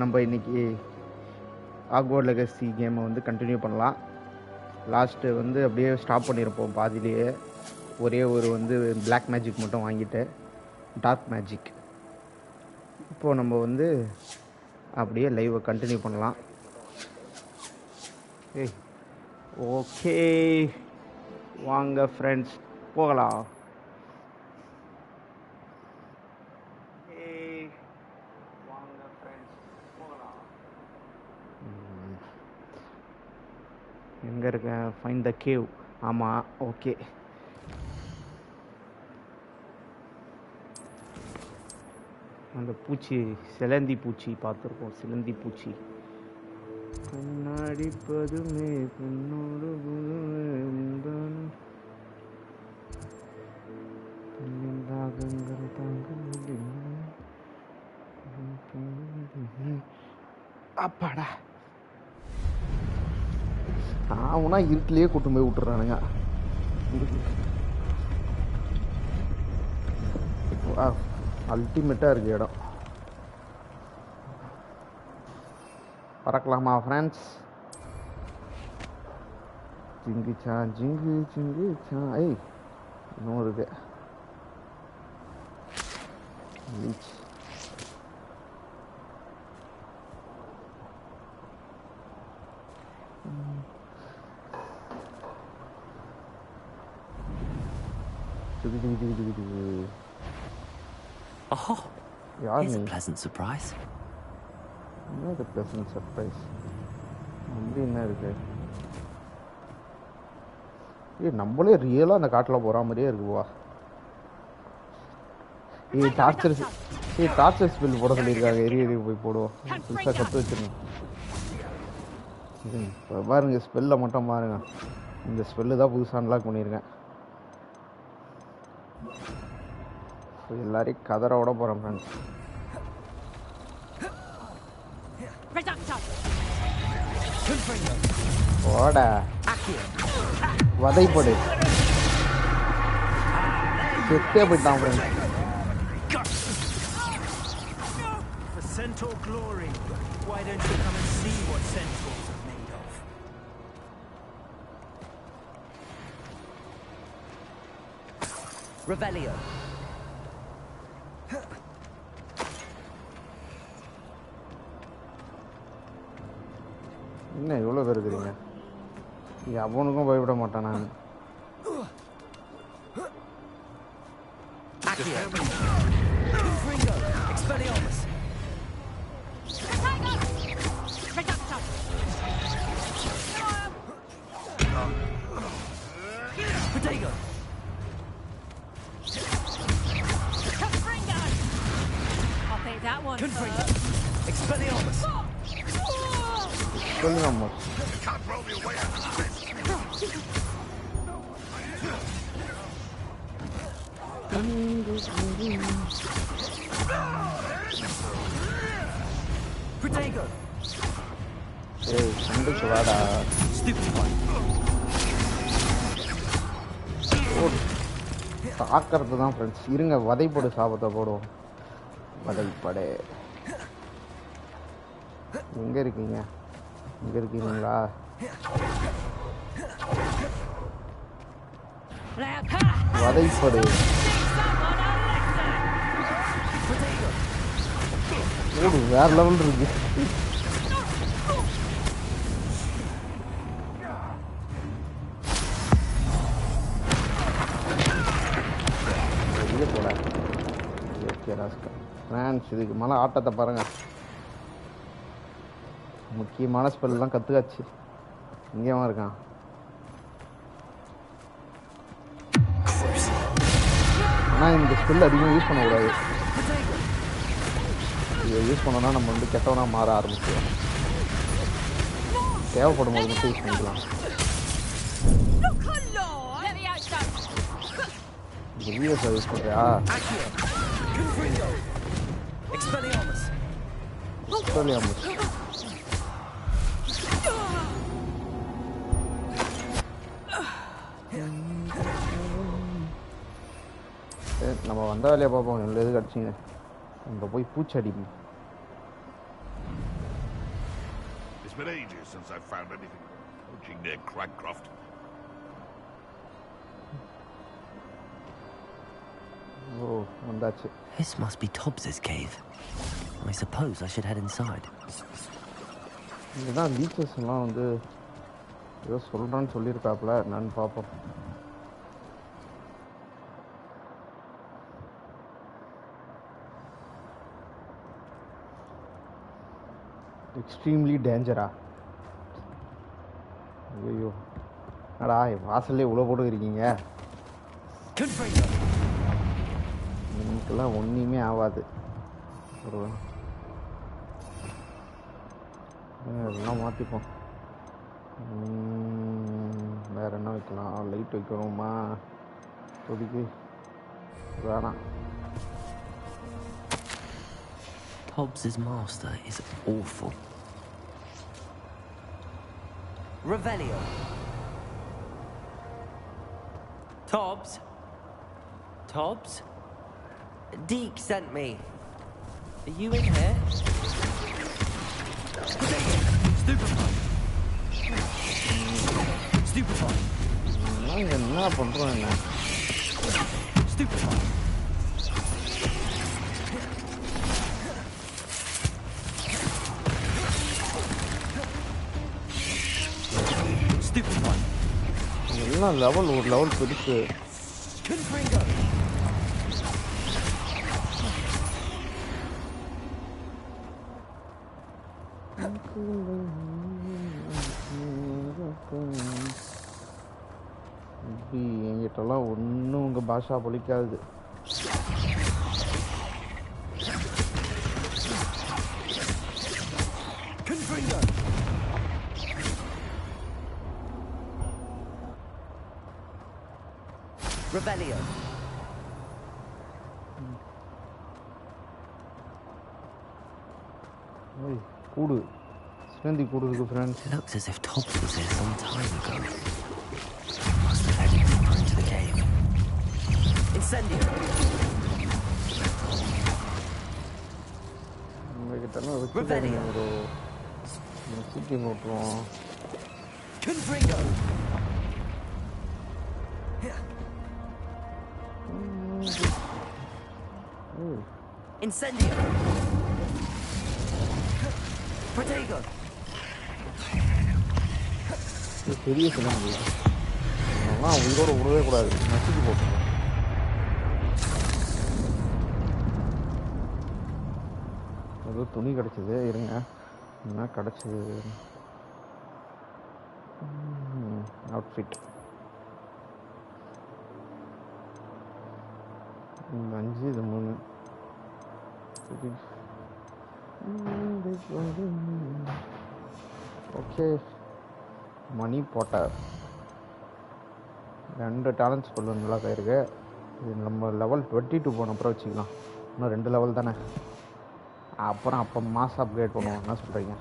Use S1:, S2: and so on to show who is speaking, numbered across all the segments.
S1: நம்ம இன்னைக்கு Hogwarts legacy கேமை வந்து கண்டினியூ பண்ணலாம். லாஸ்ட்டு வந்து அப்படியே ஸ்டாப் பண்ணியிருப்போம் பாதியிலேயே. ஒரே ஒரு வந்து பிளாக் மேஜிக் மட்டும் வாங்கிட்டு டார்க் மேஜிக். இப்போது நம்ம வந்து அப்படியே லைவை கண்டினியூ பண்ணலாம். ஓகே வாங்க ஃப்ரெண்ட்ஸ் போகலாம். எங்கே இருக்கேன்? Find the cave. ஆமாம், ஓகே. அந்த பூச்சி சிலந்தி பூச்சி பார்த்துருக்கோம். சிலந்தி பூச்சி கண்ணாடிப்பதுமே பெண்ணோடு அப்பாடா. ஆவுனா இருட்டிலேயே கூட்டு போய் விட்டுறானுங்க. அல்டிமேட்டாக இருக்குது இடம். பறக்கலாமா ஃப்ரெண்ட்ஸ்? ஜிங்குச்சா ஜிங்கு ஜிங்குச்சா. இன்னும் இருக்கு.
S2: Oh, here's a pleasant surprise.
S1: Another pleasant surprise. என்ன இருக்கு? நம்மளே ரியலாக அந்த காட்டில் போகிற மாதிரியே இருக்குவா. டார்ச்சர் ஸ்பெல் போட சொல்லியிருக்காங்க. எரிய போய் போடுவோம். புதுசாக கற்று வச்சிருக்கோம். இப்போ பாருங்க, ஸ்பெல்லை மட்டும் பாருங்க. இந்த ஸ்பெல்லு தான் புதுசாக அன்லாக் பண்ணியிருக்கேன். எல்லாரையும் கதற விட போகிறேன் ஃப்ரெண்ட்ஸ். ஓட வதைப்படு. செத்தே போயிட்டான் friends.
S3: Centaur glory. Why don't you come and see what centaurs are made of?
S2: Revelio.
S1: என்ன இவ்வளோ பேர் இருக்கிறீங்க? அவனுக்கும் பயப்பட மாட்டான் நான். தாக்கிறது தான் ஃப்ரெண்ட்ஸ். இருங்க, வதைப்படு சாபத்தை போடுவோம். வதைப்படு. எங்க இருக்கீங்க? இங்க இருக்கீங்களா? வதைப்படு. ஓடு, வேற லெவல் இருக்கு. ஃப்ரெண்ட்ஸ், இதுக்கு மேலே ஆட்டத்தை பாருங்க. முக்கியமான ஸ்பெல்லாம் கற்றுக்காச்சு. இங்கேவா இருக்கான்? ஆனால் இந்த ஸ்பெல் அதிகமாக யூஸ் பண்ணக்கூடாது. இதை யூஸ் பண்ணோன்னா நம்ம வந்து கெட்டவனா மாற ஆரம்பிச்சிடும். தேவைப்படும் போது மட்டும் யூஸ் பண்ணிக்கலாம். வெளியே யூஸ் பண்ணுறியா? நம்ம வந்த வேலையை பார்ப்போம். எல்லாம் எது கிடச்சிங்க நம்ம போய் பூச்சி அடிப்போம்.
S4: It's been ages since I've found anything approaching near Cragcroft.
S1: Oh, வந்தாச்சு.
S2: This must be Tobbs's cave. I suppose I should head inside.
S1: இதுதான் பீச்சஸ் எல்லாம் வந்து ஏதோ சொல்கிறான்னு சொல்லியிருக்காப்புல நான் பார்ப்போம். எக்ஸ்ட்ரீம்லி டேஞ்சரா? ஐயோ அடா வாசல்லே உள்ள போட்டு இருக்கீங்க. எனக்கெல்லாம் ஒன்றுமே ஆகாது. ஒரு எல்லாம் மாற்றிப்போம். வேறு என்ன வைக்கலாம்? லைட் வைக்கணுமா? இப்போதைக்கு வேணாம்.
S2: Tobbs's master is awful.
S5: Revelio. Tobbs? Tobbs? Deke sent me. Are you in here? Stupefy. Stupefy.
S1: என்ன பண்ணுறோம்? என்ன
S5: Stupefy. Stupefy.
S1: எல்லாம் லெவல் ஒரு லெவல் பெருசு.
S5: Confringo.
S1: என்கிட்டலாம் ஒன்றும் உங்கள் பாஷா பொழிக்காது.
S5: Confringo. Revelio.
S1: ஓய் கூடு சிவந்தி கூடு இருக்கு friends.
S2: It looks as if Tobbs was here some time ago. Must have headed deeper into the cave.
S5: Incendio.
S1: உங்ககிட்டலாம் வச்சு ஒரு சுற்றி ஓட்டுவோம்.
S5: Confringo. Incendio. Protego.
S1: இது பெரிய சிலம்பு. அதெல்லாம் உயிரோட விடவே கூடாது. நசுக்கி போட்டு ஏதோ துணி கிடச்சிது. இருங்க என்ன கிடச்சிது? அவுட்ஃபிட் 5 இது 3. ஓகே மணி போட்டார். 2 டேலண்ட்ஸ் ஸ்பெல் நல்லா போயிருக்கு. இது நம்ம லெவல் 22 போன அப்புறம் வச்சுக்கலாம். இன்னும் 2 லெவல் தானே. அப்புறம் அப்போ மாஸ் அப்கிரேட் பண்ணுவோம். என்ன சொல்கிறீங்க?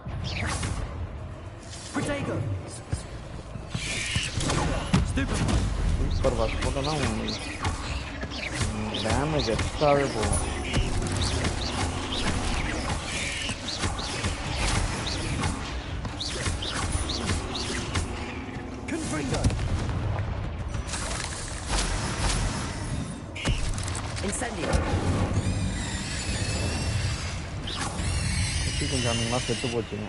S1: சூப்பர் வாஷ் போட்டோன்னா டேமேஜ் எக்ஸ்ட்ராவே போகும். கொஞ்சம் அன்னைக்கெல்லாம் செத்து போச்சுங்க.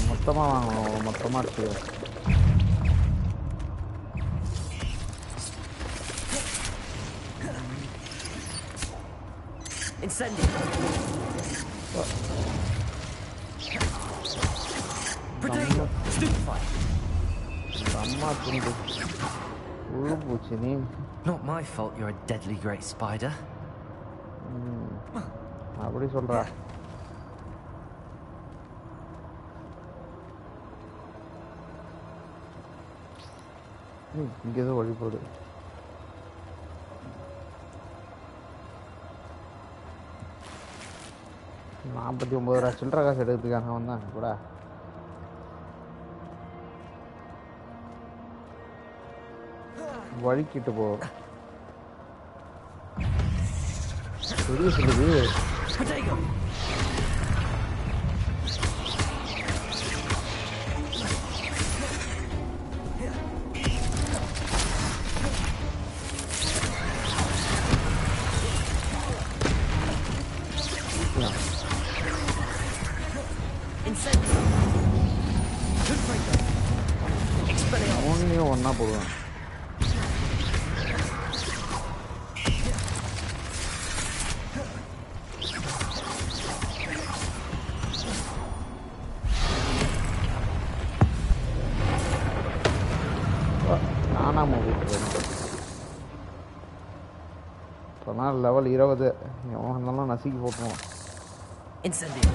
S1: மொத்தமாக வாங்கணும். மொத்தமாக இருக்கு. அம்மா துண்டு உள்ள போச்சு. நீ
S2: Not my fault you're a deadly great spider.
S1: அப்படி சொல்றா. இங்கே ஏதோ வழி போகுது. $49 சில்லற காசு எடுக்கிறதுக்காக வந்தான் கூட. வழிக்கிட்டு போ. பெரிய சொல்லுது.
S5: Protego! Incendio! Confringo! Expelliarmus!
S1: மூணையும் ஒன்றா போடுவேன். காணாமல் போட்டுருவேன். சொன்னால் லெவல் 20 எவன் இருந்தாலும் நசுக்கி போட்டுருவோம்.
S5: Incendio!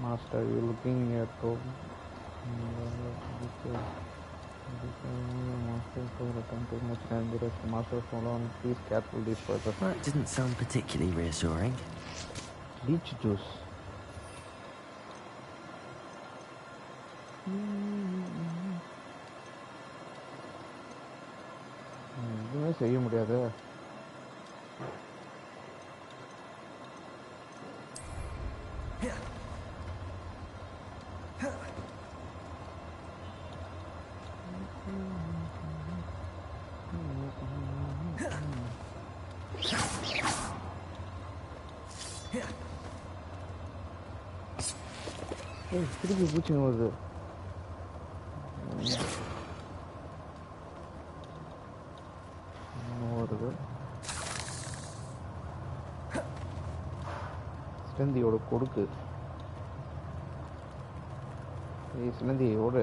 S1: Master, you looking at home? Master, so return to much dangerous. Master, follow on. Please careful this further.
S2: That didn't sound particularly reassuring.
S1: Leech juice. எதுவுமே செய்ய முடியாது. திருப்பி பூச்சிங்க வருது. வருது சிலந்தியோட கொடுக்கு. சிலந்தியோட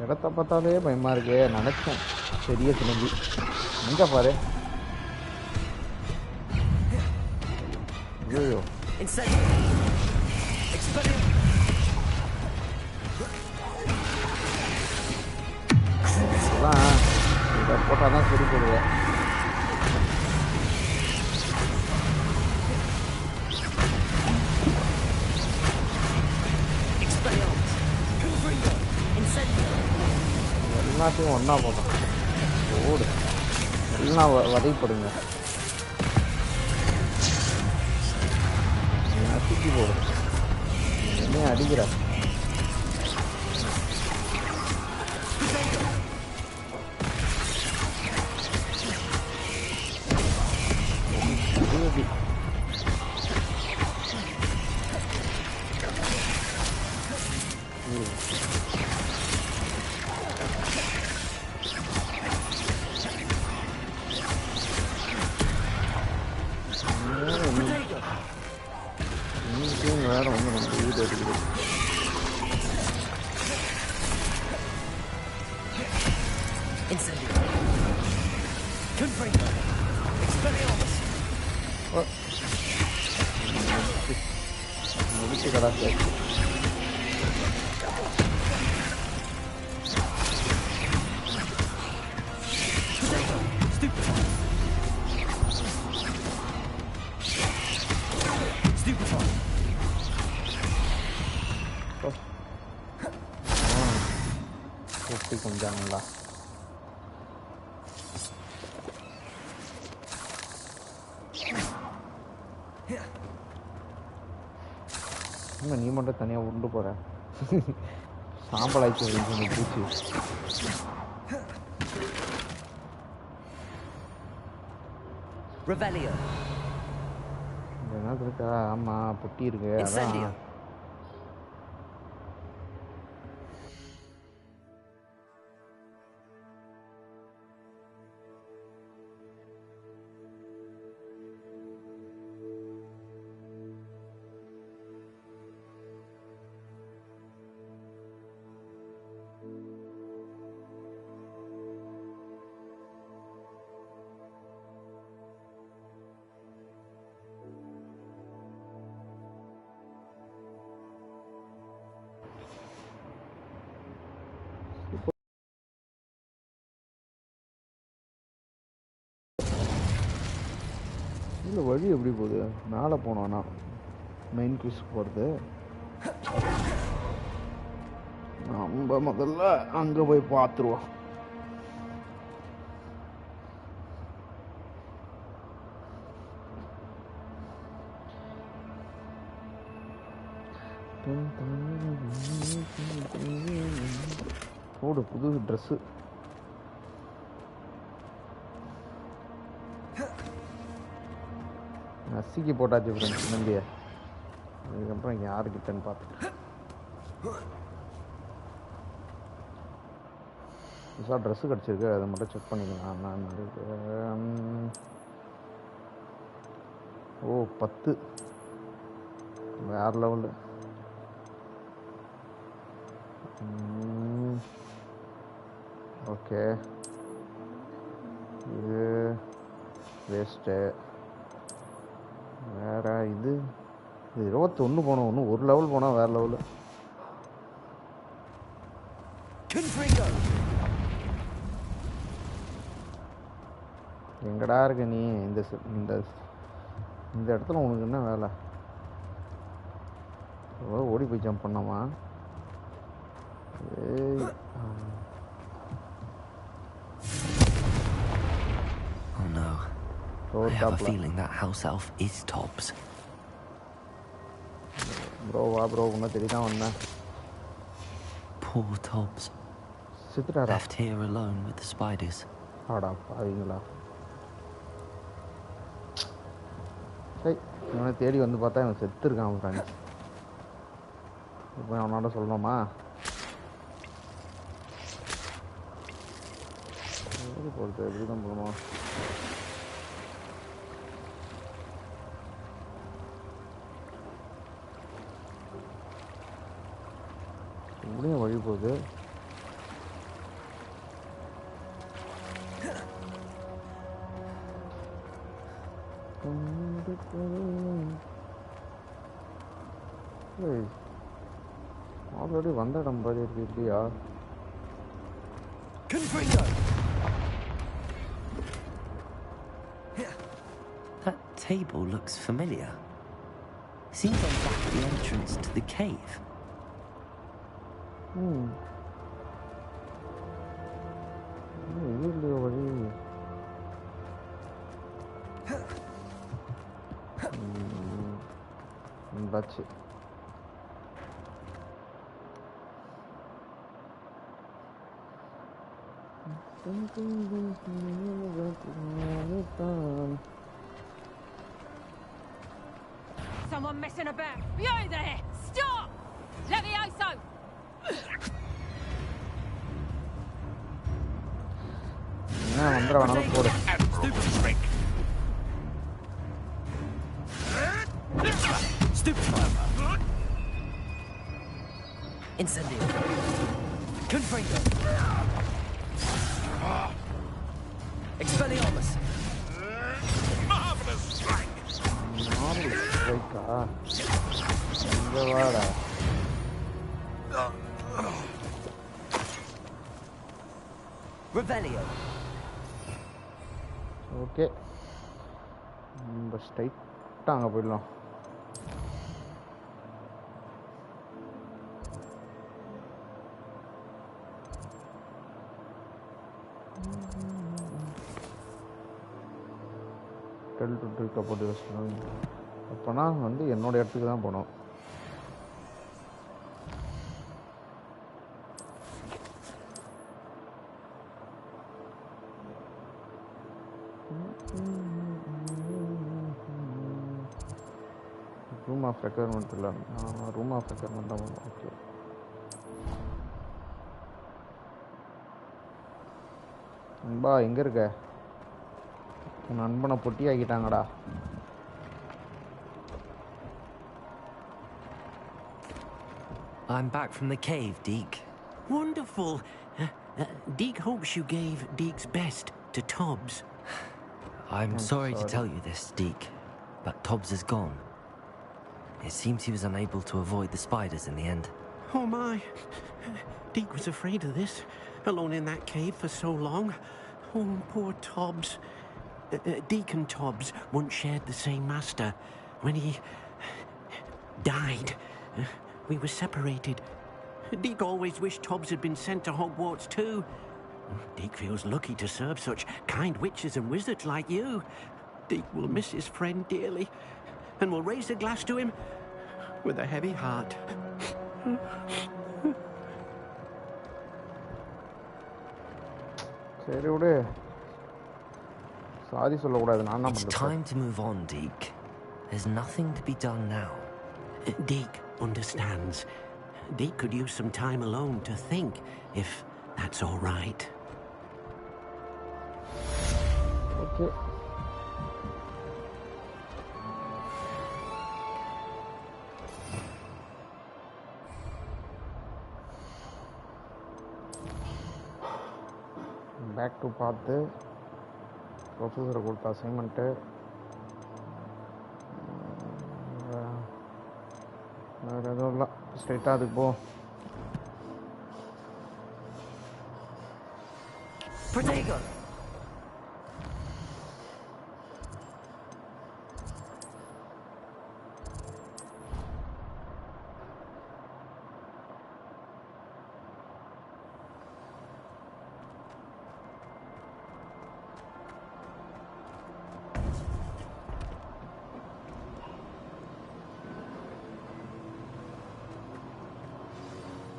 S1: இடத்த பார்த்தாலே பயமா இருக்கு. நினைச்சேன் பெரிய சிலந்தி எங்க பாரு. ஐயோ இதெல்லாம் இதை போட்டால் தான் சரி போடுவேன். எல்லாத்தையும் ஒன்றா போட்டோம். ஓடு எல்லாம் வதைப்படுங்க. நசுக்கி போடு. என்ன அடிக்கிற வேற ஒன்று நம்ம வீடு அடிக்குது. முடிச்சு கடாச்சு. கொஞ்சம் நல்லா நீ மட்டும் தனியாக உண்டு போற. சாம்பல் ஆயிடுச்சு பூச்சி. என்ன இருக்கா? ஆமா பொட்டி இருக்கு. அதான் இல்லை வழி எப்படி போகுது? மேலே போனோன்னா மெயின் குவிஸ்க்கு போகிறது. நம்ம முதல்ல அங்கே போய் பார்த்துருவோம். போடு புது ட்ரெஸ்ஸு. நசிக்கு போட்டாச்சு ஃப்ரெண்ட்ஸ் நம்பிய. அதுக்கப்புறம் யாருக்கிட்டன்னு பார்த்துட்டு புதுசாக ட்ரெஸ்ஸு கிடச்சிருக்கு, அதை மட்டும் செக் பண்ணிக்கலாம். நான் இருக்கு. ஓ 10 வேறு லெவலு. ஓகே இது வேஸ்ட்டு. வேறு இது 21 போனோம். இன்னும் ஒரு லெவல் போனால் வேறு லெவலு. எங்கடா இருக்க நீ? இந்த இந்த இடத்துல உனக்கு என்ன வேலை? ஓடி போய் jump பண்ணாமா?
S2: Oh no. I have a feeling that house elf is Tobbs.
S1: Bro, வா ப்ரோ, உன்ன தெரியாம வந்தேன்.
S2: Poor Tobbs.
S1: சித்துட்டாரா?
S2: Left here alone with the spiders.
S1: ஆடா பாவீங்களா. சரி, இவனை தேடி வந்து பார்த்தா இவன் செத்துருக்கான் ஃப்ரெண்ட்ஸ். இப்போ அவனோட சொல்லணுமா? எப்படி போகிறது? எப்படி தான் போகணும்? எப்படியும் வழி போகுது. ஆல்ரெடி வந்த இடம் மாதிரி இருக்கு இல்லையா?
S2: That table looks familiar. Seems like back at the entrance to the cave.
S1: இது இல்லையா வழி? வந்தாச்சு.
S6: Someone messing about. You there! Stop! Levioso!
S1: என்ன வந்துடுவானாலும் போடு.
S4: Stupid trick.
S5: Incendio. Confringo. Expelliarmus.
S4: Marvelous strike.
S1: Marvel ஸ்ட்ரைக்கா? இங்கே வாடா.
S5: Revelio.
S1: ஓகே, நம்ம ஸ்ட்ரைட்டாக அங்கே போயிடலாம். போட்டு வச்சுக்கணும். அப்போனா வந்து என்னோட இடத்துக்கு தான் போனோம். ரூம் ஆஃப் ரெக்யர்மெண்ட் இல்லை, ரூம் ஆஃப் ரெக்யர்மெண்ட் தான் போனோம். ஓகே, நண்பா எங்கே இருக்க? உன் நண்பனை பொட்டி ஆக்கிட்டாங்கடா.
S2: I'm back from the cave, Deke.
S7: Wonderful. Deke hopes you gave Deke's best to Tobbs.
S2: I'm sorry to tell you this, Deke, but Tobbs is gone. It seems he was unable to avoid the spiders in the end.
S7: Oh my. Deke was afraid of this, alone in that cave for so long. Oh, poor Tobbs. Deacon Tobbs once shared the same master. When he died, we were separated. Deke always wished Tobbs had been sent to Hogwarts too. Deke feels lucky to serve such kind witches and wizards like you. Deke will miss his friend dearly, and will raise a glass to him with a heavy heart.
S1: சரி விடு sorry சொல்லக்கூடாது நான் தான்
S2: It's
S1: பண்ணுறேன்
S2: time to move on, Deke. There's nothing to be done now.
S7: Deke understands. Deke could use some time alone to think, if that's all right.
S1: Okay back to பார்த்து ப்ரொஃபஸரை கொடுத்த assignment வேறு எதுவும் இல்லை ஸ்ட்ரைட்டாக அதுக்கு போ
S2: Protego!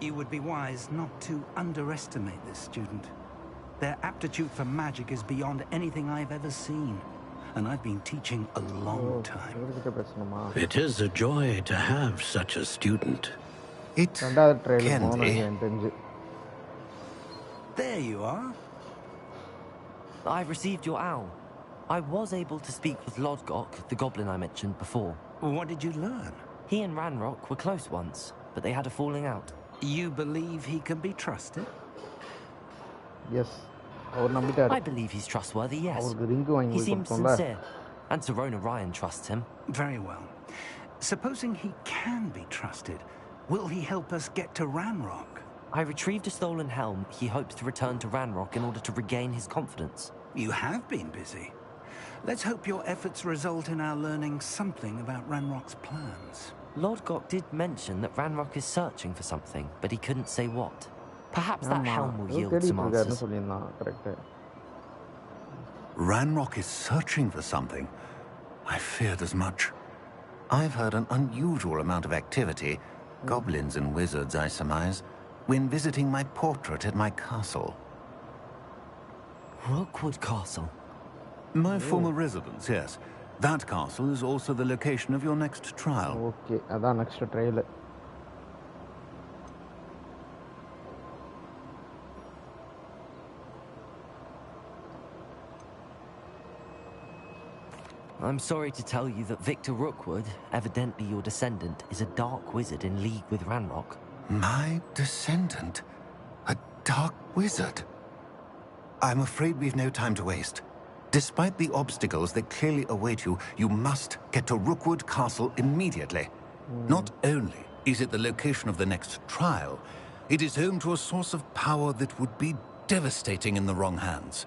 S3: You would be wise not to underestimate this student. Their aptitude for magic is beyond anything I've ever seen, and I've been teaching a long time.
S1: இவர்கிட்ட பேசணுமா
S8: It is a joy to have such a student.
S9: It
S1: ரெண்டாவது trial
S9: can
S1: போகணும்
S9: be.
S1: எனக்கு தெரிஞ்சு
S3: There you are.
S2: I've received your owl. I was able to speak with Lodgok, the goblin I mentioned before.
S3: What did you learn?
S2: He and Ranrock were close once, but they had a falling out.
S3: You believe he can be trusted?
S1: Yes அவர் நம்பிட்டார்
S2: I believe he's trustworthy, yes.
S1: அவருக்கு ring வாங்கி
S2: He
S1: போய்
S2: seems
S1: கொடுத்தோம்ல
S2: sincere. And Serona Ryan trusts him.
S3: Very well. Supposing he can be trusted, will he help us get to Ranrock?
S2: I retrieved a stolen helm. He hopes to return to Ranrock in order to regain his confidence.
S3: You have been busy. Let's hope your efforts result in our learning something about Ranrock's plans.
S2: Lodgok did mention that Ranrock is searching for something, but he couldn't say what. Perhaps that
S1: ஆமாம்
S2: helm will
S1: ஏதோ
S2: yield
S1: தேடிட்டு
S2: some
S1: இருக்காருன்னு
S2: answers.
S1: சொல்லியிருந்தான் correct
S9: Ranrock is searching for something. I feared as much. I've heard an unusual amount of activity, goblins and wizards, I surmise, when visiting my portrait at my castle.
S2: Rookwood Castle.
S9: My former residence, yes. That castle is also the location of your next trial.
S1: Okay அதான் next trial
S2: I'm sorry to tell you that Victor Rookwood, evidently your descendant, is a dark wizard in league with Ranrock.
S9: My descendant? A dark wizard? I'm afraid we've no time to waste. Despite the obstacles that clearly await you, you must get to Rookwood Castle immediately. Not only is it the location of the next trial, it is home to a source of power that would be devastating in the wrong hands.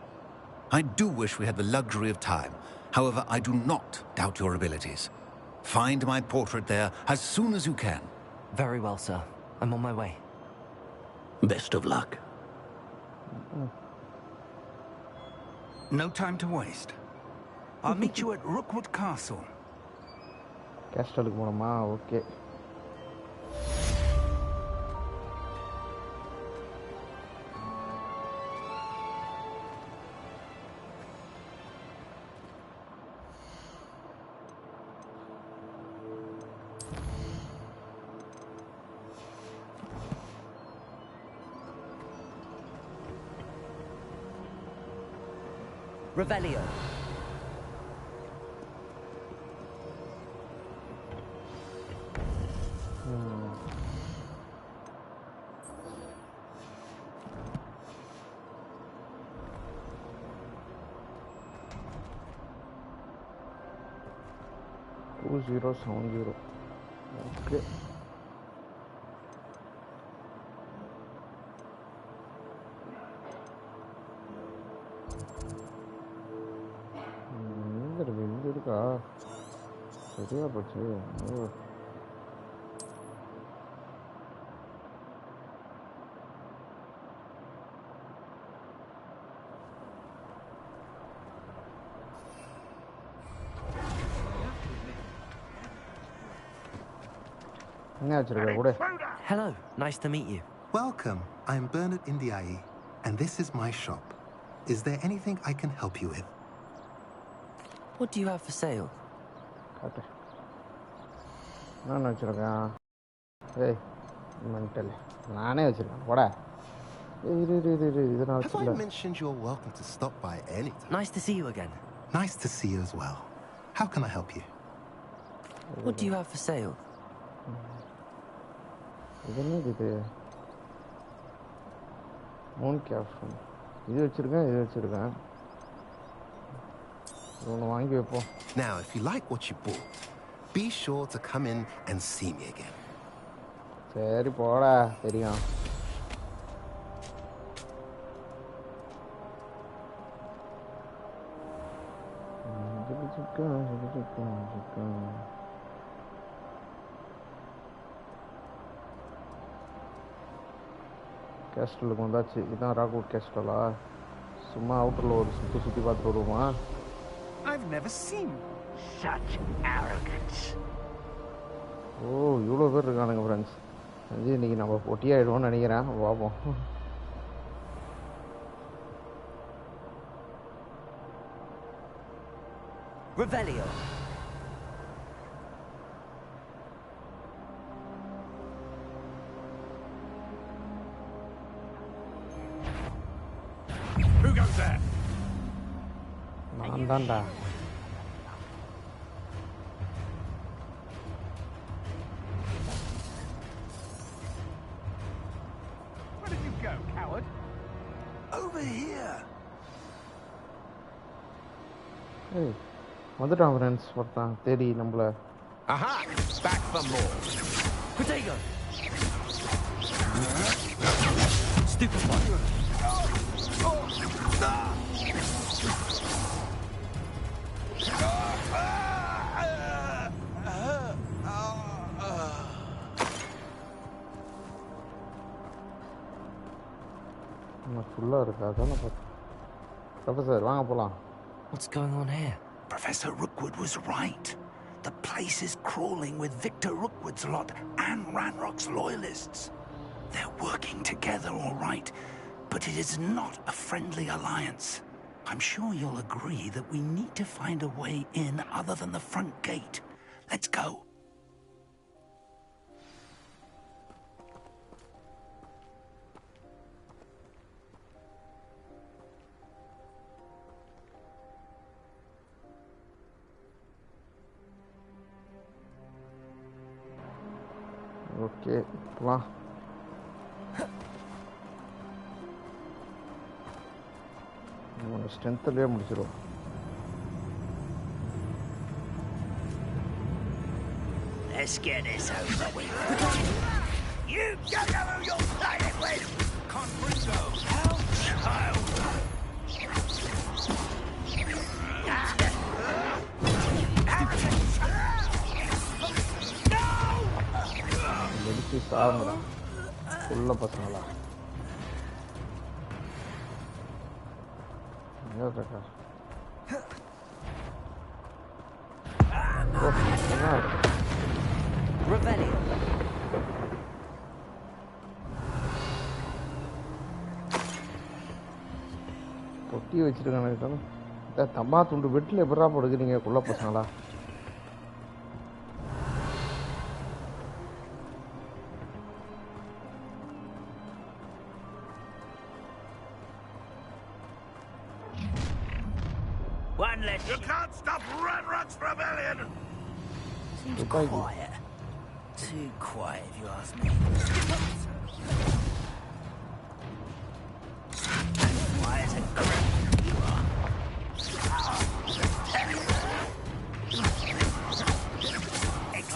S9: I do wish we had the luxury of time. However, I do not doubt your abilities. Find my portrait there as soon as you can.
S2: Very well, sir. I'm on my way.
S8: Best of luck.
S3: No time to waste. I'll meet you at Rookwood Castle.
S1: கேஸ்டலுக்கு போகணுமா okay
S2: Revelio.
S1: Two 070 okay சரியா போச்சு. என்ன வச்சிருக்க கூட?
S2: Hello, nice to meet you.
S10: Welcome. I'm Bernard Indiai, and this is my shop. Is there anything I can help you with?
S2: What do you have for sale?
S1: காட்டு. நான் வச்சிருக்கேன். ஏய் mental. நானே வச்சிருக்கேன். போடா. இரு இத நான்
S10: Have I
S1: வச்சிருக்கேன்.
S10: mentioned you're welcome to stop by anytime?
S2: Nice to see you again.
S10: Nice to see you as well. How can I help you?
S2: What do you have for sale?
S1: இது என்னது இது? Mount caption. இது வச்சிருக்கேன். ஒன்று வாங்கி வைப்போம்.
S10: Now, if you like what you bought, be sure to come in and see me again.
S1: சரி போடா தெரியும். கேஸ்டலுக்கு வந்தாச்சு. இதுதான் ராக்வுட் கேஸ்டலா? சும்மா அவுட்டரில் ஒரு சுற்றி பார்த்துட்டு வருவோமா?
S5: I've never seen such arrogance.
S1: ஓ இவ்வளோ பேர் இருக்கானுங்க ஃப்ரெண்ட்ஸ். இன்னைக்கு நம்ம பொட்டியாகிடுவோம்னு நினைக்கிறேன். பார்ப்போம்.
S5: Revelio.
S4: Who goes there?
S1: நான் தான்டா.
S5: Where did you go, coward?
S10: Over here.
S1: ஏய் வந்துட்டான் ஃப்ரெண்ட்ஸ். ஒருத்தான் தேடி நம்மள.
S10: Aha! Back for more.
S2: Potato! Stupefy!
S1: ஃபுல்லாக இருக்கு. அதானே பார்த்தேன். ப்ரொஃபஸர் வாங்க போகலாம்.
S2: What's going on here?
S3: Professor Rookwood was right. The place is crawling with Victor Rookwood's lot and Ranrock's loyalists. They're working together, all right, but it is not a friendly alliance. I'm sure you'll agree that we need to find a way in other than the front gate. Let's go.
S1: Okay போகலாம். நம்ம ஸ்ட்ரென்த்லேயே முடிச்சிடும்.
S5: Let's get this over with. You don't know who you're playing with!
S4: Confringo.
S1: வெடிச்சு சாருங்கடா உள்ள பசங்களா. இருக்கா
S2: Revelio.
S1: பொட்டி வச்சிருக்கானு. தம்பா துண்டு வெட்டில் எப்படா போடுக்கிறீங்க குள்ள பசங்களா?
S5: One less.
S4: You can't stop Ranrock's rebellion!
S5: Seems quiet. Too quiet, if you ask me. Quiet and crap you are.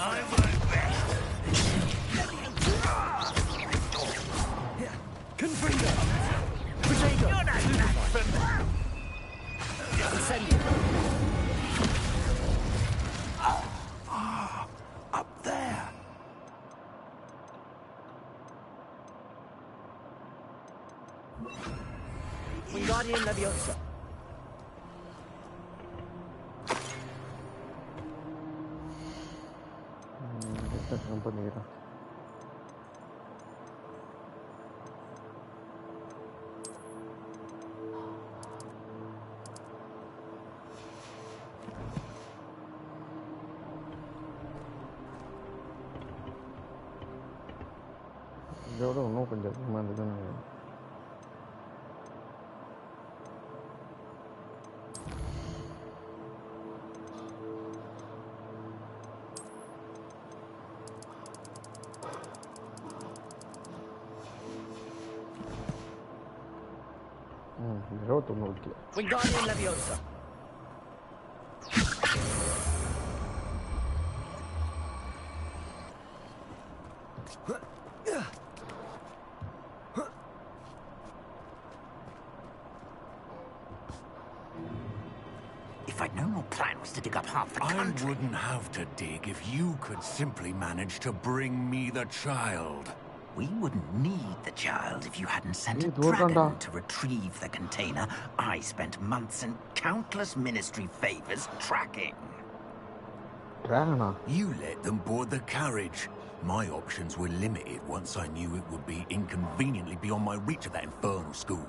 S5: I will best.
S2: Confringo!
S5: You're not back from that. Wingardium Leviosa.
S1: பண்ணிக்கிறேன். இதோட இன்னும் கொஞ்சம் அதிகமாக இருந்ததுன்னு
S5: Wingardium Leviosa.
S7: If I'd known your plan was to dig up half the country...
S11: I wouldn't have to dig if you could simply manage to bring me the child.
S7: We wouldn't need the child if you hadn't sent a dragon to retrieve the container I spent months and countless ministry favors tracking.
S1: Dragon?
S11: You let them board the carriage. My options were limited once I knew it would be inconveniently beyond my reach at that infernal school.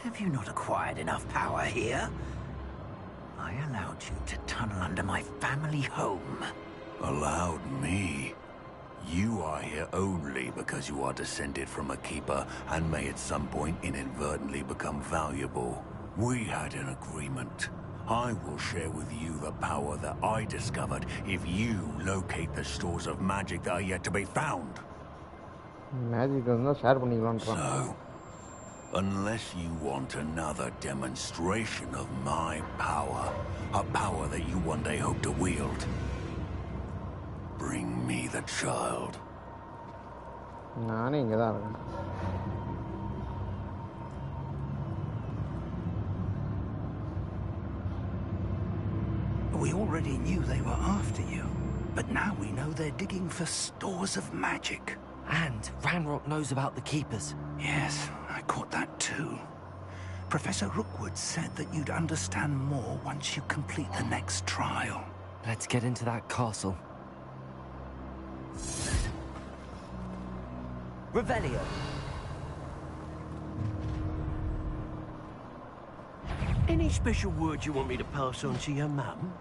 S7: Have you not acquired enough power here? I allowed you to tunnel under my family home.
S11: Allowed me? You are here only because you are descended from a keeper and may at some point inadvertently become valuable. We had an agreement. I will share with you the power that I discovered if you locate the stores of magic that are yet to be found. So, unless you want another demonstration of my power, a power that you one day hope to wield, bring me the child.
S3: We already knew they were after you, but now we know they're digging for stores of magic.
S2: And Ranrock knows about the Keepers.
S3: Yes, I caught that too. Professor Rookwood said that you'd understand more once you complete the next trial.
S2: Let's get into that castle.
S5: Revelio.
S7: Any special words you want me to pass on to your mum?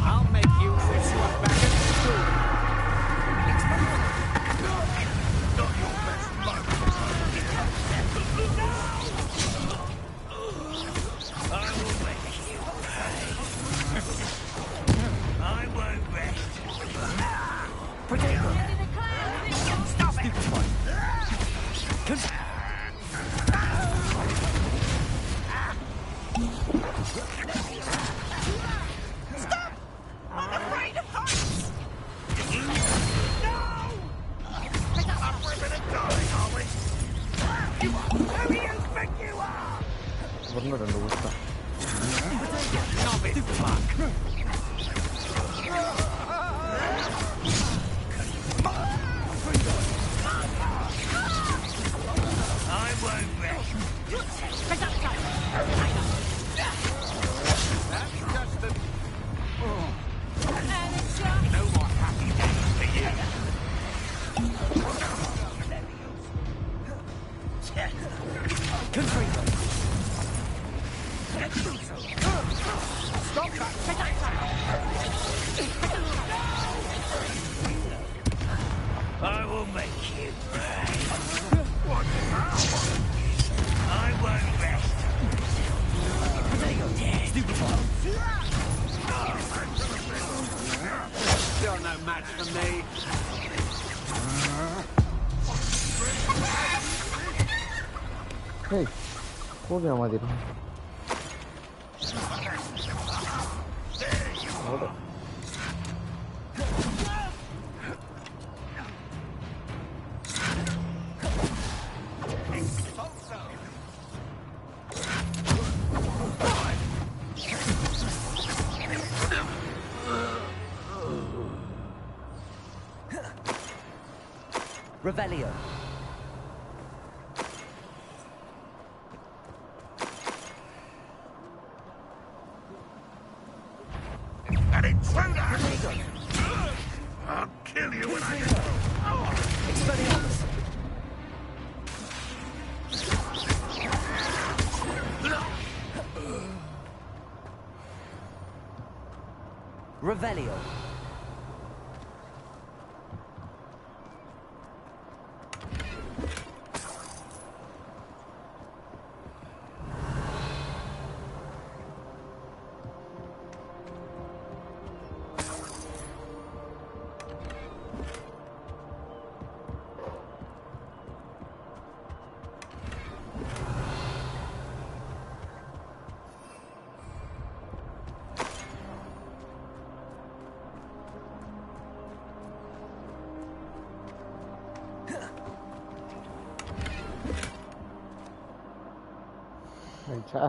S5: I'll make you wish you were back at school.
S4: Not your best moment.
S5: I will make you pay. I won't rest. Potato. Stop it. Stop! I'm afraid of heights! No! I'm ripping and dying, are we? Who do you think you are? Novice fuck! I won't rest. That's just the... No more happy days for you. Stop I will make you pay. What now? I won't rest. You're no match for me.
S1: Hey, हो गया हमारे
S2: Revelio.
S4: An intruder! I'll kill you when I get
S2: Expelliarmus. Revelio.
S1: ஆயிடுச்சா?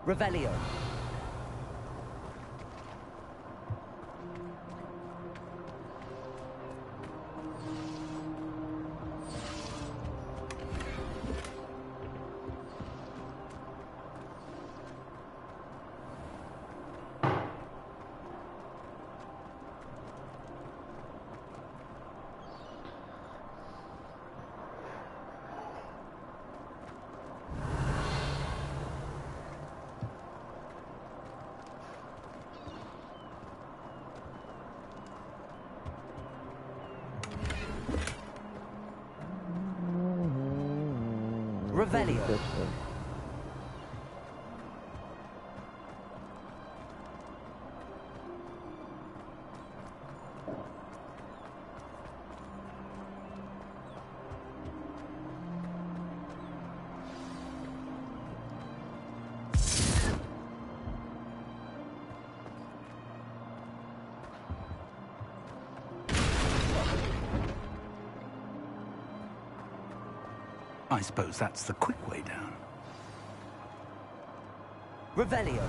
S2: Revelio. Revelio.
S3: I suppose that's the quick way down.
S2: Revelio.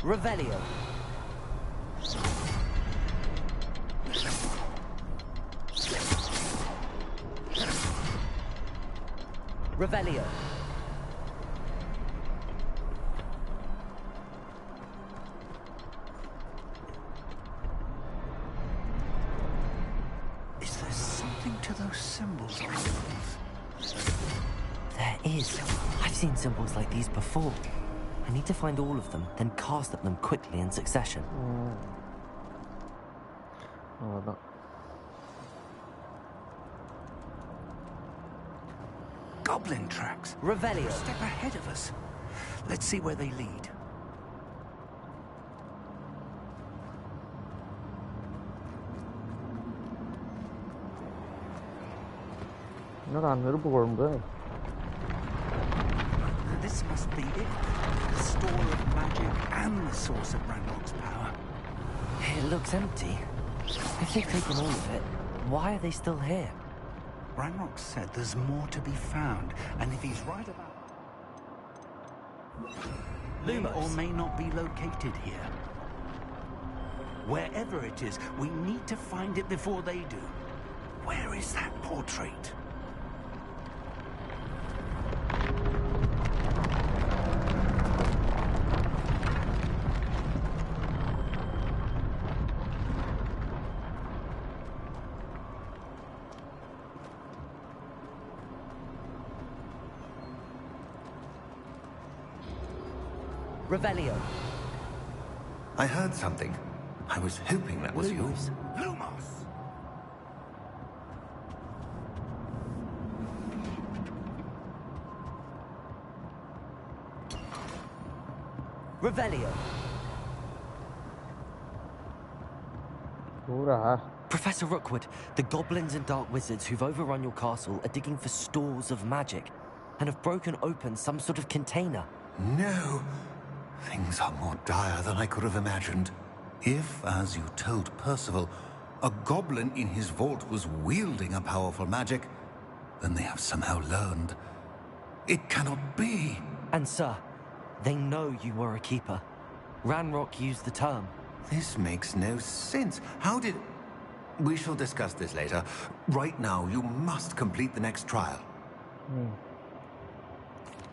S2: Revelio. Revelio.
S3: Is there something to those symbols on the walls?
S2: There is. I've seen symbols like these before. I need to find all of them, then cast at them quickly in succession.
S3: Goblin tracks.
S2: Revelio.
S3: A step ahead of us. Let's see where they lead. This must be it. The store of magic and the source of Ranrock's power.
S2: It looks empty. If they've taken all of it, why are they still here?
S3: Ranrock said there's more to be found, and if he's right about... May or may not be located here. Wherever it is, we need to find it before they do. Where is that portrait?
S2: Revelio.
S9: I heard something. I was hoping that was you.
S4: Lumos!
S2: Revelio.
S1: Ura.
S2: Professor Rookwood, the goblins and dark wizards who've overrun your castle are digging for stores of magic and have broken open some sort of container.
S9: No. Things are more dire than I could have imagined. If, as you told Percival, a goblin in his vault was wielding a powerful magic, then they have somehow learned. It cannot be.
S2: And sir, they know you were a keeper. Ranrock used the term.
S9: This makes no sense. How did... We shall discuss this later. Right now, you must complete the next trial.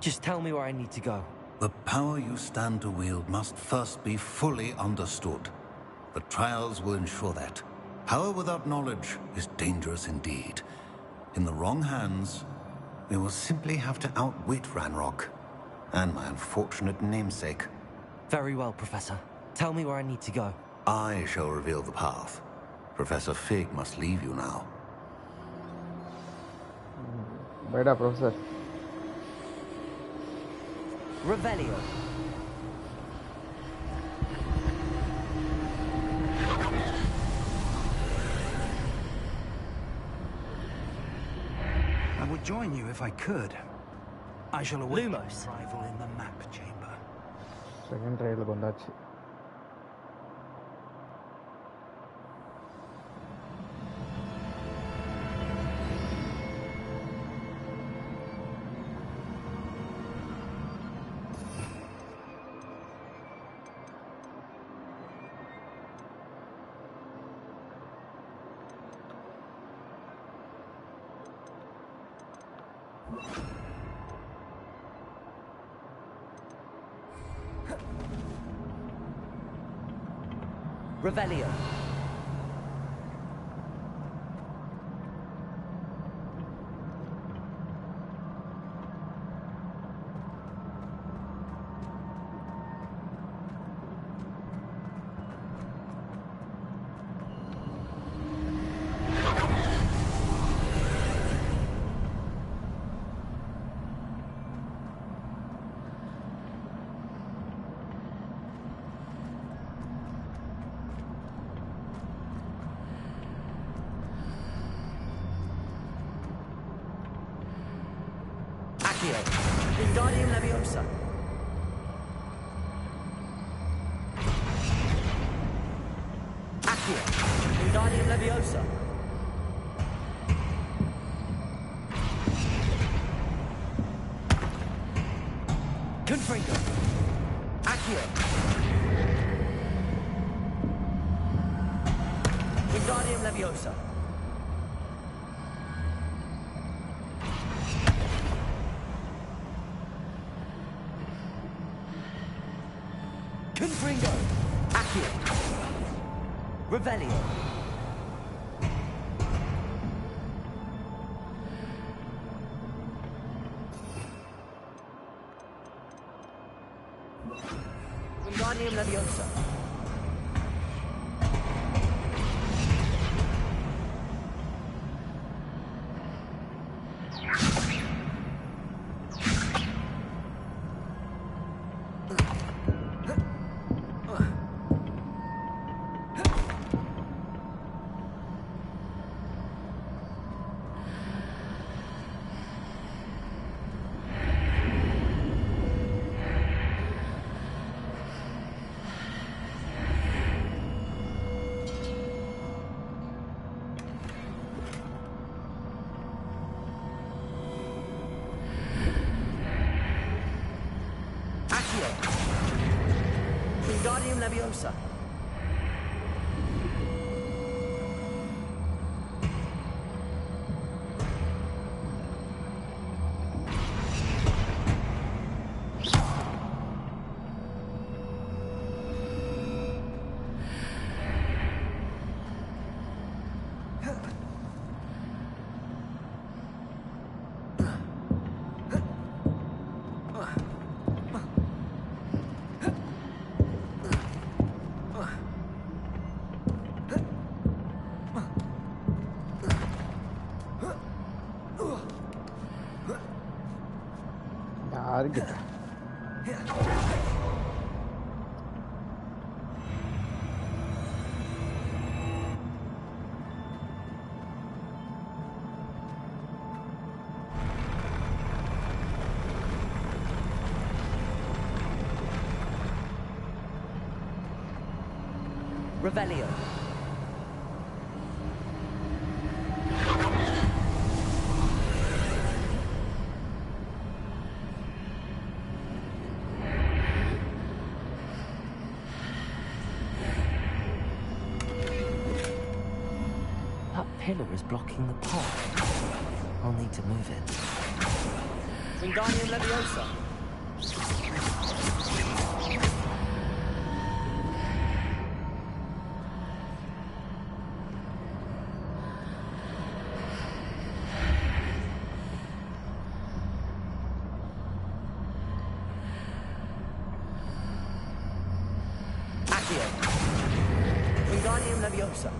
S2: Just tell me where I need to go.
S9: The power you stand to wield must first be fully understood. The trials will ensure that. Power without knowledge is dangerous indeed. In the wrong hands, we will simply have to outwit Ranrock and my unfortunate namesake.
S2: Very well, Professor. Tell me where I need to go.
S9: I shall reveal the path. Professor Fig must leave you now.
S1: Bye, Professor.
S2: Revelio.
S3: I would join you if I could. I shall await
S2: Lumos.
S3: arrival in the map chamber.
S1: Second trial ಬಂದಾச்சு.
S2: Revelio. Wingardium Leviosa. Accio. Wingardium Leviosa. Confringo. Accio. Wingardium Leviosa. Confringo. Accio. Revelio. Wingardium Leviosa. Wingardium Leviosa.
S12: Revelio.
S2: That pillar is blocking the pot. I'll need to move it.
S12: Wingardium Leviosa. Accio. Wingardium Leviosa.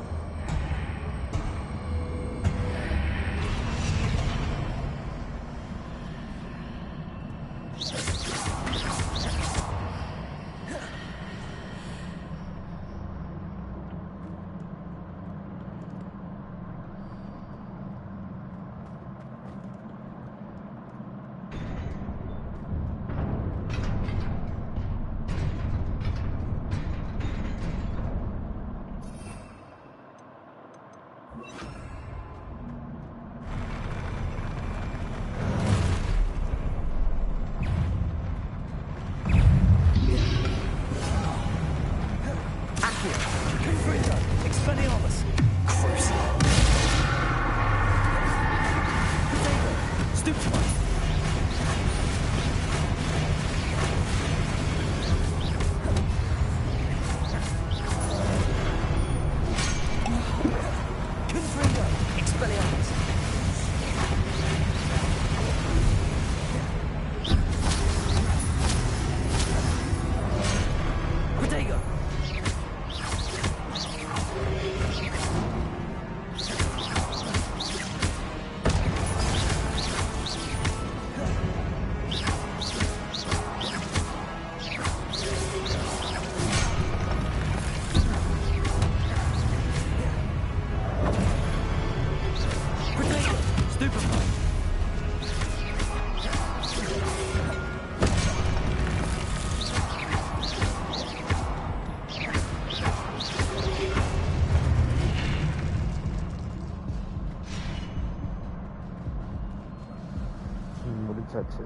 S1: முடிச்சாச்சு.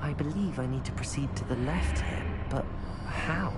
S2: I believe I need to proceed to the left here, but how?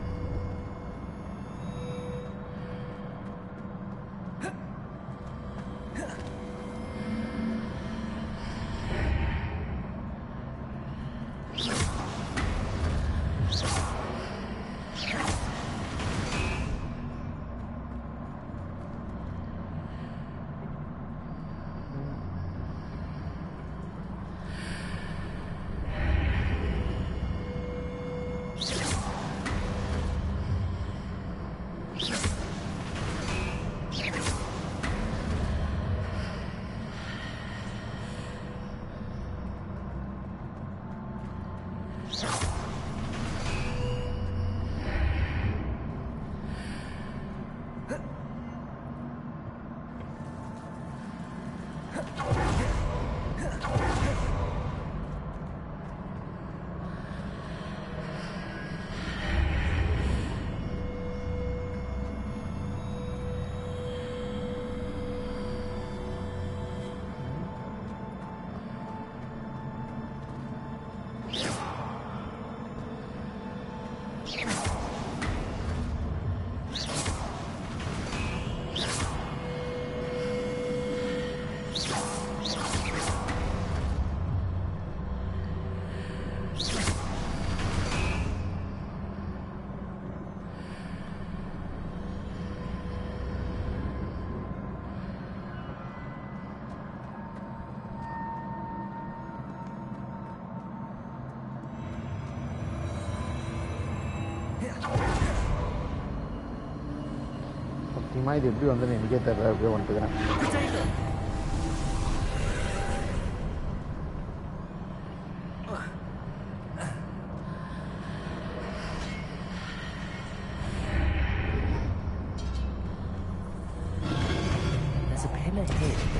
S1: சத்தியமா இது எப்படி வந்து எனக்கே தெரியல, அப்படியே வந்துட்டுக்கிறேன்.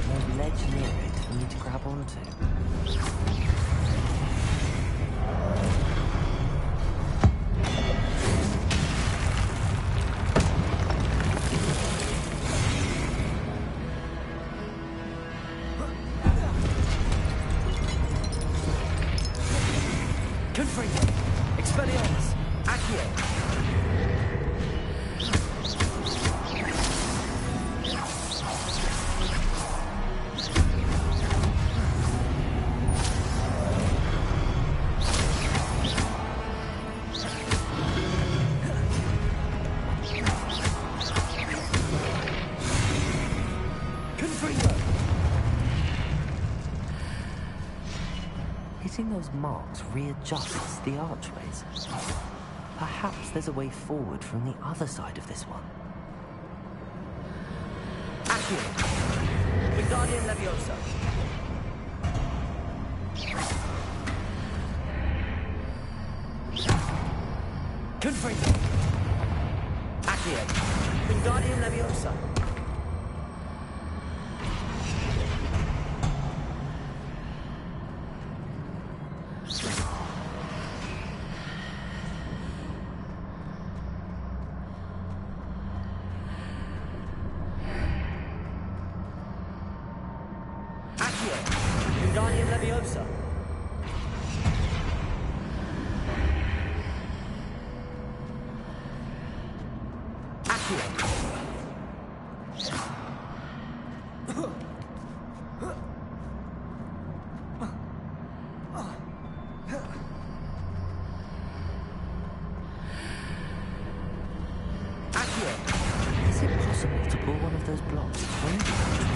S2: No ledge near it for me to grab onto.
S12: Confringo! Expelliarmus! Accio!
S2: Hitting those marks readjusts the archways. Perhaps there's a way forward from the other side of this one.
S12: Accio! Wingardium Leviosa! Confringo! Accio! Wingardium Leviosa! Wingardium Leviosa. Accio. Accio.
S2: Is it possible to pull one of those blocks through the archway?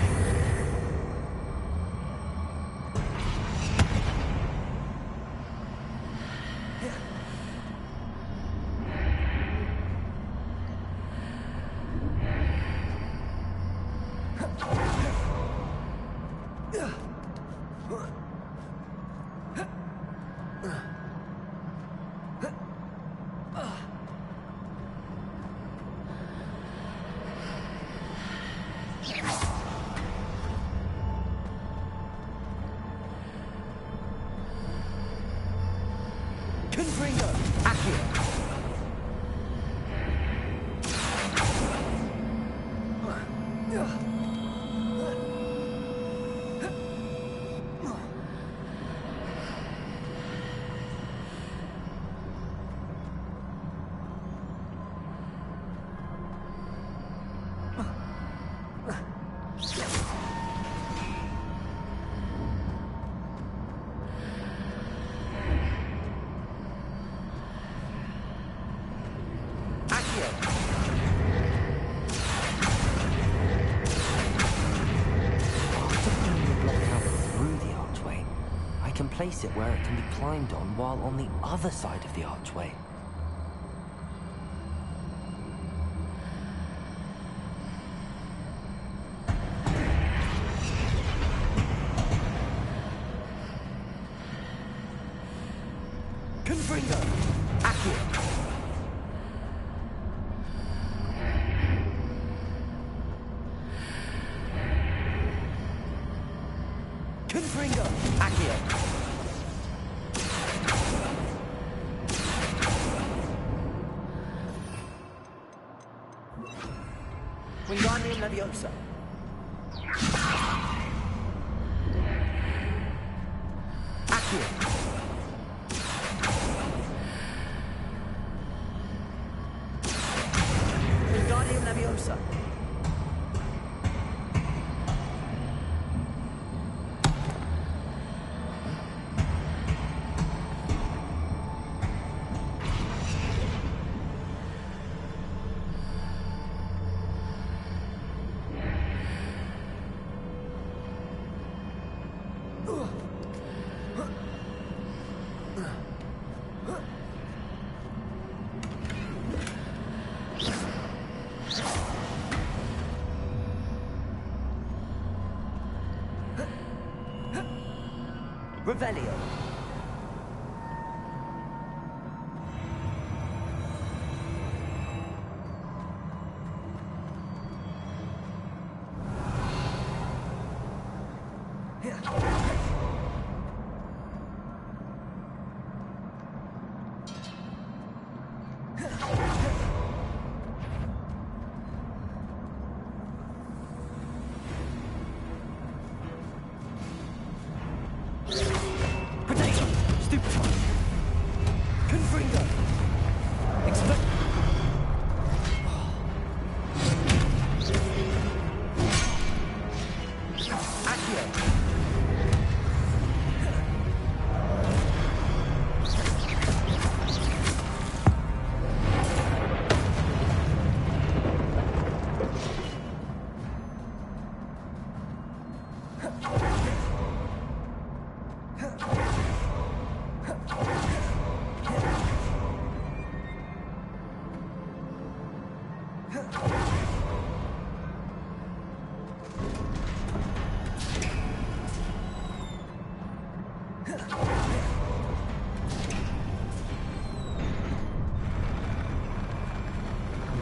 S12: Confringo. Accio.
S2: Place it where it can be climbed on while on the other side of the archway.
S12: Confringo. Accio. Confringo. Accio. Wingardium Leviosa. Accio. Wingardium Leviosa. Revelio.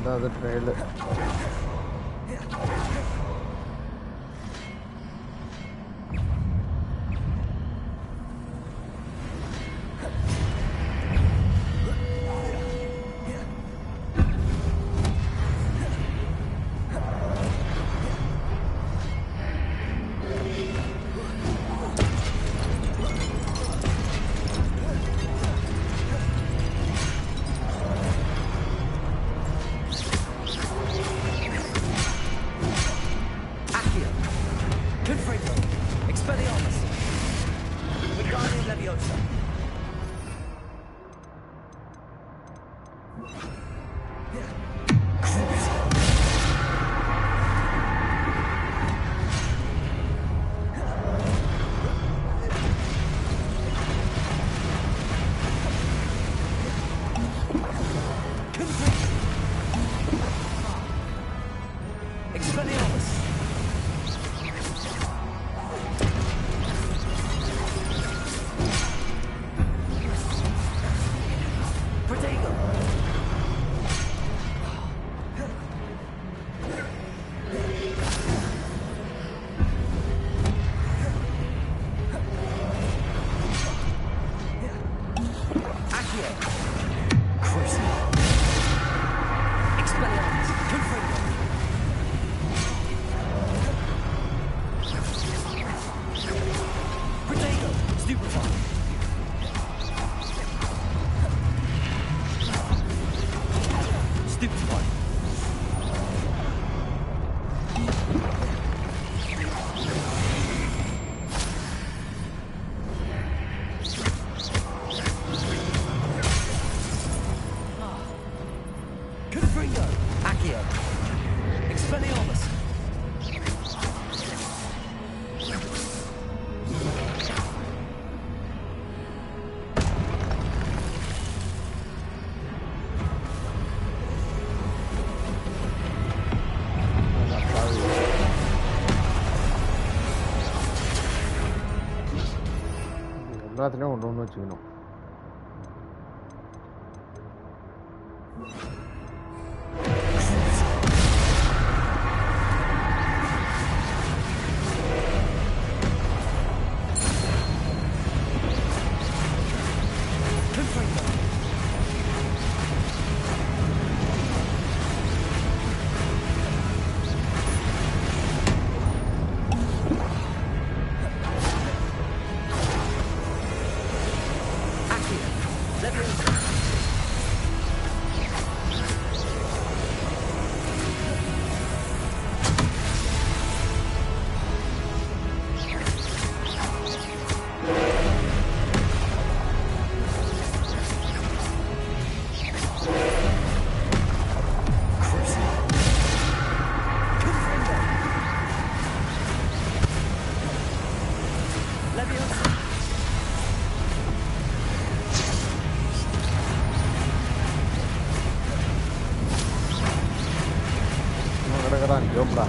S1: அதாவது ட்ரெயிலு எல்லாத்துலேயும் ஒன்று ஒன்று வச்சுக்கணும். Jombla.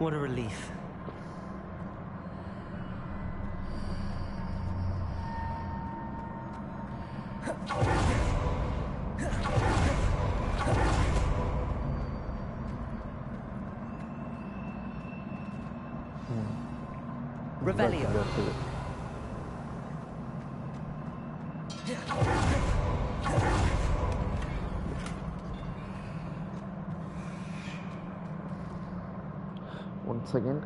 S2: What a relief.
S12: Revelio.
S1: One second.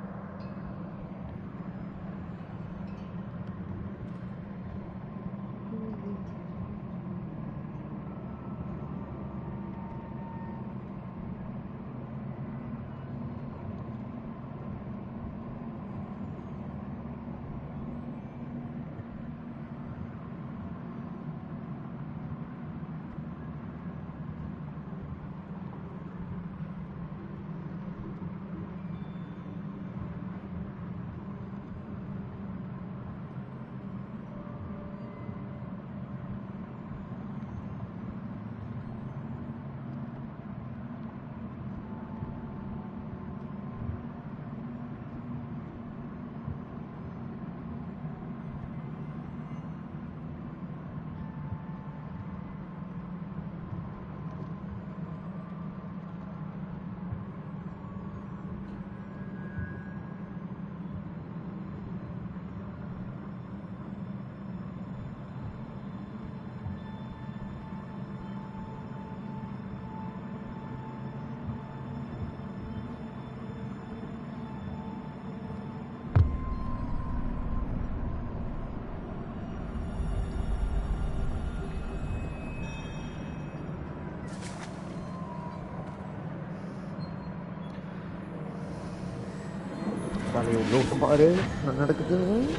S1: பாரு என்ன நடக்குதுன்னு.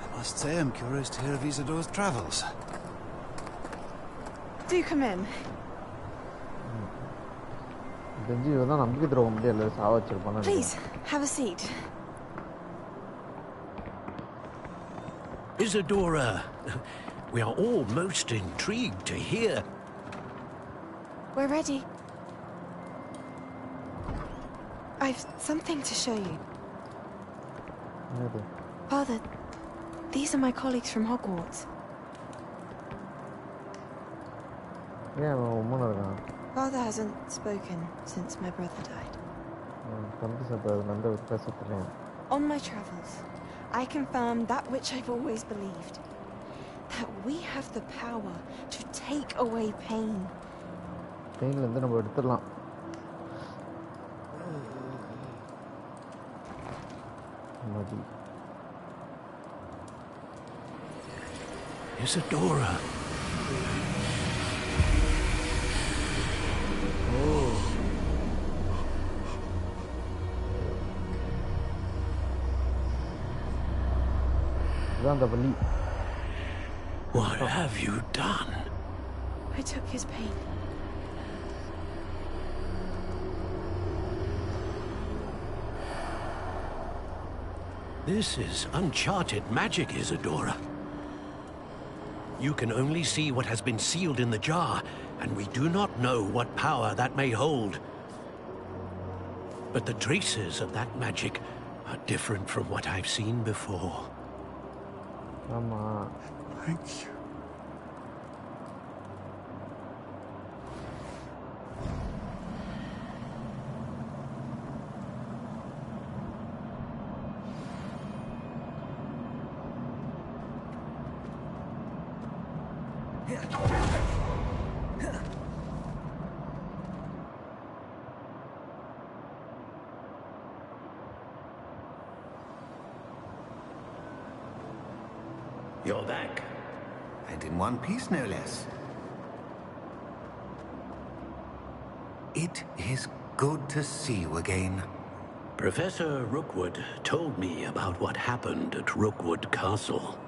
S13: I must say I'm curious to hear of Isadore's travels.
S14: Do come in.
S1: தெரிஞ்சு இவதான் நம்பிக்கை துரோகம் பண்ணி எல்லாரும் சாவ வச்சிருப்பாங்க.
S14: Please, have a seat.
S8: Isadora, we are all most intrigued to hear.
S14: We're ready. I've something to show you. Father, these are my colleagues from Hogwarts. Father hasn't spoken since my brother died. On my travels, I confirmed that which I've always believed. That we have the power to take away pain.
S8: Isadora. What have you done?
S14: I took his pain.
S8: This is uncharted magic, Isadora. You can only see what has been sealed in the jar, and we do not know what power that may hold. But the traces of that magic are different from what I've seen before.
S13: Thank you.
S9: You're back. And in one piece, no less. It is good to see you again.
S8: Professor Rookwood told me about what happened at Rookwood Castle.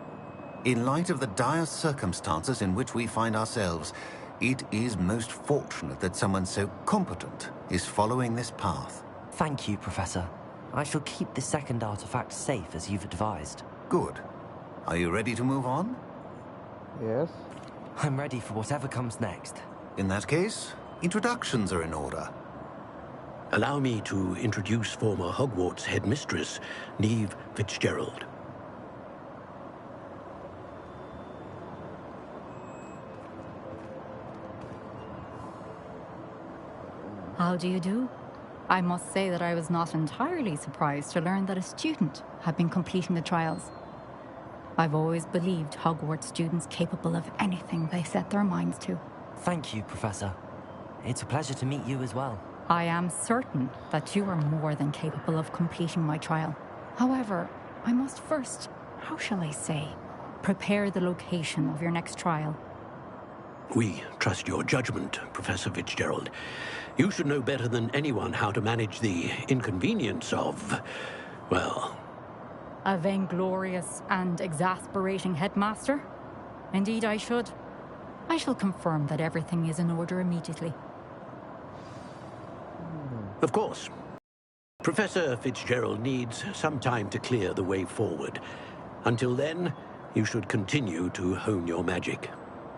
S9: In light of the dire circumstances in which we find ourselves, it is most fortunate that someone so competent is following this path.
S2: Thank you, Professor. I shall keep the second artifact safe as you've advised.
S9: Good. Are you ready to move on?
S1: Yes.
S2: I'm ready for whatever comes next.
S9: In that case, introductions are in order.
S8: Allow me to introduce former Hogwarts headmistress, Neve Fitzgerald.
S15: How do you do? I must say that I was not entirely surprised to learn that a student had been completing the trials. I've always believed Hogwarts students capable of anything they set their minds to.
S2: Thank you, Professor. It's a pleasure to meet you as well.
S15: I am certain that you are more than capable of completing my trial. However, I must first, how shall I say, prepare the location of your next trial.
S8: We trust your judgment, Professor Fitzgerald. You should know better than anyone how to manage the inconvenience of, well...
S15: A vainglorious and exasperating headmaster? Indeed I should. I shall confirm that everything is in order immediately.
S8: Of course. Professor Fitzgerald needs some time to clear the way forward. Until then, you should continue to hone your magic.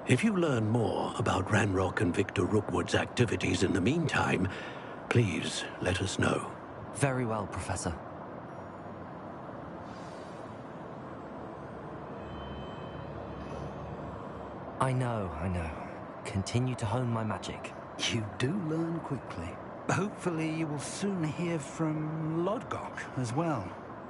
S8: If you learn more about Ranrock and Victor Rookwood's activities in the meantime, please let us know.
S2: Very well, Professor. I know. Continue to hone my magic.
S3: You do learn quickly. Hopefully you will soon hear from Lodgok as well,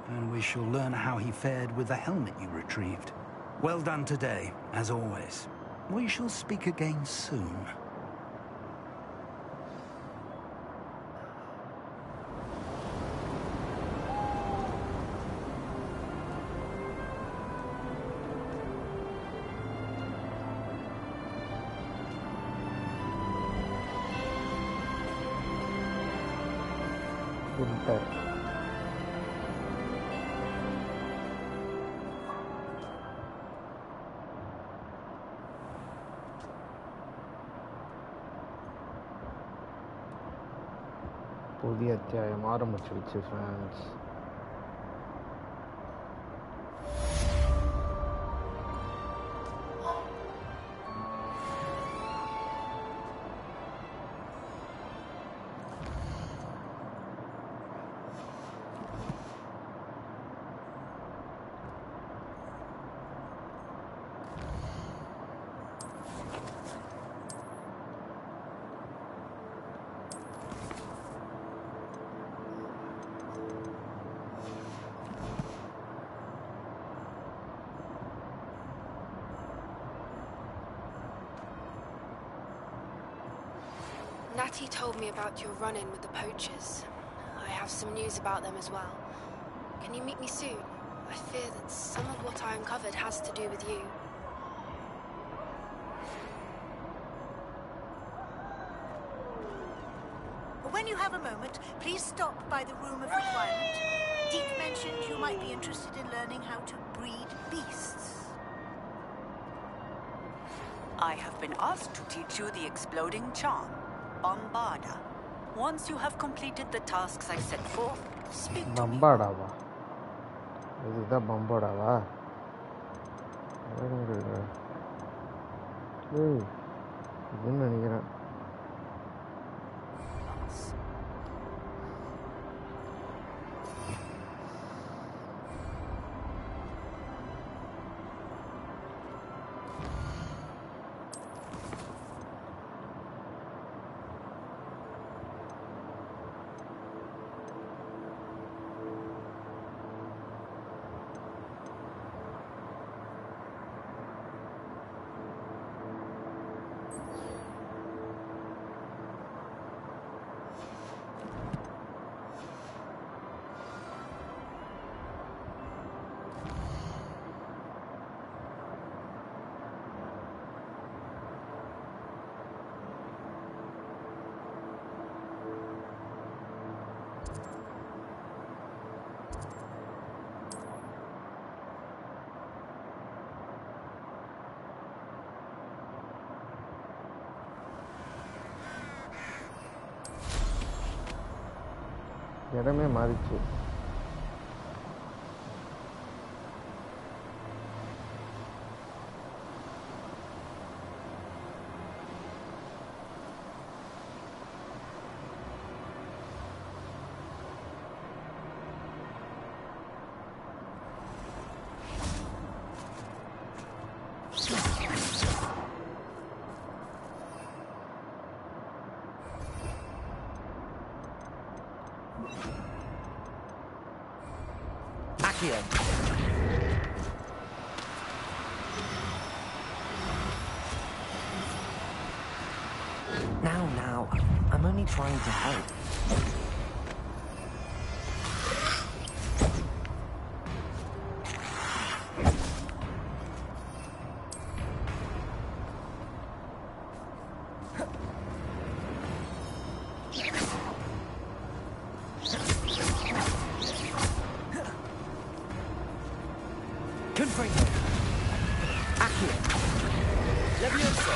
S3: and we shall learn how he fared with the helmet you retrieved. Well done today, as always. We shall speak again soon.
S1: புதிய அத்தியாயம் ஆரம்பிச்சிருச்சு friends.
S16: Natty told me about your run-in with the poachers. I have some news about them as well. Can you meet me soon? I fear that some of what I uncovered has to do with you.
S17: When you have a moment, please stop by the Room of Requirement. Deek mentioned you might be interested in learning how to breed beasts.
S18: I have been asked to teach you the exploding charm, Bombarda. Once you have completed the tasks I set forth, speak to me.
S1: பம்பாடாவா? இதுதான் பம்பாடாவா? இதுன்னு நினைக்கிறேன். இடமே மாறிச்சு.
S12: Accio.
S2: Now, I'm only trying to help.
S12: Confringo. Accio. Levioso.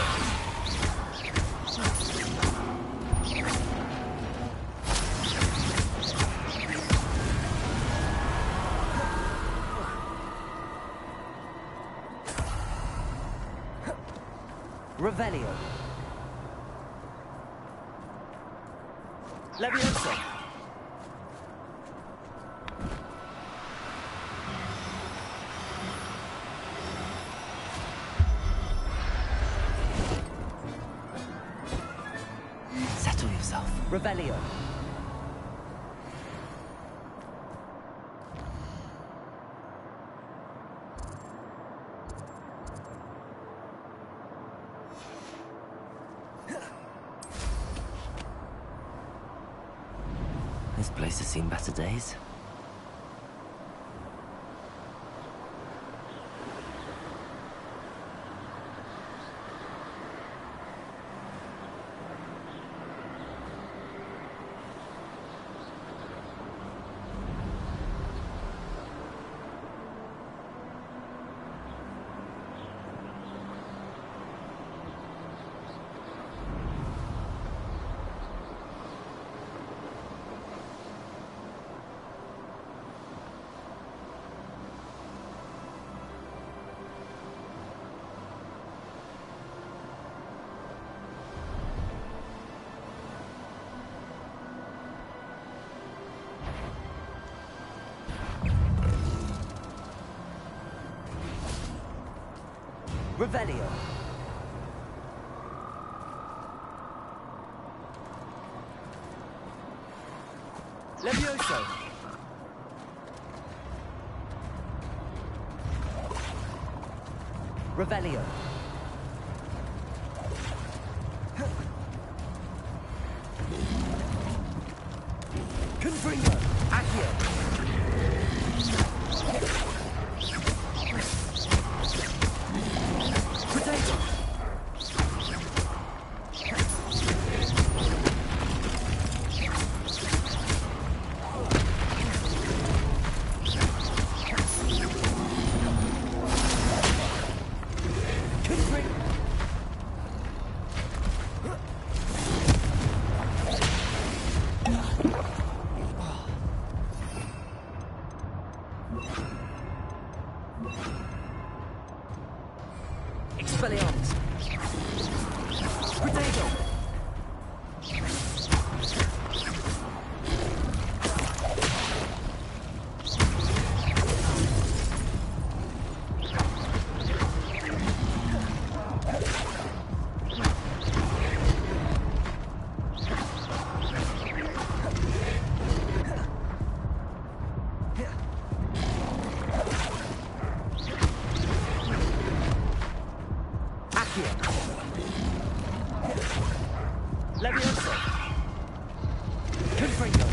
S12: Revelio. Levioso.
S2: Settle yourself.
S12: Revelio.
S2: This place has seen better days.
S12: Revelio. Levioso. Revelio. Confringo. Accio. Expelliarmus. Potato. Levioso. Confringo.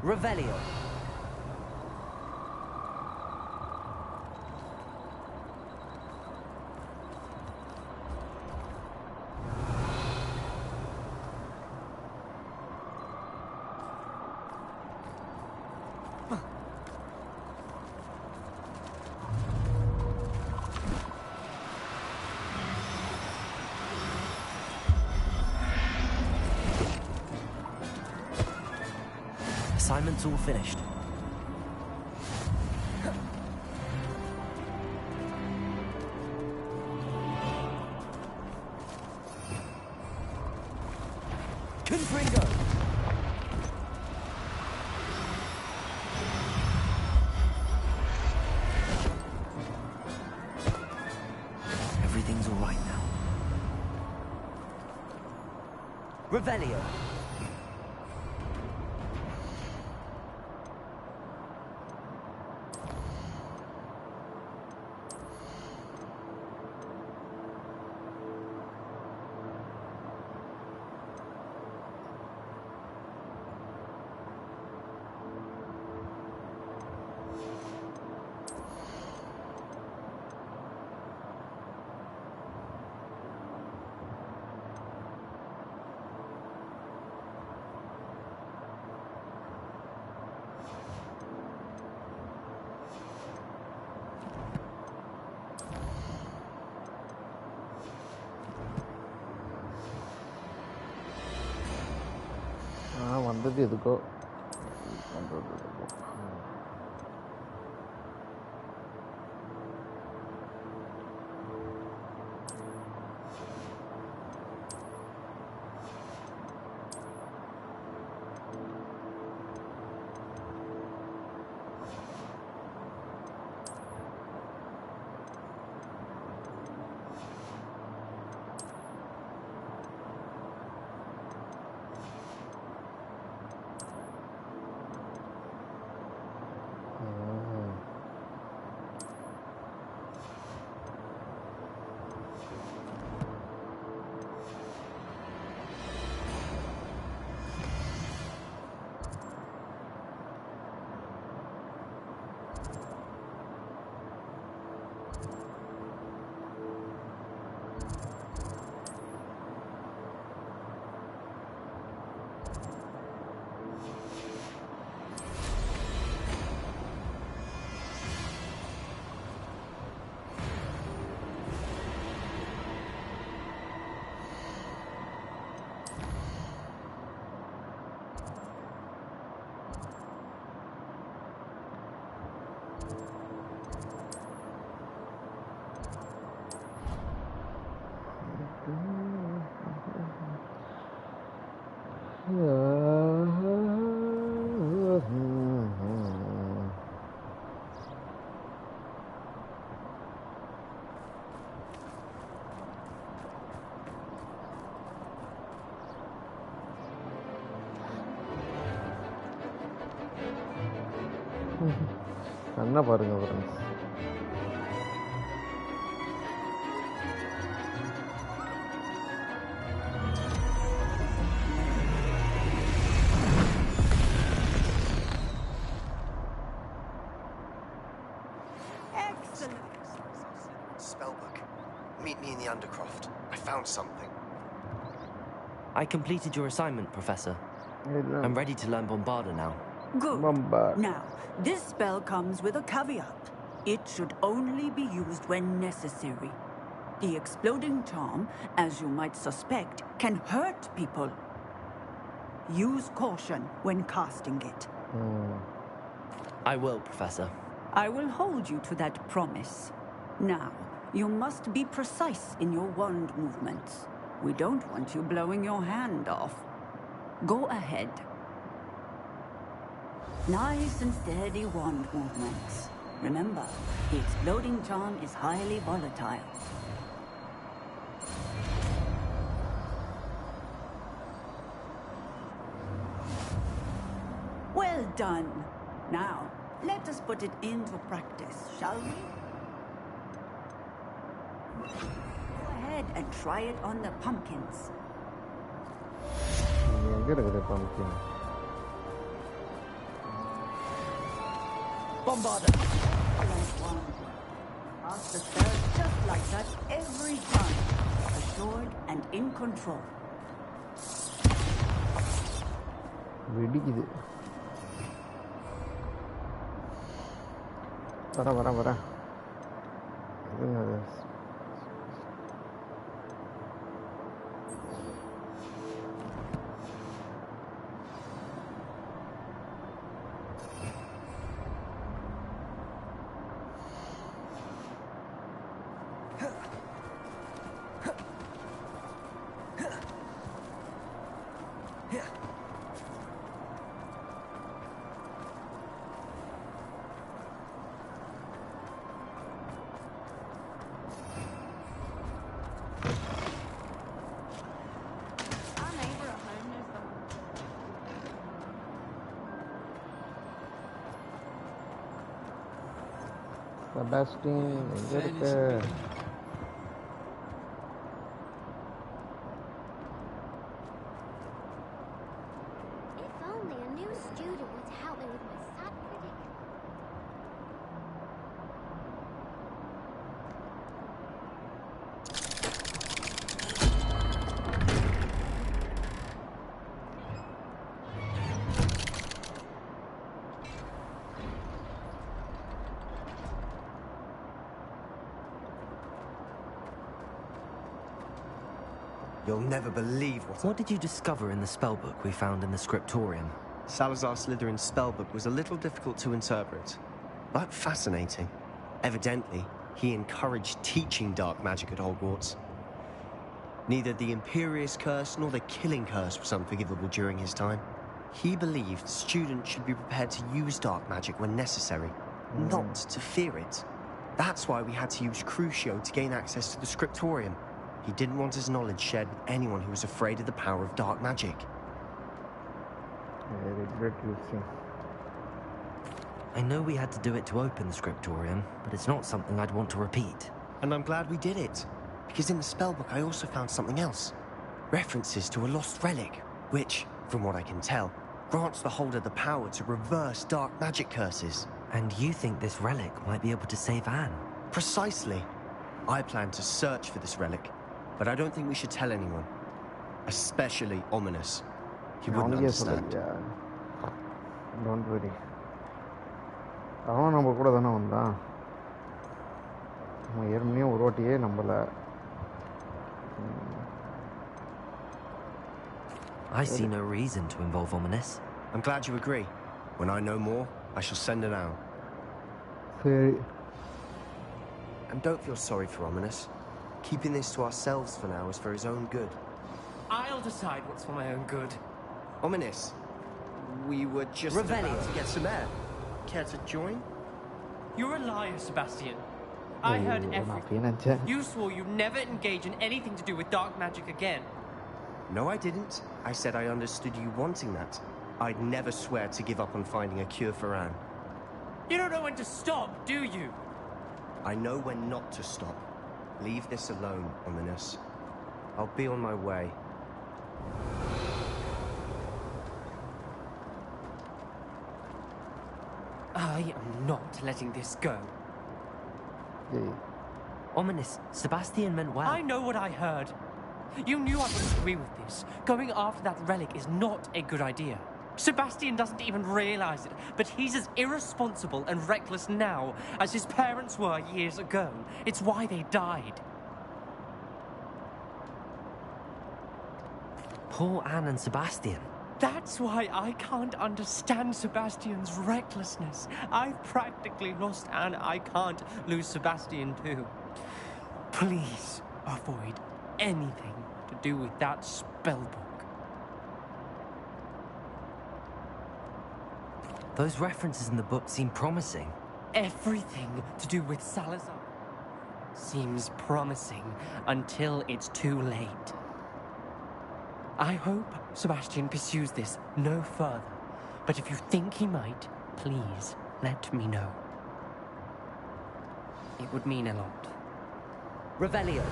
S12: Revelio.
S2: Assignment's all finished.
S12: Confringo. Revelio.
S1: வந்தது எதுக்கோ கண்ணை பாருங்க friends.
S19: Excellent. Spellbook. Meet me in the Undercroft. I found something.
S2: I completed your assignment, Professor. I'm ready to learn Bombarda now.
S18: Good. Now, this spell comes with a caveat. It should only be used when necessary. The exploding charm, as you might suspect, can hurt people. Use caution when casting it.
S2: I will, Professor.
S18: I will hold you to that promise. Now, you must be precise in your wand movements. We don't want you blowing your hand off. Go ahead. Nice and steady wand movements. Remember, the exploding charm is highly volatile. Well done. Now, let us put it into practice, shall we? Go ahead and try it on the pumpkins.
S1: எங்க இருக்குது pumpkin?
S18: Bombarda. Cast the spell just like that every time. Assured and in control.
S1: வெடிக்குது. வர Sebastian, எங்க இருக்க?
S20: If only a new student would help me with my sad predicament.
S21: You'll never believe
S2: What did you discover in the spellbook we found in the scriptorium?
S21: Salazar Slytherin's spellbook was a little difficult to interpret, but fascinating. Evidently, he encouraged teaching dark magic at Hogwarts. Neither the Imperious Curse nor the Killing Curse was unforgivable during his time. He believed students should be prepared to use dark magic when necessary, not to fear it. That's why we had to use Crucio to gain access to the scriptorium. He didn't want his knowledge shared with anyone who was afraid of the power of dark magic.
S1: I regret using.
S2: I know we had to do it to open the scriptorium, but it's not something I'd want to repeat.
S21: And I'm glad we did it, because in the spellbook I also found something else. References to a lost relic, which, from what I can tell, grants the holder the power to reverse dark magic curses.
S2: And you think this relic might be able to save Anne?
S21: Precisely. I plan to search for this relic, but I don't think we should tell anyone. Especially Ominous. He wouldn't understand.
S1: Don't worry. அவன் நம்ம கூட தானே வந்தான். அவன் ஏற்கனவே ஒரு வாட்டியே நம்மள.
S2: I see no reason to involve Ominous.
S21: I'm glad you agree. When I know more, I shall send it out.
S1: சரி.
S21: And don't feel sorry for Ominous. Keeping this to ourselves for now is for his own good.
S12: I'll decide what's for my own good.
S21: Ominous, we were just about to get some air. Care to join?
S12: You're a liar, Sebastian. I heard everything. You swore you'd never engage in anything to do with dark magic again.
S21: No, I didn't. I said I understood you wanting that. I'd never swear to give up on finding a cure for Anne.
S12: You don't know when to stop, do you?
S21: I know when not to stop. Leave this alone, Ominous. I'll be on my way.
S12: I am not letting this go.
S2: Ominous, Sebastian meant well.
S12: I know what I heard. You knew I wouldn't agree with this. Going after that relic is not a good idea. Sebastian doesn't even realize it, but he's as irresponsible and reckless now as his parents were years ago. It's why they died.
S2: Poor Anne and Sebastian.
S12: That's why I can't understand Sebastian's recklessness. I've practically lost Anne. I can't lose Sebastian too. Please avoid anything to do with that spellbook.
S2: Those references in the book seem promising.
S12: Everything to do with Salazar seems promising until it's too late. I hope Sebastian pursues this no further, but if you think he might, please let me know. It would mean a lot.
S18: Revelio.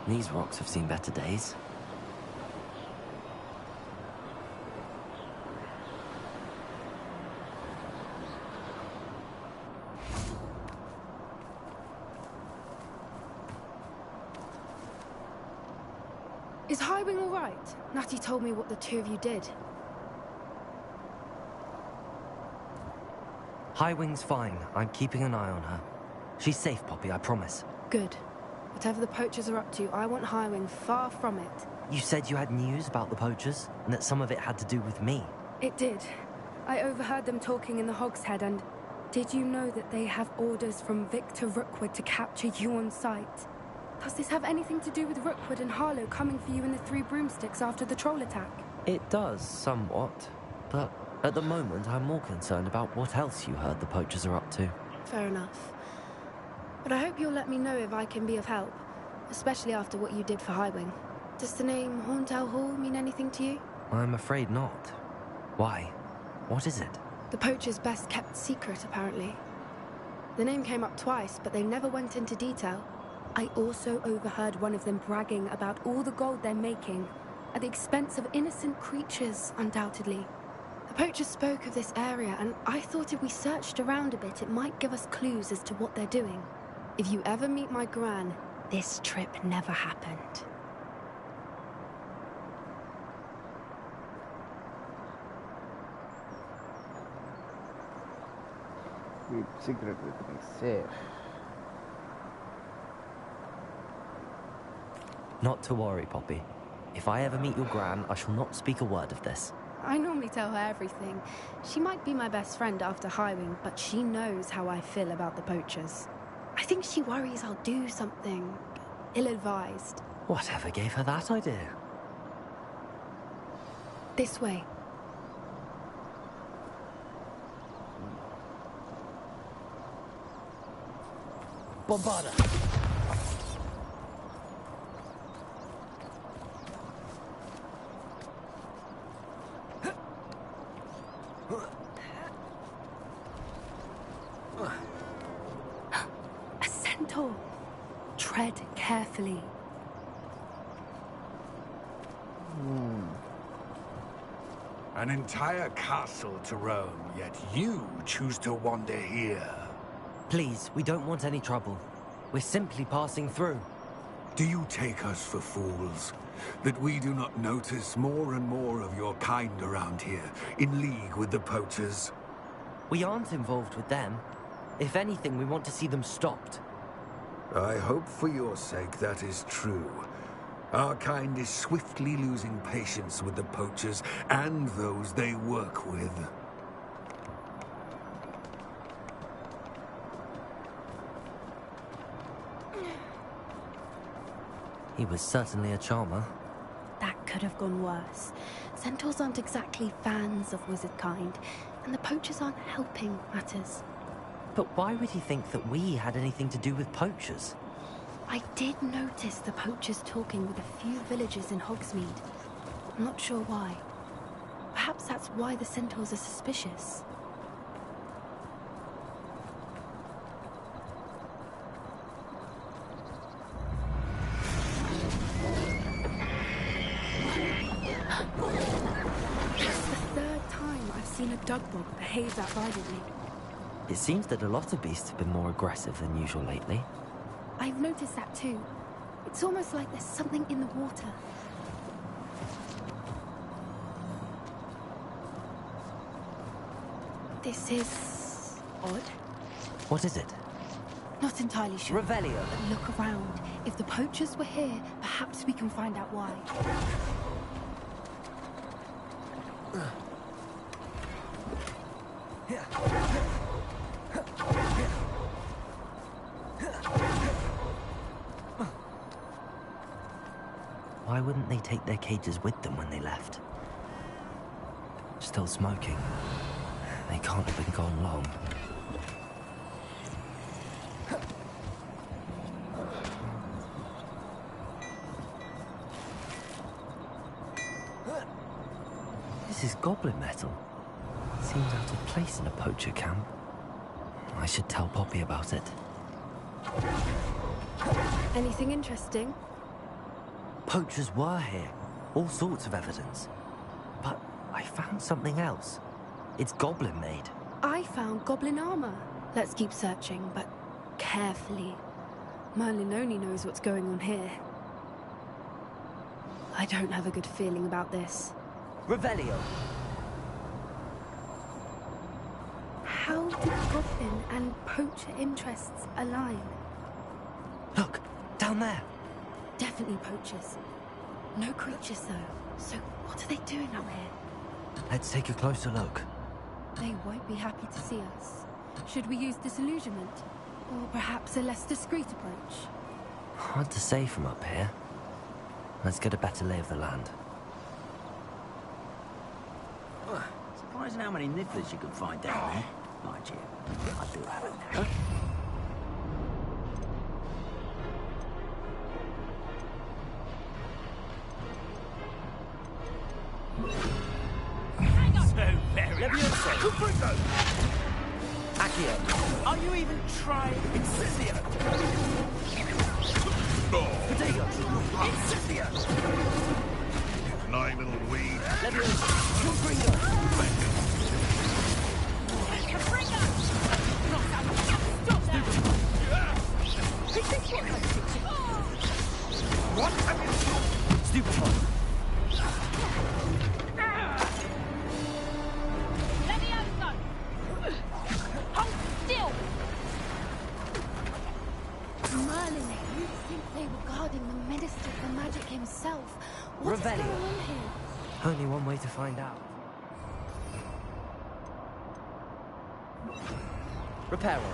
S2: These rocks have seen better days.
S16: Is Highwing all right? Natty told me what the two of you did.
S2: Highwing's fine. I'm keeping an eye on her. She's safe, Poppy, I promise.
S16: Good. Whatever the poachers are up to, I want Highwing far from it.
S2: You said you had news about the poachers, and that some of it had to do with me.
S16: It did. I overheard them talking in the Hogshead, and did you know that they have orders from Victor Rookwood to capture you on sight? Does this have anything to do with Rookwood and Harlow coming for you in the Three Broomsticks after the troll attack?
S2: It does, somewhat. But at the moment, I'm more concerned about what else you heard the poachers are up to.
S16: Fair enough. But I hope you'll let me know if I can be of help, especially after what you did for Highwing. Does the name Horntail Hall mean anything to you?
S2: I'm afraid not. Why? What is it?
S16: The poachers' best kept secret, apparently. The name came up twice, but they never went into detail. I also overheard one of them bragging about all the gold they're making, at the expense of innocent creatures, undoubtedly. The poachers spoke of this area, and I thought if we searched around a bit, it might give us clues as to what they're doing. If you ever meet my gran, this trip never happened.
S1: Keep secret with me, safe.
S2: Not to worry, Poppy. If I ever meet your gran, I shall not speak a word of this.
S16: I normally tell her everything. She might be my best friend after Highwing, but she knows how I feel about the poachers. I think she worries I'll do something ill-advised.
S2: Whatever gave her that idea?
S16: This way.
S2: Bombarda!
S16: A centaur. Tread carefully.
S4: An entire castle to roam, yet you choose to wander here.
S2: Please, we don't want any trouble. We're simply passing through.
S4: Do you take us for fools? That we do not notice more and more of your kind around here, in league with the poachers?
S2: We aren't involved with them. If anything, we want to see them stopped.
S4: I hope for your sake that is true. Our kind is swiftly losing patience with the poachers and those they work with.
S2: He was certainly a charmer.
S16: That could have gone worse. Centaurs aren't exactly fans of wizard kind, and the poachers aren't helping matters.
S2: But why would he think that we had anything to do with poachers?
S16: I did notice the poachers talking with a few villagers in Hogsmeade. I'm not sure why. Perhaps that's why the centaurs are suspicious. That's the third time I've seen a dugbog behave that violently.
S2: It seems that a lot of beasts have been more aggressive than usual lately.
S16: I've noticed that too. It's almost like there's something in the water. This is odd.
S2: What is it?
S16: Not entirely sure.
S2: Revelio.
S16: But look around. If the poachers were here, perhaps we can find out why.
S2: Why wouldn't they take their cages with them when they left? Still smoking. They can't have been gone long. This is goblin metal. Seems out of place in a poacher camp. I should tell Poppy about it.
S16: Anything interesting?
S2: poachers were here. All sorts of evidence. But I found something else. It's goblin-made.
S16: I found goblin armor. Let's keep searching, but carefully. Merlin only knows what's going on here. I don't have a good feeling about this.
S2: Revelio.
S16: How did goblin and poacher interests align?
S2: Look, down there.
S16: Definitely poachers. No creatures, though. So what are they doing out here?
S2: Let's take a closer look.
S16: They won't be happy to see us. Should we use disillusionment? Or perhaps a less discreet approach?
S2: Hard to say from up here. Let's get a better lay of the land.
S5: Surprising how many nifflers you can find down there. Mind you, I do have a knack.
S6: So very
S5: Levioso!
S6: Accio. Are you even trying? Incisio!
S5: Potato!
S6: Incisio!
S11: Nice little weed.
S6: Levioso! Confringo! Confringo! Stop that! Is this what I'm teaching? What have you done?
S2: Stupid one.
S6: Levioso! Hold still!
S16: Merlin, you think they were guarding the Minister for Magic himself? What is going
S2: Revelio.
S16: on here?
S2: Only one way to find out. Reparo.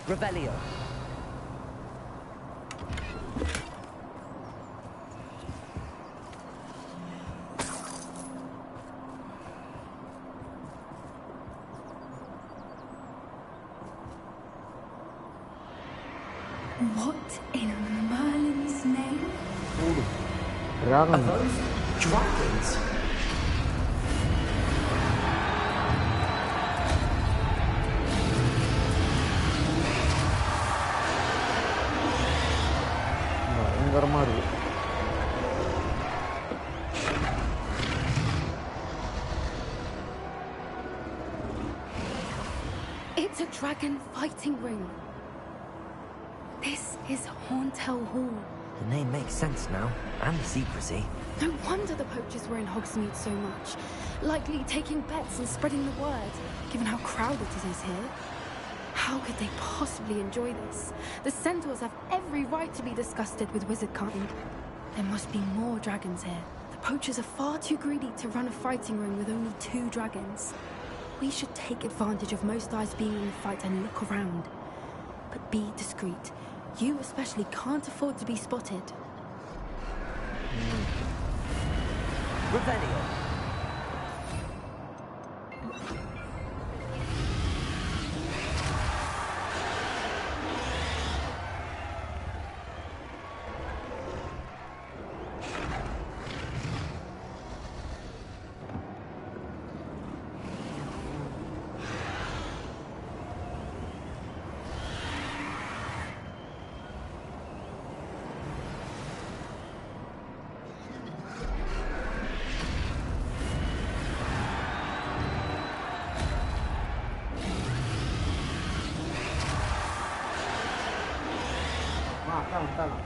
S2: Revelio.
S16: What in Merlin's name?
S1: Dragon.
S2: Are those dragons?
S1: பயங்கரமா இருக்கு.
S16: It's a dragon fighting ring. This is Hauntel Hall.
S2: The name makes sense now, and the secrecy.
S16: No wonder the poachers were in Hogsmeade so much. Likely taking bets and spreading the word, given how crowded it is here. How could they possibly enjoy this? The centaurs have every right to be disgusted with wizard kind. There must be more dragons here. The poachers are far too greedy to run a fighting ring with only 2 dragons. We should take advantage of most eyes being in the fight and look around. But be discreet. You especially can't afford to be spotted.
S2: Revelio.
S1: விட்டாலாம்.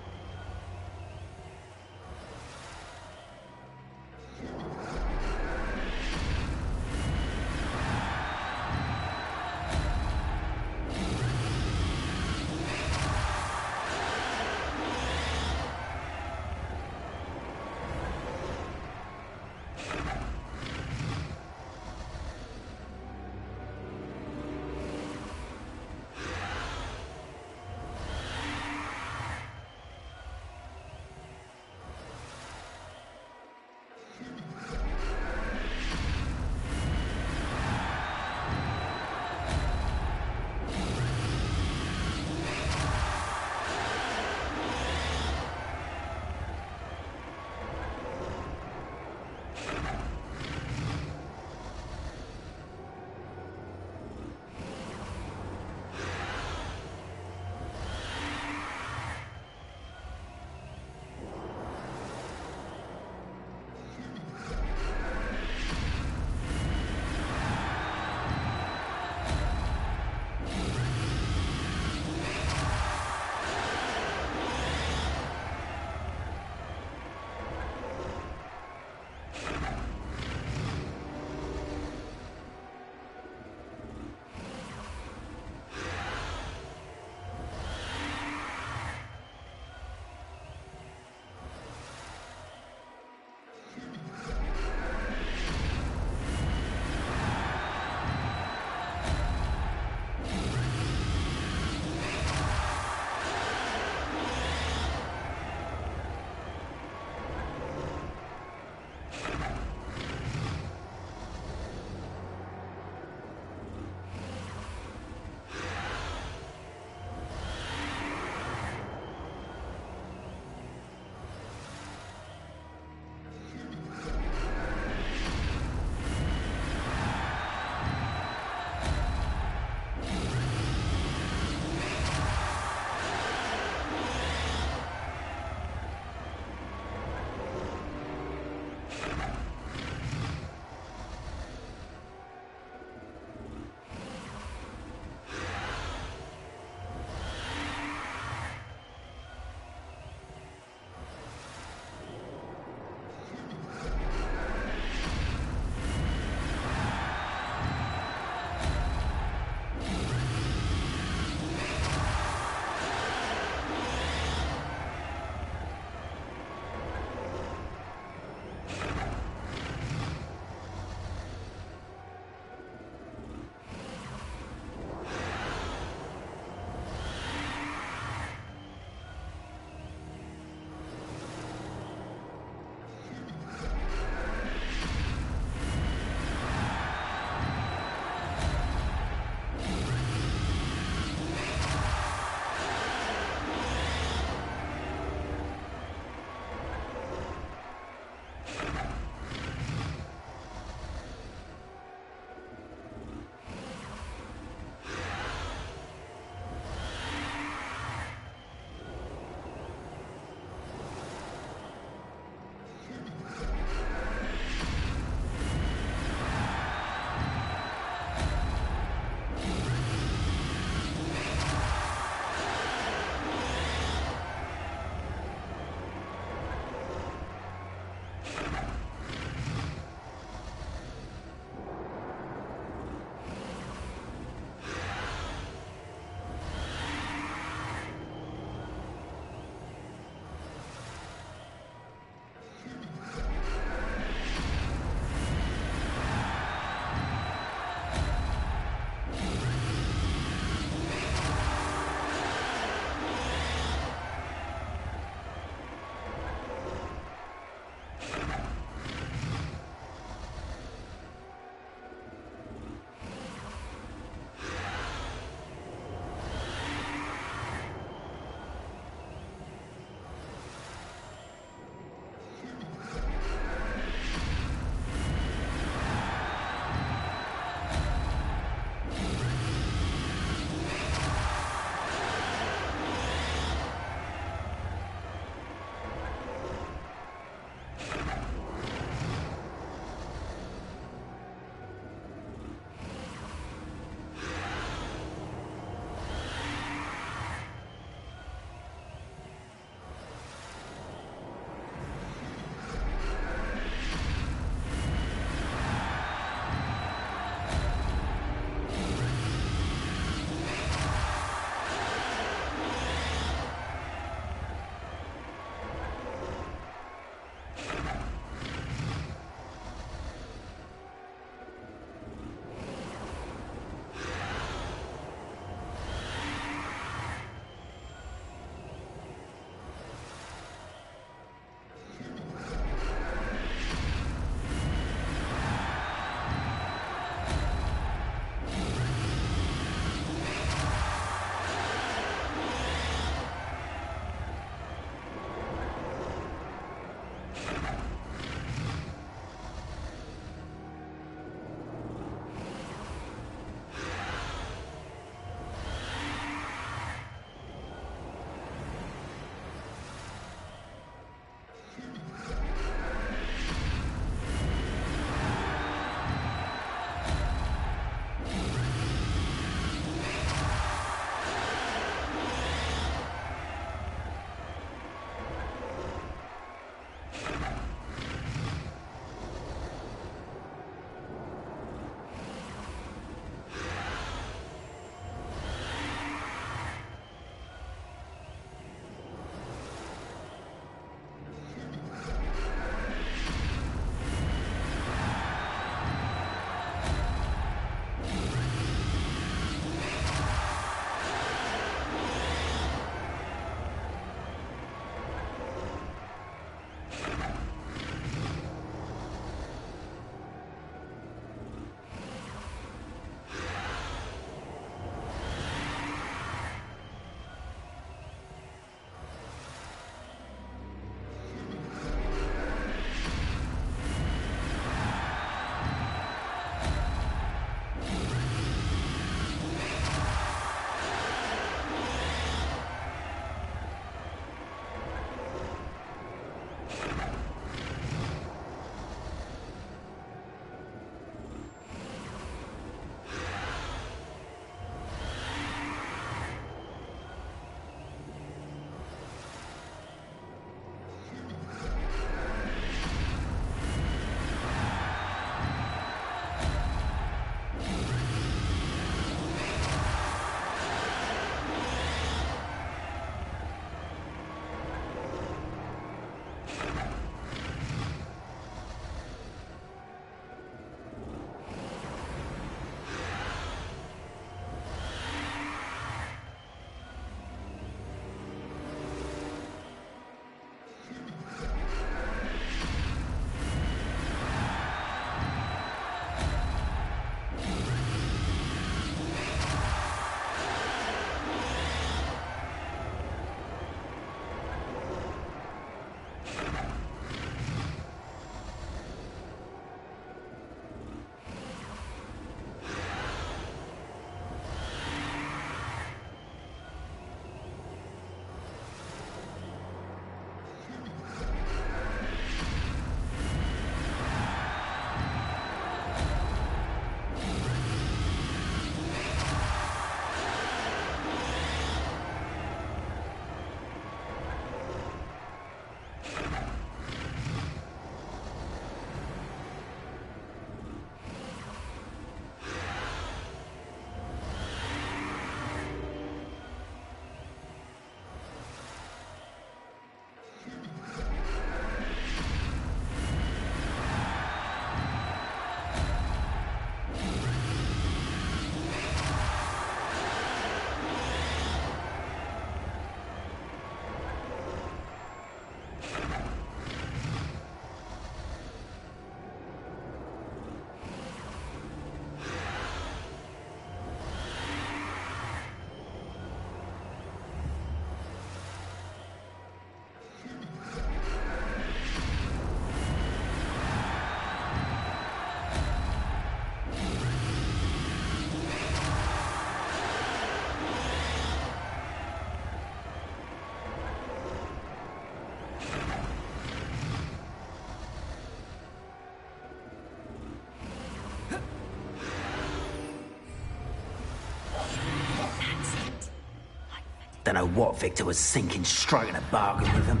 S5: Don't know what Victor was thinking, striking a bargain with them.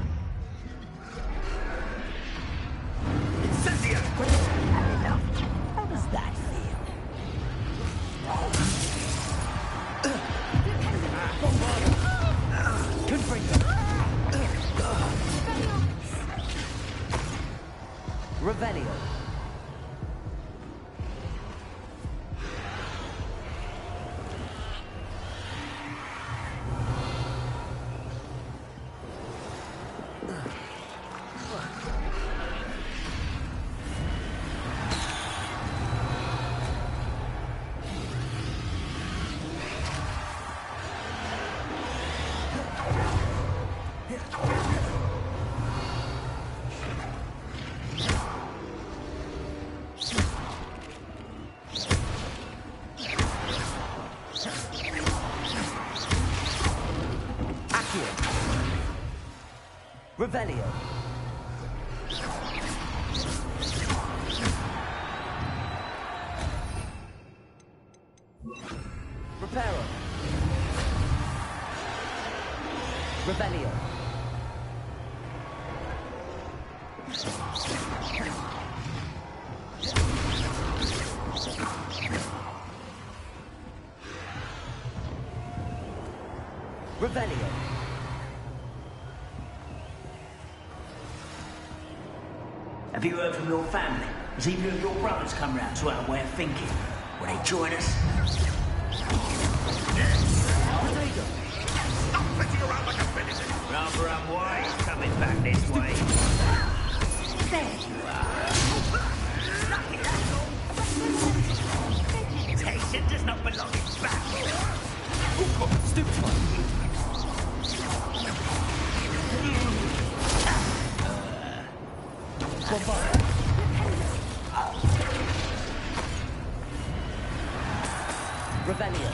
S5: Incendio! How does that feel?
S12: Good break. Revelio. Revelio. Reparo. Revelio. Revelio.
S5: Have you heard from your family? Has either of your brothers come round to our way of thinking? Will they join us?
S4: Stop flitting around like a finish.
S5: Rather unwise coming back this way. There you are. Lucky, that's all. Temptation does not belong in battle.
S12: Stupid one. Revelio.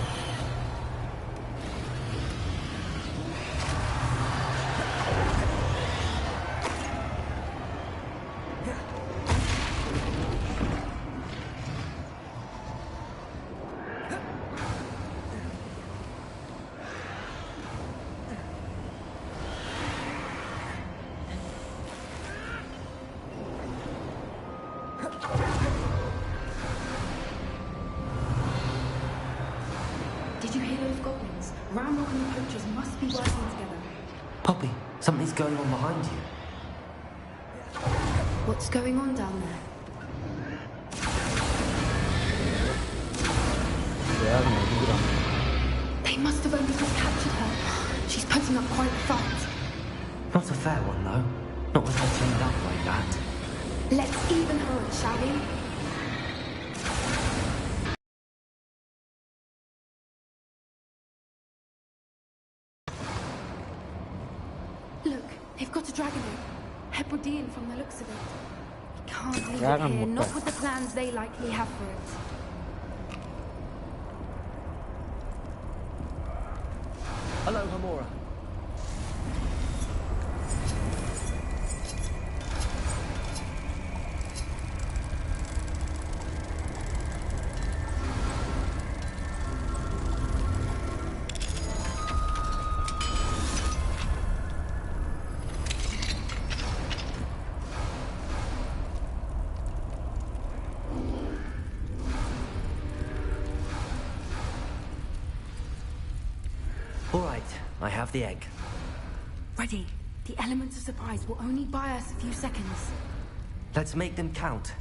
S16: Did you hear those goblins? Ramrock and the poachers must be working together.
S2: Poppy, something's going on behind you.
S16: What's going on down there? They must have only just captured her. She's putting up quite a fight.
S2: Not a fair one, though. Not with her turned up like that.
S16: Let's even her up, shall we? Look, they've got a dragon egg. Hebridean from the looks of it. We can't leave it here, not with the plans they likely have for it.
S12: Hello, Hamora.
S2: All right, I have the egg.
S16: Ready. The elements of surprise will only buy us a few seconds.
S2: Let's make them count.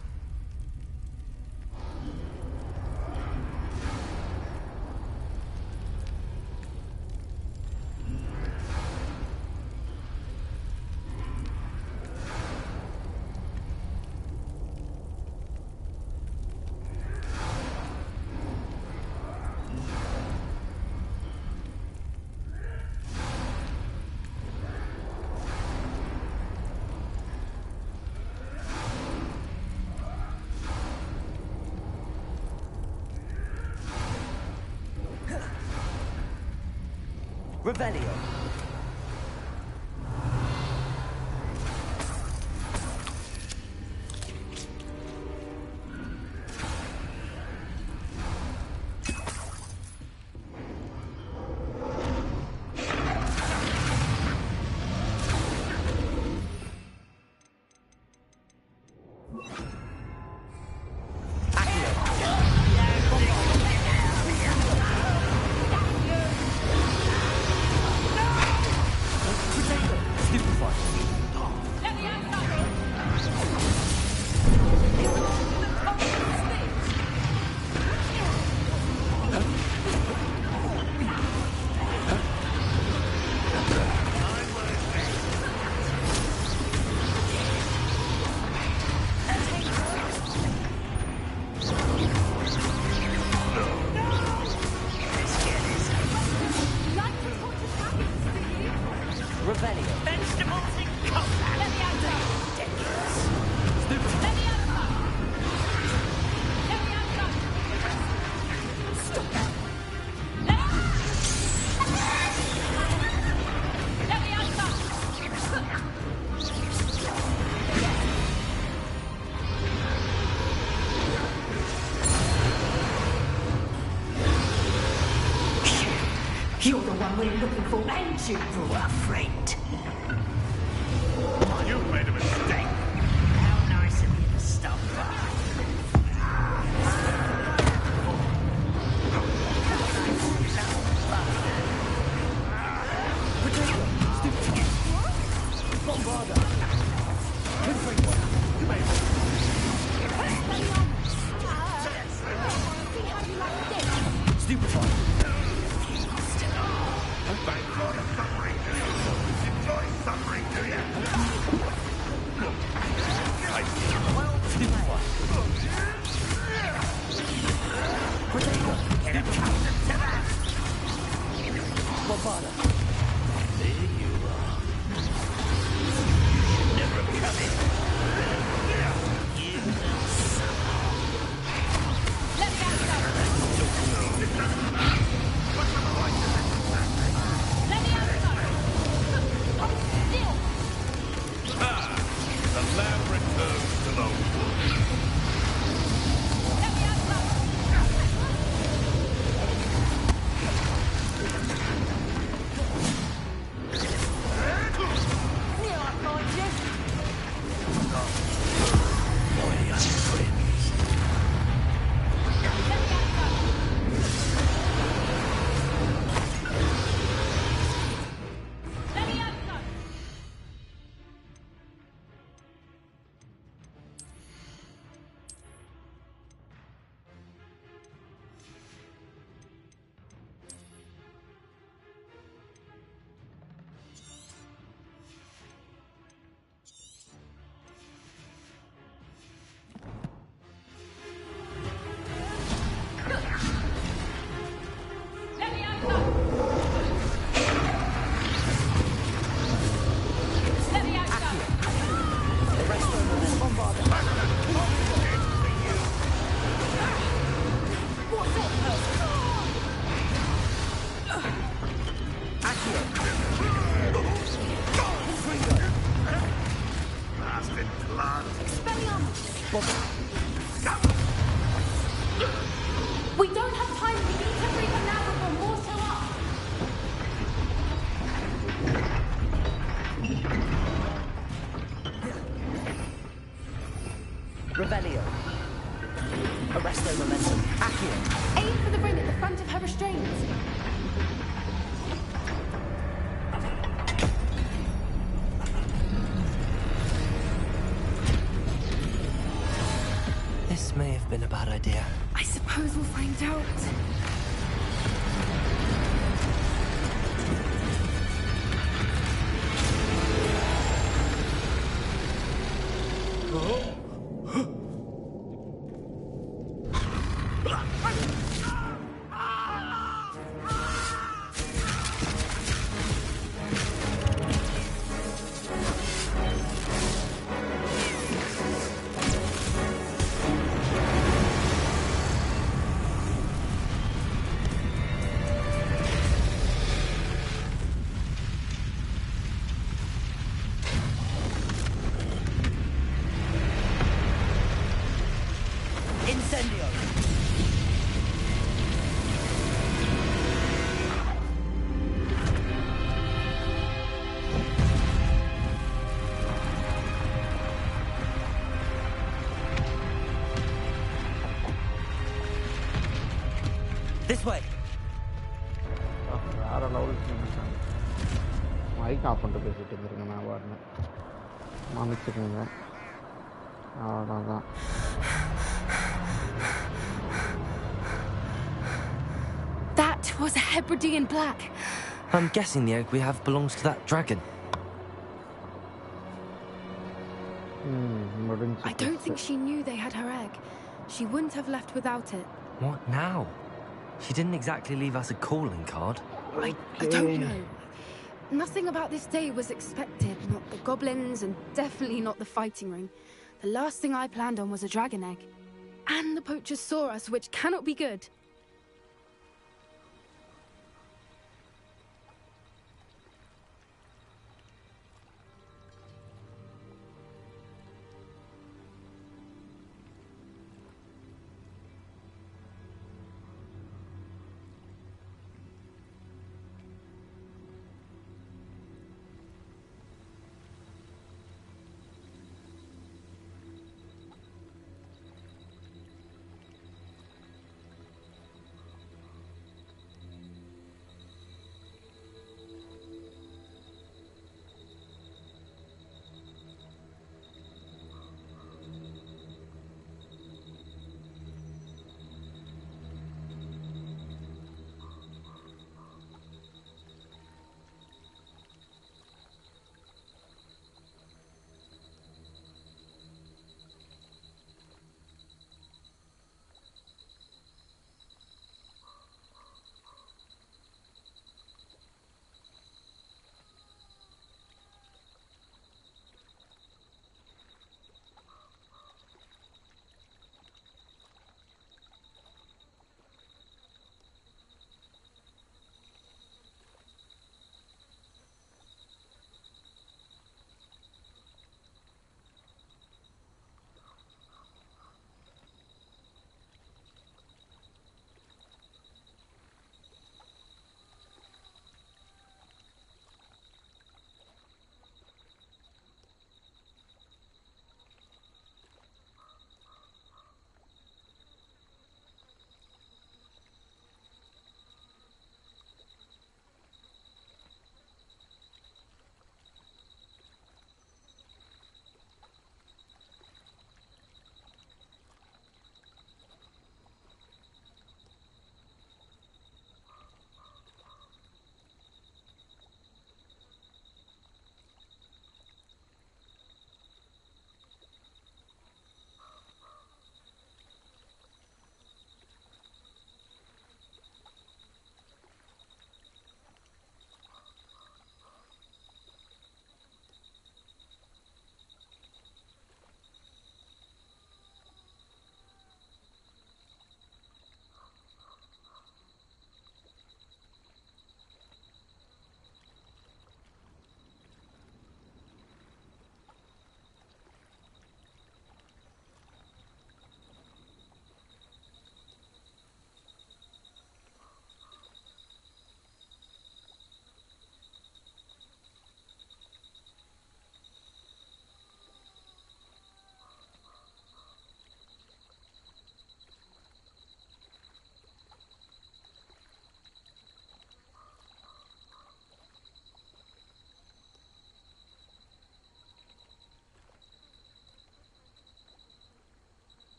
S12: Revelio.
S18: You're the one we're looking for, ain't you?
S5: For a friend.
S11: You made a mistake.
S5: How nice of you to stop by.
S6: We don't have time. We need to free them now before more show up.
S5: Revelio. Arrest their momentum. Accio.
S16: Aim for the ring at the front of her restraints.
S2: This may have been a bad idea.
S16: I suppose we'll find out.
S5: Incendio. This way.
S1: வேற லெவலுக்கு mic of பண்ணிட்டு பேசிட்டு இருந்திருக்கேன் நான் வரணும் மன்னிச்சுக்கோங்க அவ்வளோதான்.
S16: That was a Hebridean black.
S2: I'm guessing the egg we have belongs to that dragon.
S16: I don't think she knew they had her egg. She wouldn't have left without it.
S2: What now? She didn't exactly leave us a calling card.
S16: I don't know. Nothing about this day was expected. Not the goblins, and definitely not the fighting ring. The last thing I planned on was a dragon egg. And the poachers saw us, which cannot be good.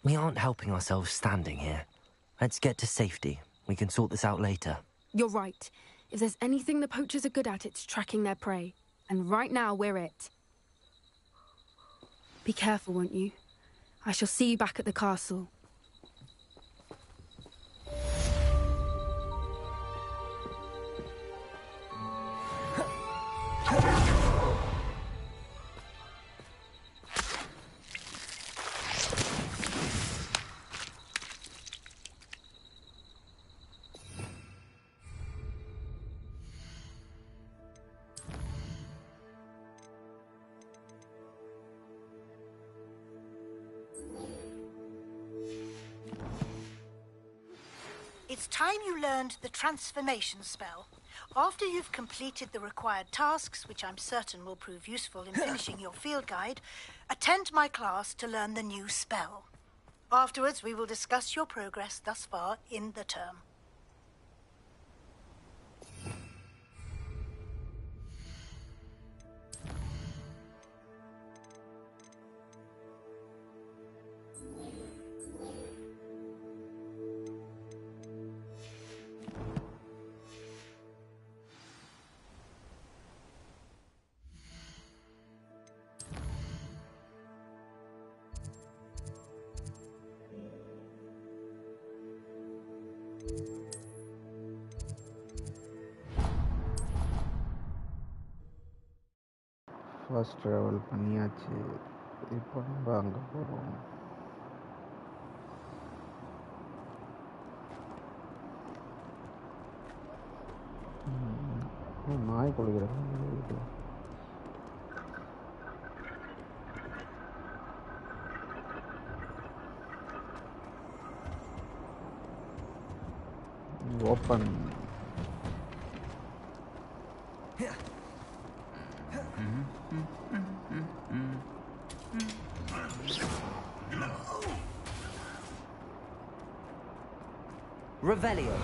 S2: We aren't helping ourselves standing here. Let's get to safety. We can sort this out later.
S16: You're right. If there's anything the poachers are good at, it's tracking their prey. And right now, we're it. Be careful, won't you? I shall see you back at the castle.
S17: It's time you learned the transformation spell. After you've completed the required tasks, which I'm certain will prove useful in finishing your field guide, attend my class to learn the new spell. Afterwards, we will discuss your progress thus far in the term.
S1: First travel பண்ணியாச்சு. இப்போ நம்ம அங்கே போகிறோம். நாய் குளிக்கிறாங்க. Open.
S2: Revelio.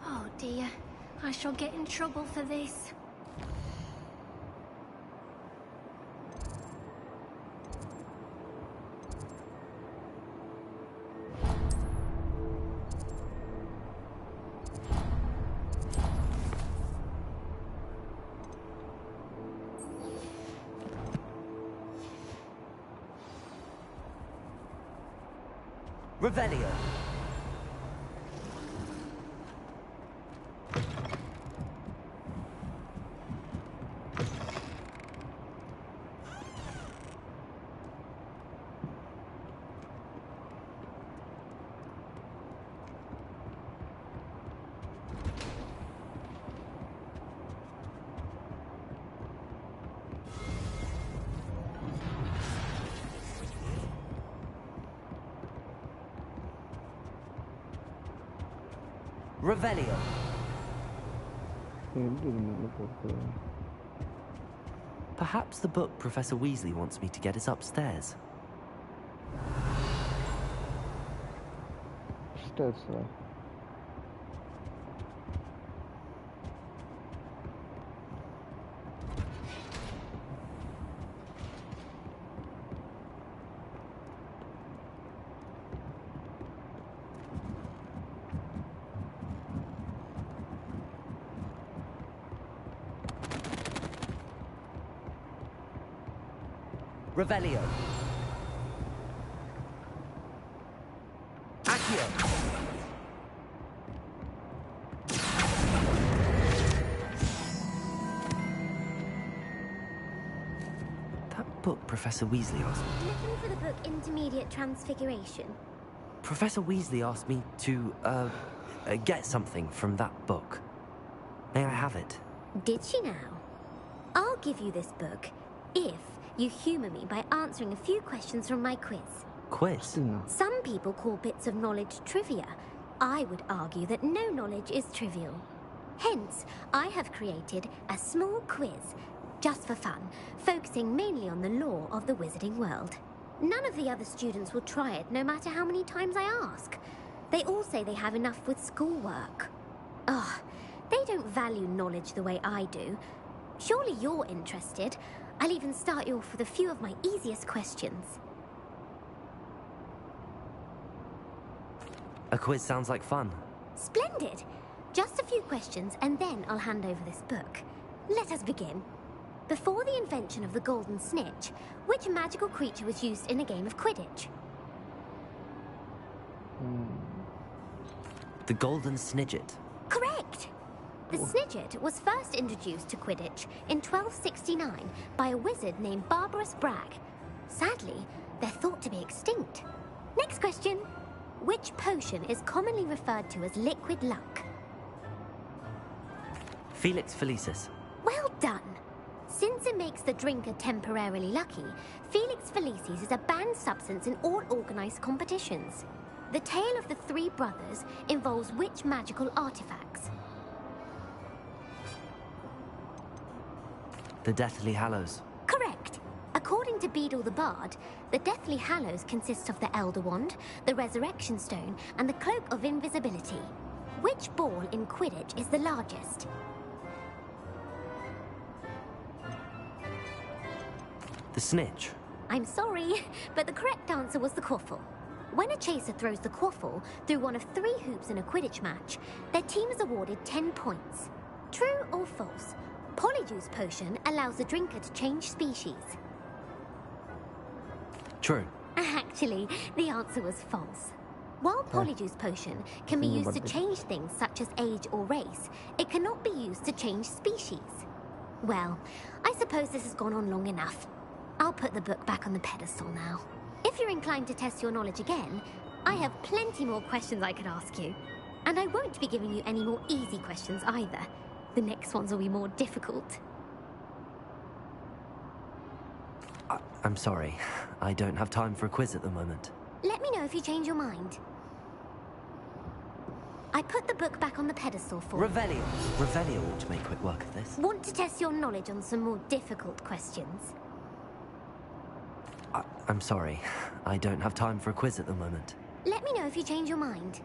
S20: Oh dear, I shall get in trouble for this.
S2: Revelio. Revelio. Perhaps the book Professor Weasley wants me to get is upstairs.
S1: Upstairs, sir.
S2: Revelio. Accio. That book Professor Weasley asked me.
S20: Looking for the book Intermediate Transfiguration.
S2: Professor Weasley asked me to, get something from that book. May I have it?
S20: Did she now? I'll give you this book if you humour me by answering a few questions from my quiz.
S2: Quiz?
S20: Some people call bits of knowledge trivia. I would argue that no knowledge is trivial. Hence, I have created a small quiz, just for fun, focusing mainly on the lore of the wizarding world. None of the other students will try it, no matter how many times I ask. They all say they have enough with schoolwork. Ugh, they don't value knowledge the way I do. Surely you're interested. I'll even start you off with a few of my easiest questions.
S2: A quiz sounds like fun.
S20: Splendid! Just a few questions, and then I'll hand over this book. Let us begin. Before the invention of the golden snitch, which magical creature was used in a game of Quidditch?
S2: The golden snidget.
S20: Correct! The snidget was first introduced to Quidditch in 1269 by a wizard named Barbarous Bragg. Sadly, they're thought to be extinct. Next question. Which potion is commonly referred to as liquid luck?
S2: Felix Felicis.
S20: Well done! Since it makes the drinker temporarily lucky, Felix Felicis is a banned substance in all organized competitions. The tale of the three brothers involves which magical artifacts?
S2: The Deathly Hallows.
S20: Correct! According to Beedle the Bard, the Deathly Hallows consists of the Elder Wand, the Resurrection Stone, and the Cloak of Invisibility. Which ball in Quidditch is the largest?
S2: The snitch.
S20: I'm sorry, but the correct answer was the quaffle. When a chaser throws the quaffle through one of 3 hoops in a Quidditch match, their team is awarded 10 points. True or false? Polyjuice potion allows the drinker to change species.
S2: True.
S20: Actually, the answer was false. While Polyjuice potion can be used to change things such as age or race, it cannot be used to change species. Well, I suppose this has gone on long enough. I'll put the book back on the pedestal now. If you're inclined to test your knowledge again, I have plenty more questions I could ask you. And I won't be giving you any more easy questions either. The next ones will be more difficult.
S2: I'm sorry. I don't have time for a quiz at the moment.
S20: Let me know if you change your mind. I put the book back on the pedestal for...
S2: Revelio. Revelio ought to make quick work of this.
S20: Want to test your knowledge on some more difficult questions?
S2: I'm sorry. I don't have time for a quiz at the moment.
S20: Let me know if you change your mind.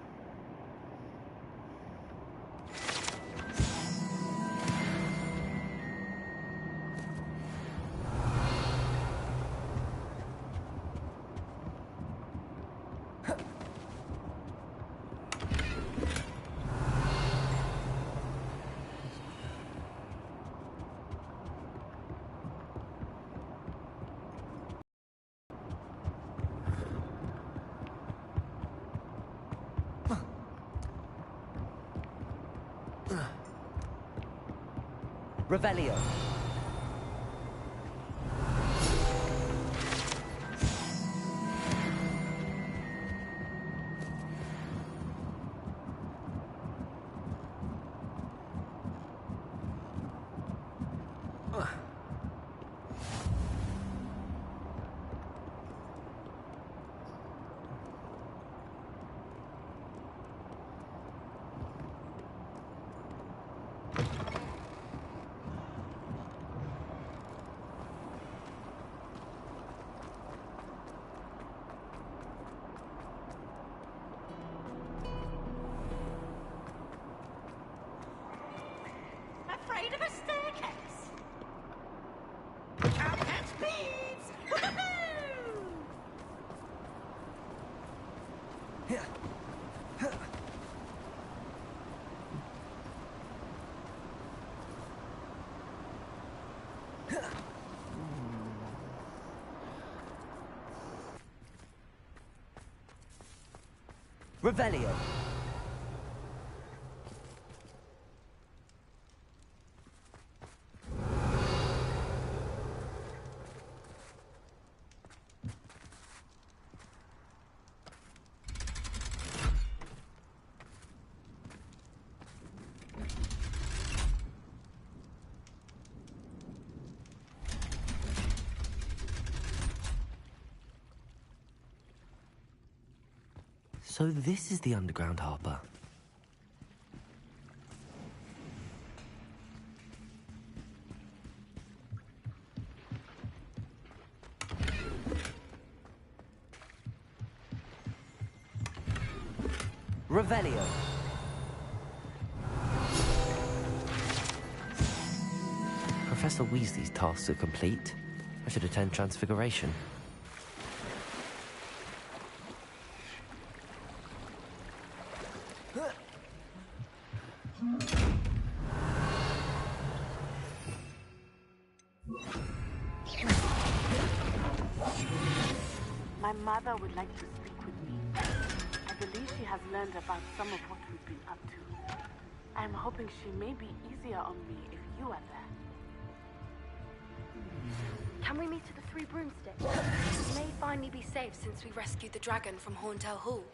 S2: Revelio.
S5: Afraid of a staircase? Can't catch thieves!
S2: Revelio. So this is the underground harbour. Revelio. Professor Weasley's tasks are complete. I should attend Transfiguration.
S10: My mother would like to speak with me. I believe she has learned about some of what we've been up to. I'm hoping she may be easier on me if you are there.
S16: Can we meet at the Three Broomsticks? It may finally be safe since we rescued the dragon from Horntail Hall.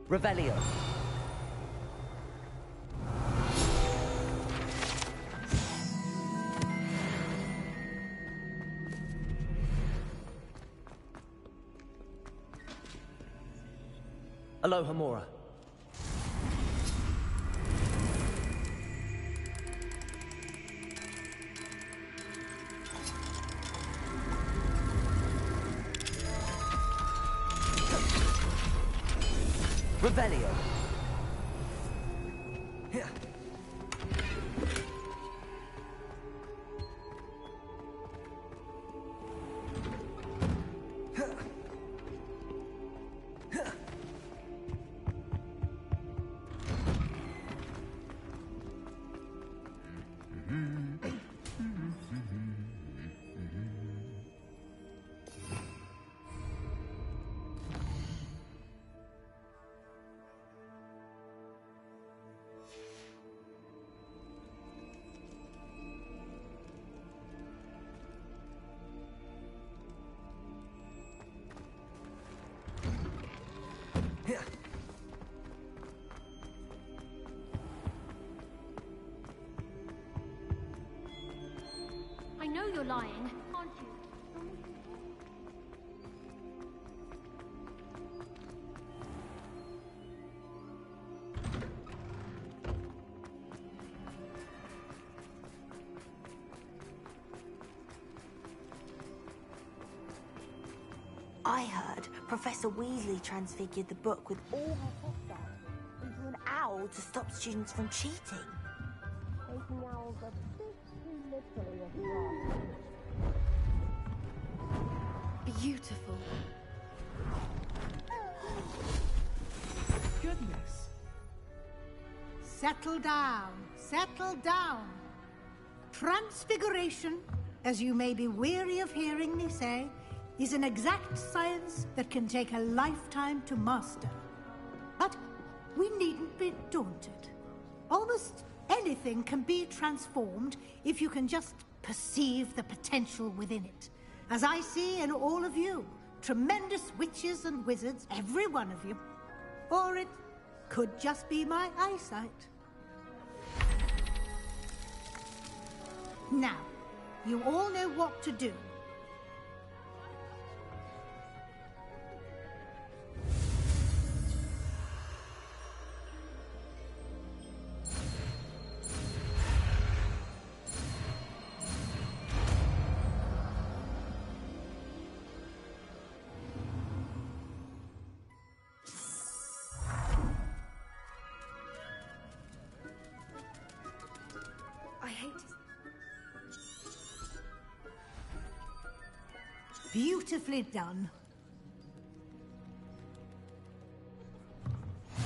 S2: Revelio. Alohomora. Revelio.
S6: I know you're lying, aren't you?
S18: I heard Professor Weasley transfigured the book with all her hostiles into an owl to stop students from cheating. Taking owls a bit too literally, if you ask.
S16: Beautiful.
S17: Goodness. Settle down. Settle down. Transfiguration, as you may be weary of hearing me say, is an exact science that can take a lifetime to master. But we needn't be daunted. Almost anything can be transformed if you can just perceive the potential within it. As I see in all of you, tremendous witches and wizards, every one of you. Or it could just be my eyesight. Now, You all know what to do.
S16: I hate it.
S17: Beautifully done.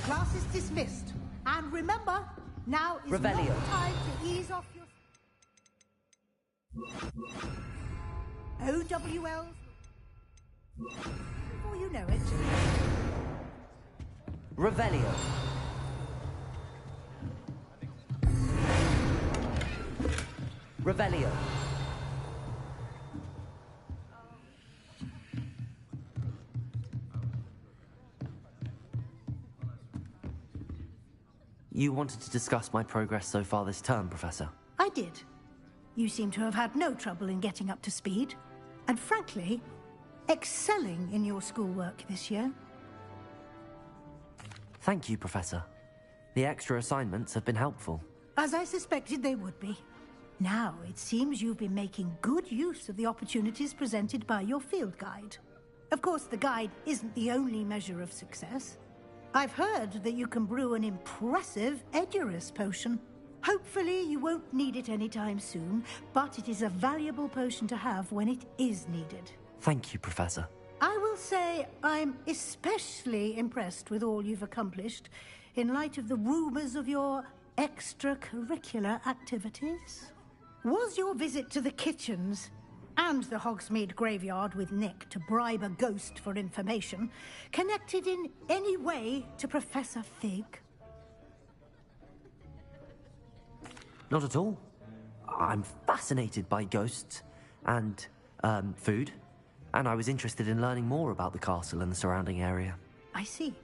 S17: Class is dismissed. And remember, now is
S12: Revelio.
S17: not the time to ease off your... OWLs. Before you know it.
S12: Revelio. Revelio. You wanted to discuss my progress so far this term, Professor?
S17: I did. You seem to have had no trouble in getting up to speed. And frankly, excelling in your schoolwork this year.
S2: Thank you, Professor. The extra assignments have been helpful.
S17: As I suspected they would be. Now, it seems you've been making good use of the opportunities presented by your field guide. Of course, the guide isn't the only measure of success. I've heard that you can brew an impressive Edurus potion. Hopefully, you won't need it anytime soon, but it is a valuable potion to have when it is needed.
S2: Thank you, Professor.
S17: I will say I'm especially impressed with all you've accomplished in light of the rumors of your extracurricular activities. Was your visit to the kitchens and the Hogsmeade graveyard with Nick to bribe a ghost for information connected in any way to Professor Fig?
S2: Not at all. I'm fascinated by ghosts and, food, and I was interested in learning more about the castle and the surrounding area.
S17: I see.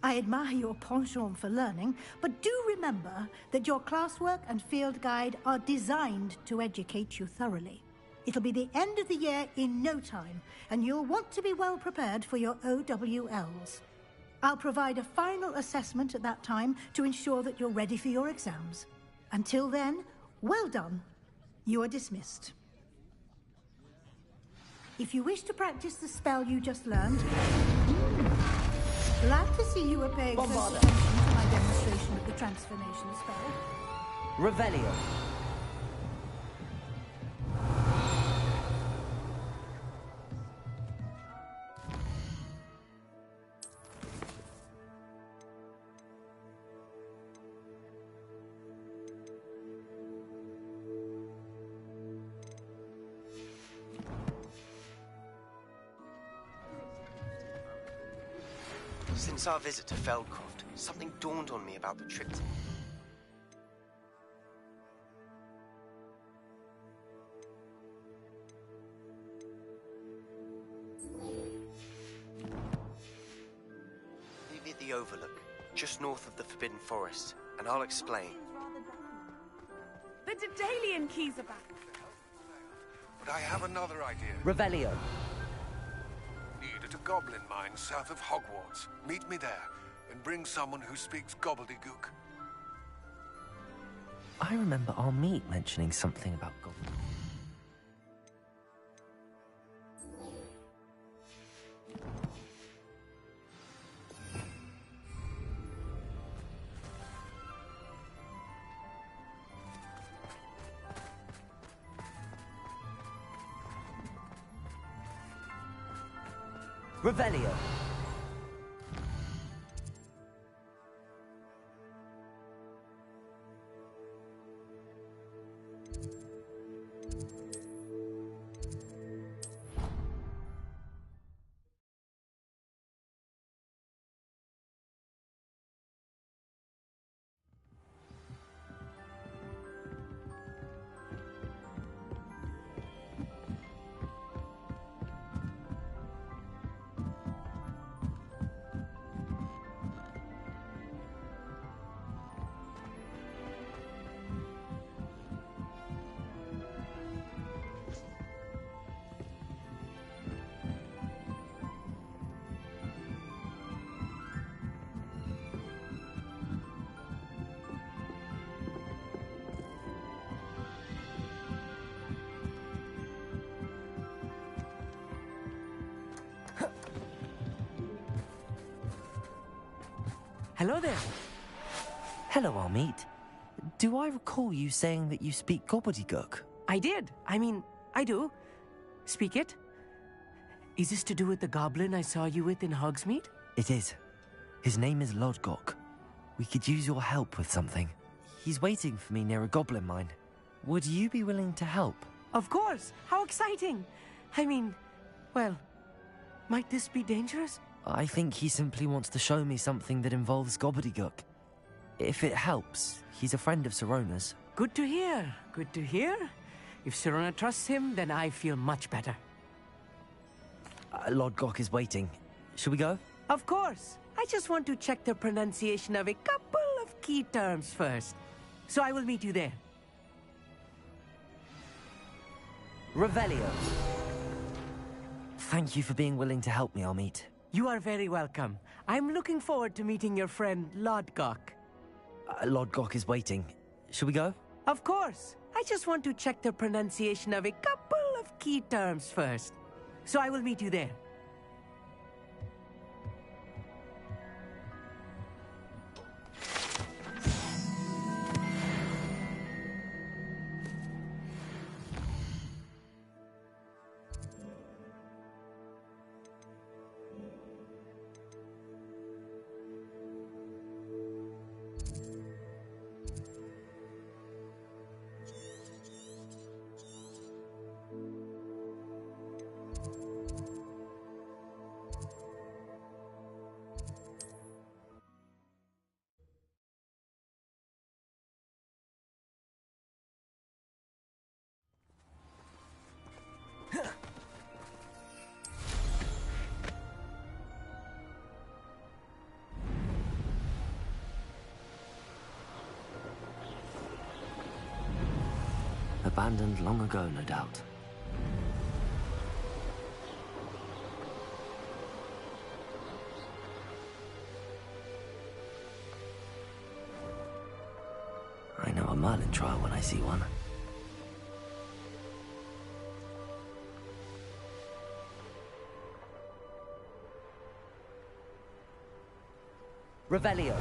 S17: I admire your penchant for learning, but do remember that your classwork and field guide are designed to educate you thoroughly. It'll be the end of the year in no time, and you'll want to be well prepared for your OWLs. I'll provide a final assessment at that time to ensure that you're ready for your exams. Until then, well done. You are dismissed. If you wish to practice the spell you just learned, glad to see you are paying close attention to my demonstration of the transformation spell.
S12: Revelio.
S19: Since our visit to Feldcroft, something dawned on me about the trip to... Leave me at the Overlook, just north of the Forbidden Forest, and I'll explain.
S7: The Daedalian keys are back.
S4: But I have another idea.
S12: Revelio.
S4: Need at a goblin mine south of Hogwarts. Meet me there, and bring someone who speaks gobbledygook.
S2: I remember our meet mentioning something about goblins.
S12: Revelio. Hello there.
S2: Hello, Amit. Do I recall you saying that you speak gobbledygook?
S12: I did. I mean, I do. Speak it. Is this to do with the goblin I saw you with in Hogsmeade?
S2: It is. His name is Lodgok. We could use your help with something. He's waiting for me near a goblin mine. Would you be willing to help?
S12: Of course. How exciting. I mean, well, might this be dangerous?
S2: I think he simply wants to show me something that involves gobbledygook. If it helps, he's a friend of Sirona's.
S12: Good to hear. Good to hear. If Sirona trusts him, then I feel much better.
S2: Lodgok is waiting. Shall we go?
S12: Of course. I just want to check the pronunciation of a couple of key terms first. So I will meet you there.
S2: Revelio. Thank you for being willing to help me, Amit.
S12: You are very welcome. I'm looking forward to meeting your friend, Lodgok.
S2: Lodgok is waiting. Shall we go?
S12: Of course. I just want to check the pronunciation of a couple of key terms first. So I will meet you there.
S2: Abandoned long ago, no doubt. I know a Merlin trial when I see one. Revelio.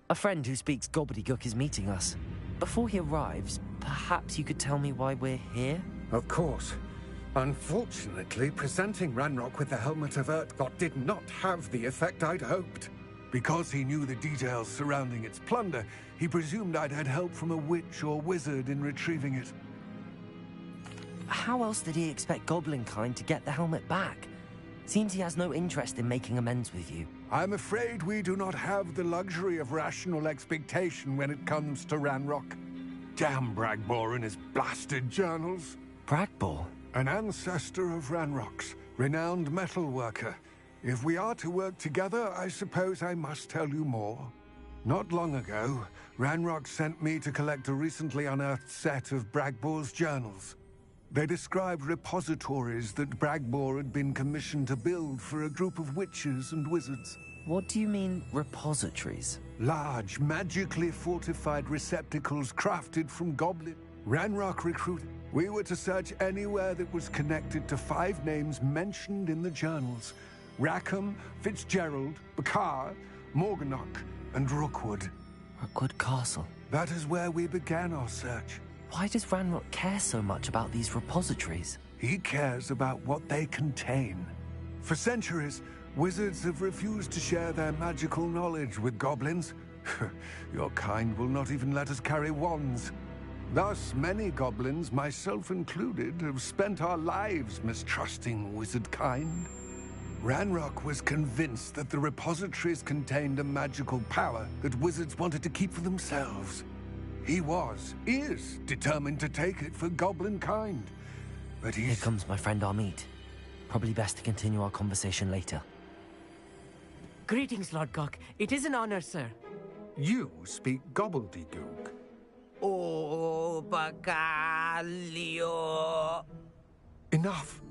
S2: A friend who speaks gobbledygook is meeting us. Before he arrives, perhaps you could tell me why we're here?
S4: Of course. Unfortunately, presenting Ranrock with the Helmet of Urtkot did not have the effect I'd hoped. Because he knew the details surrounding its plunder, he presumed I'd had help from a witch or wizard in retrieving it.
S2: How else did he expect Goblinkind to get the helmet back? Seems he has no interest in making amends with you.
S4: I'm afraid we do not have the luxury of rational expectation when it comes to Ranrock. Damn Bragbor and his blasted journals.
S2: Bragbor?
S4: An ancestor of Ranrock's, renowned metalworker. If we are to work together, I suppose I must tell you more. Not long ago, Ranrock sent me to collect a recently unearthed set of Bragbor's journals. They described repositories that Bragbor had been commissioned to build for a group of witches and wizards.
S2: What do you mean, repositories?
S4: Large, magically fortified receptacles crafted from goblin. Ranrock recruited. We were to search anywhere that was connected to 5 names mentioned in the journals. Rackham, Fitzgerald, Bakar, Morganach, and Rookwood.
S2: Rookwood Castle?
S4: That is where we began our search.
S2: Why does Ranrock care so much about these repositories?
S4: He cares about what they contain. For centuries, wizards have refused to share their magical knowledge with goblins. Your kind will not even let us carry wands. Thus, many goblins, myself included, have spent our lives mistrusting wizard kind. Ranrock was convinced that the repositories contained a magical power that wizards wanted to keep for themselves. He is determined to take it for goblin kind. But
S2: Here comes my friend Amit. Probably best to continue our conversation later.
S12: Greetings, Lord Gok. It is an honor, sir.
S4: You speak gobbledygook.
S5: Oh, Bacalio.
S4: Enough.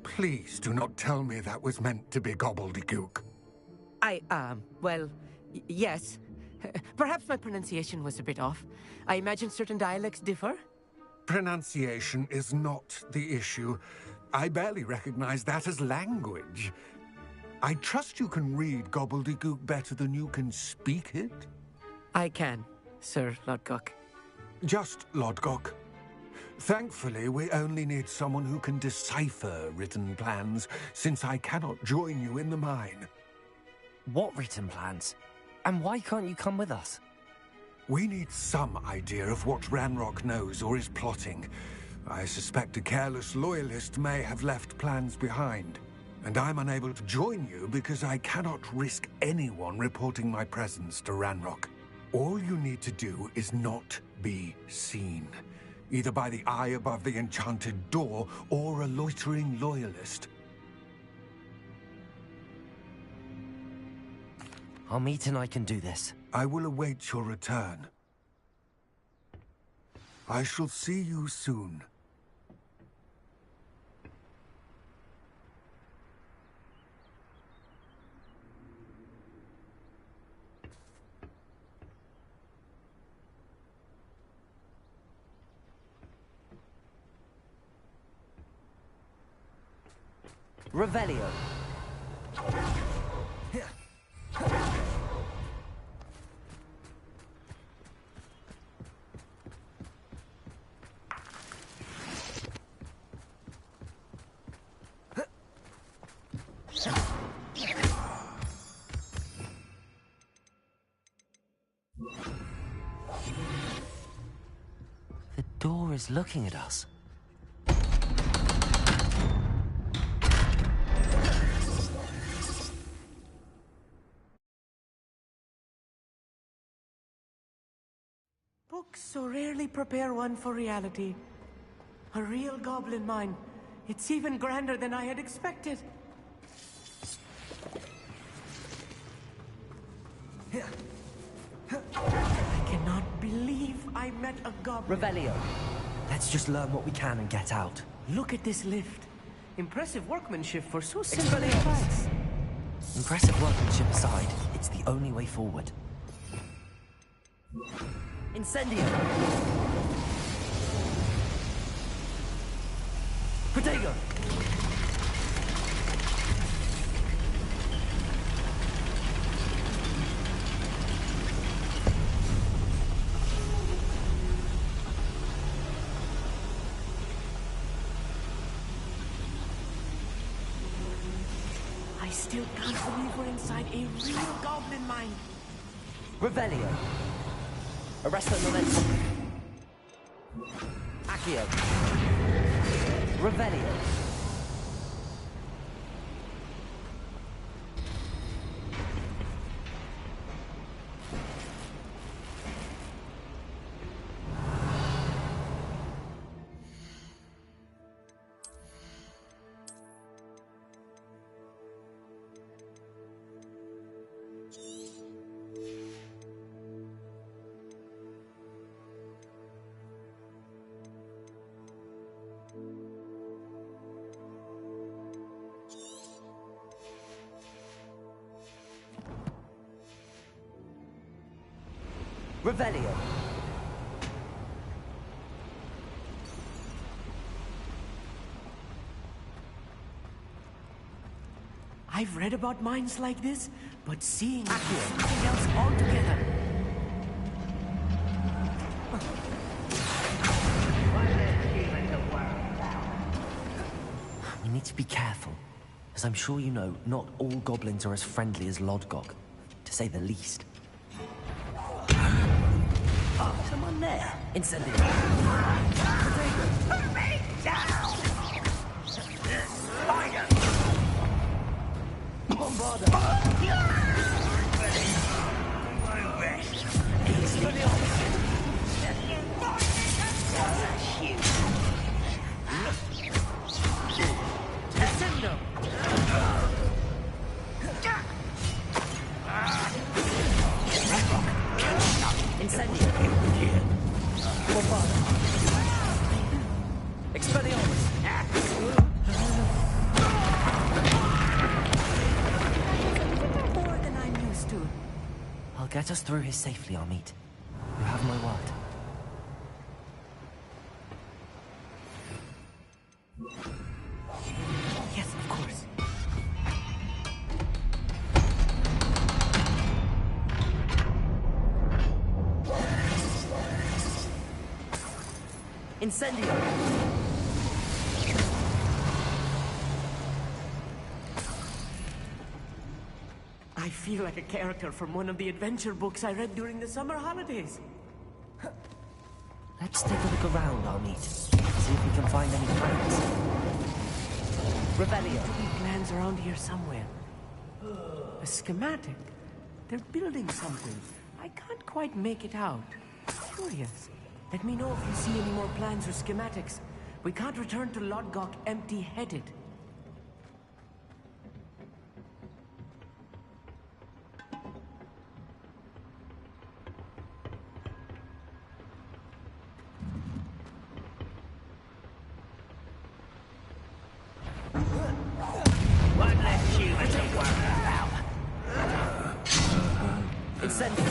S4: Please do not tell me that was meant to be gobbledygook.
S12: Well, yes. Perhaps my pronunciation was a bit off. I imagine certain dialects differ?
S4: Pronunciation is not the issue. I barely recognize that as language. I trust you can read gobbledygook better than you can speak it?
S12: I can, Sir Lodgok.
S4: Just Lodgok. Thankfully, we only need someone who can decipher written plans, since I cannot join you in the mine.
S2: What written plans? And why can't you come with us?
S4: We need some idea of what Ranrock knows or is plotting. I suspect a careless loyalist may have left plans behind. And I'm unable to join you because I cannot risk anyone reporting my presence to Ranrock. All you need to do is not be seen, either by the eye above the enchanted door or a loitering loyalist.
S2: Our meet and I can do this.
S4: I will await your return. I shall see you soon.
S2: Revelio. The door is looking at us.
S12: Books so rarely prepare one for reality. A real goblin mine. It's even grander than I had expected. I cannot believe I met a goblin.
S2: Revelio. Let's just learn what we can and get out.
S12: Look at this lift. Impressive workmanship for so simple a device.
S2: Impressive workmanship aside, it's the only way forward. Incendio! Protego!
S12: I still can't believe we're inside a real goblin mine.
S2: Revelio. Arresto momentum. Accio. Revelio. Revelio.
S12: I've read about mines like this, but seeing it is something else altogether.
S2: We need to be careful. As I'm sure you know, not all goblins are as friendly as Lodgok, to say the least.
S5: Oh, someone there.
S2: Incendio.
S5: Put me down! Spider! Bombarda! Won't rest. He's for the opposite.
S12: Descendo!
S2: us through here safely, Amit. You have my word.
S12: Yes, of course.
S2: Incendio!
S12: I feel like a character from one of the adventure books I read during the summer holidays.
S2: Let's take a look around, Amit. See if we can find any plans.
S12: Revelio. There need to be plans around here somewhere. A schematic. They're building something. I can't quite make it out. Curious. Let me know if you see any more plans or schematics. We can't return to Lodgok empty-headed.
S5: One less human to worry about.
S2: Incendio!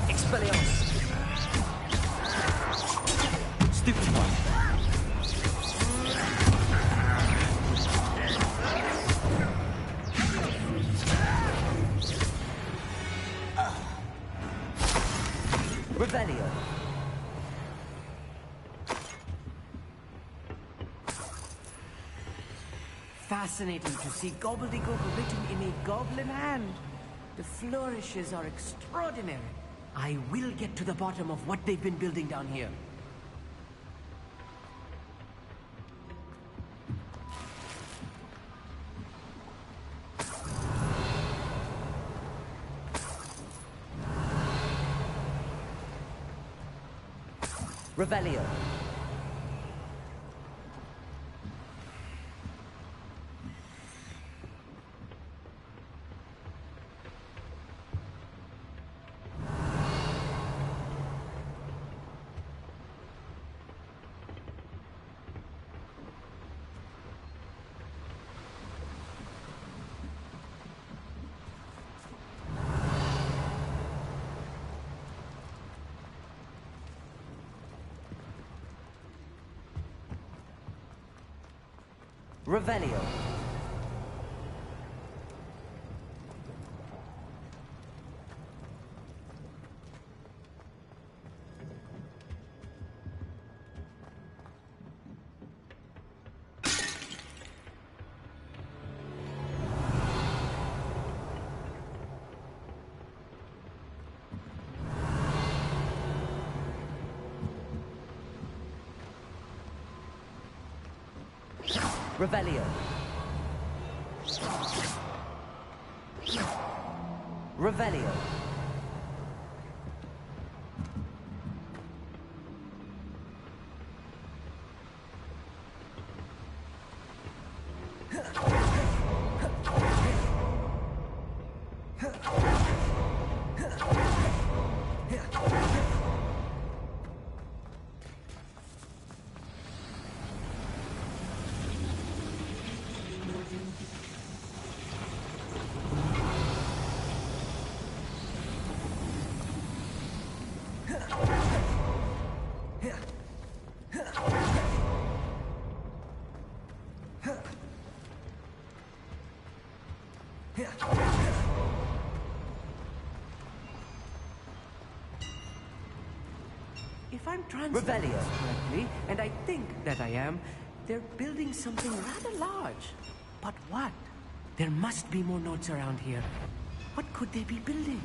S2: Expelliarmus! Stupefy! Revelio!
S12: Fascinating to see gobbledygook written in a goblin hand. The flourishes are extraordinary. I will get to the bottom of what they've been building down here.
S2: Revelio! Revelio! Revelio! Revelio!
S12: If I'm translating this correctly, and I think that I am, they're building something rather large. But what? There must be more notes around here. What could they be building?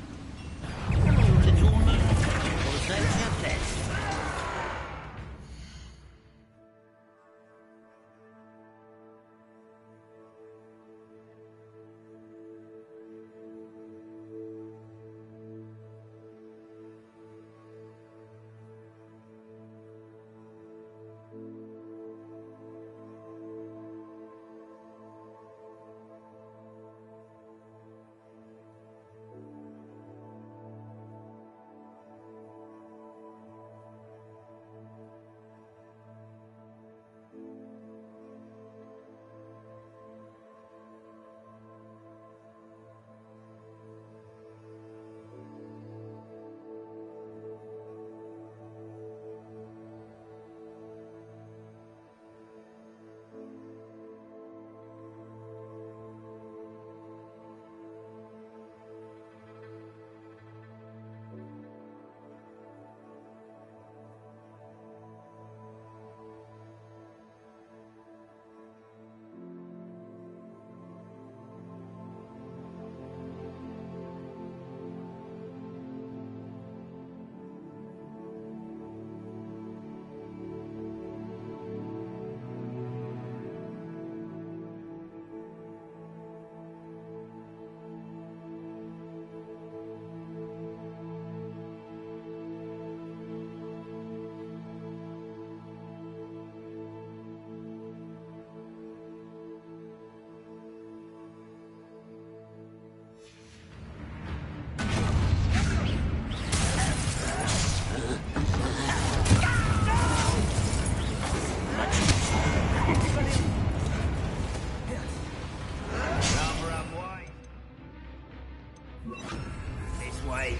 S5: This way.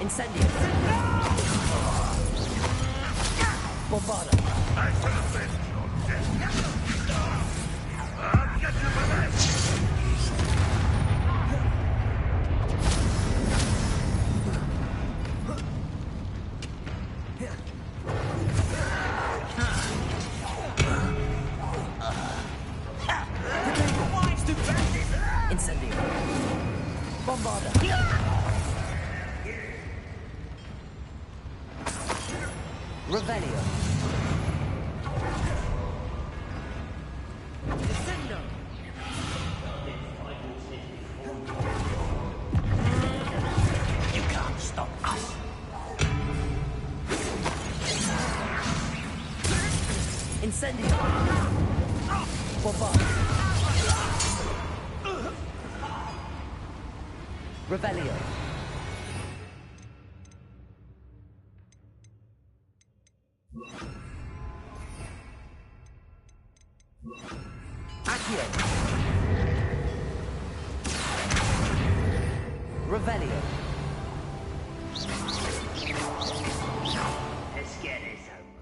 S12: Incendio. Bombarda. Incendio. Bombarda. Revelio. Descendo.
S5: You can't stop us.
S12: Incendio. Bombarda. Revelio. Accio. Revelio.
S5: Let's get this over.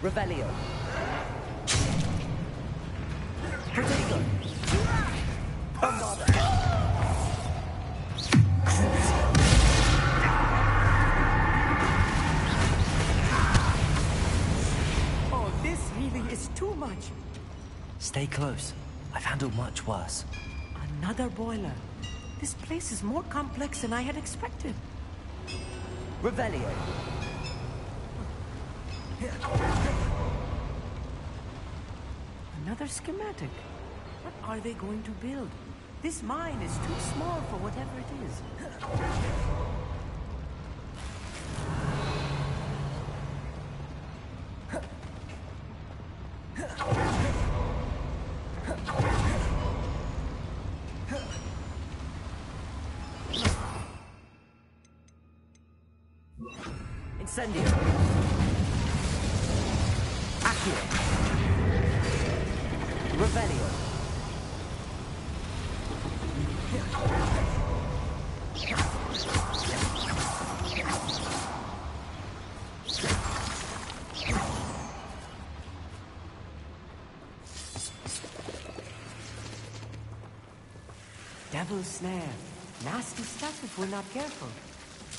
S12: Revelio. Protego. Bombada. Oh, this really is too much.
S2: Stay close. I've handled much worse.
S12: Another boiler. This place is more complex than I had expected. Revelio. Another schematic. What are they going to build? This mine is too small for whatever it is. Incendio. Accio. Revelio. Devil's snare. Nasty stuff if we're not careful.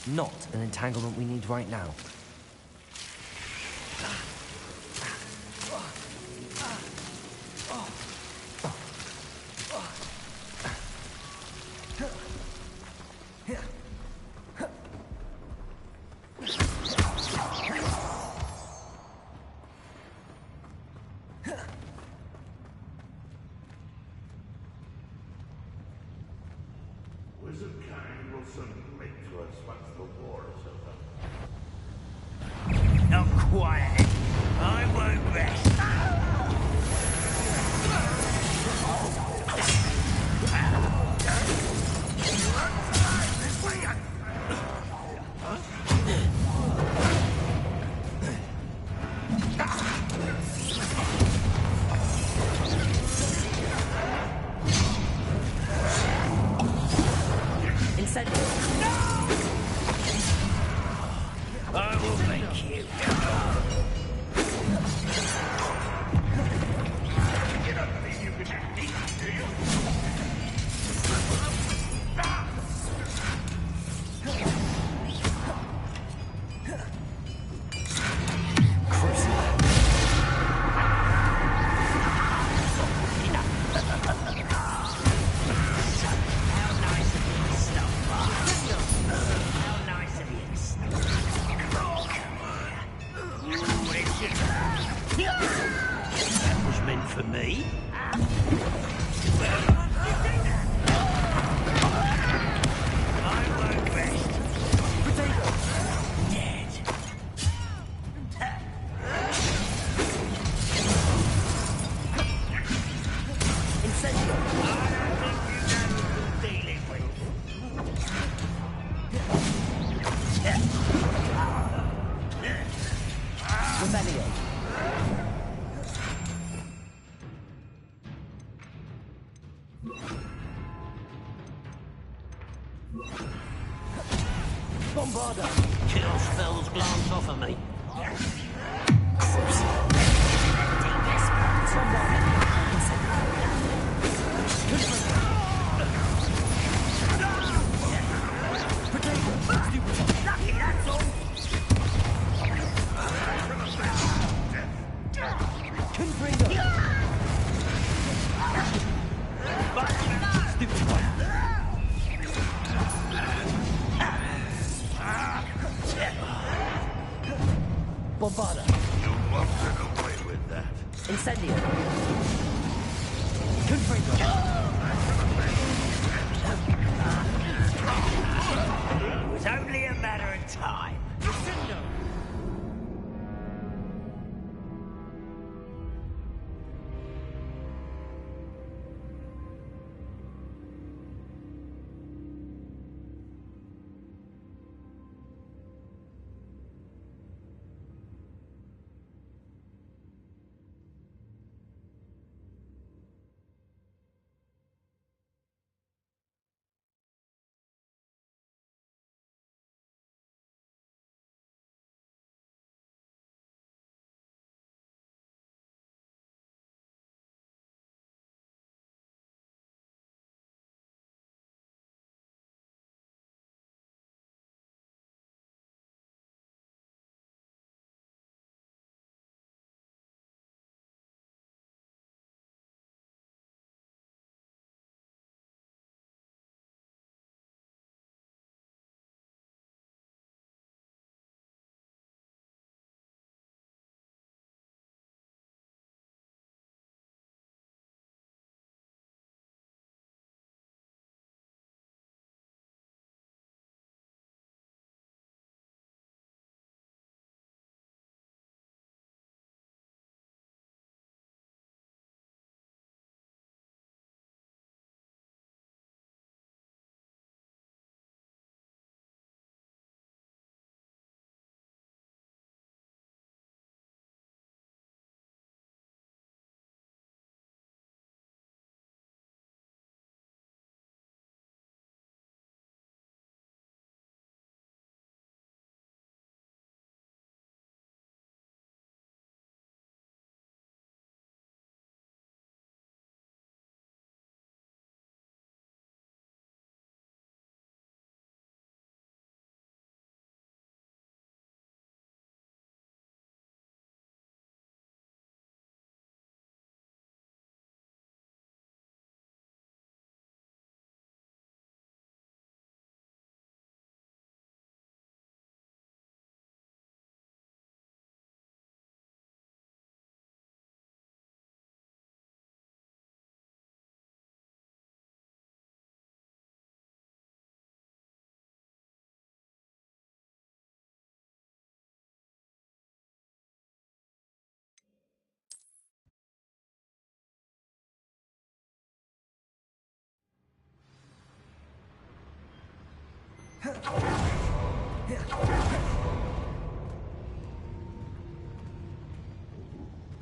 S2: Not an entanglement we need right now.
S11: Wizard kind will soon make to us once the war is over.
S5: Not quiet. I won't rest. I will make you. You don't think you can beat me, do you? That was meant for me. I won't rest. Potato. Dead.
S12: Incendio.
S5: I don't think you know who you're dealing with.
S12: Revelio.
S8: Bombarda! Kill spells glance off of me.
S5: Lucky, that's all.
S12: Bombarda.
S11: You won't get away with that.
S12: Incendio. Confringo.
S5: It was only a matter of time.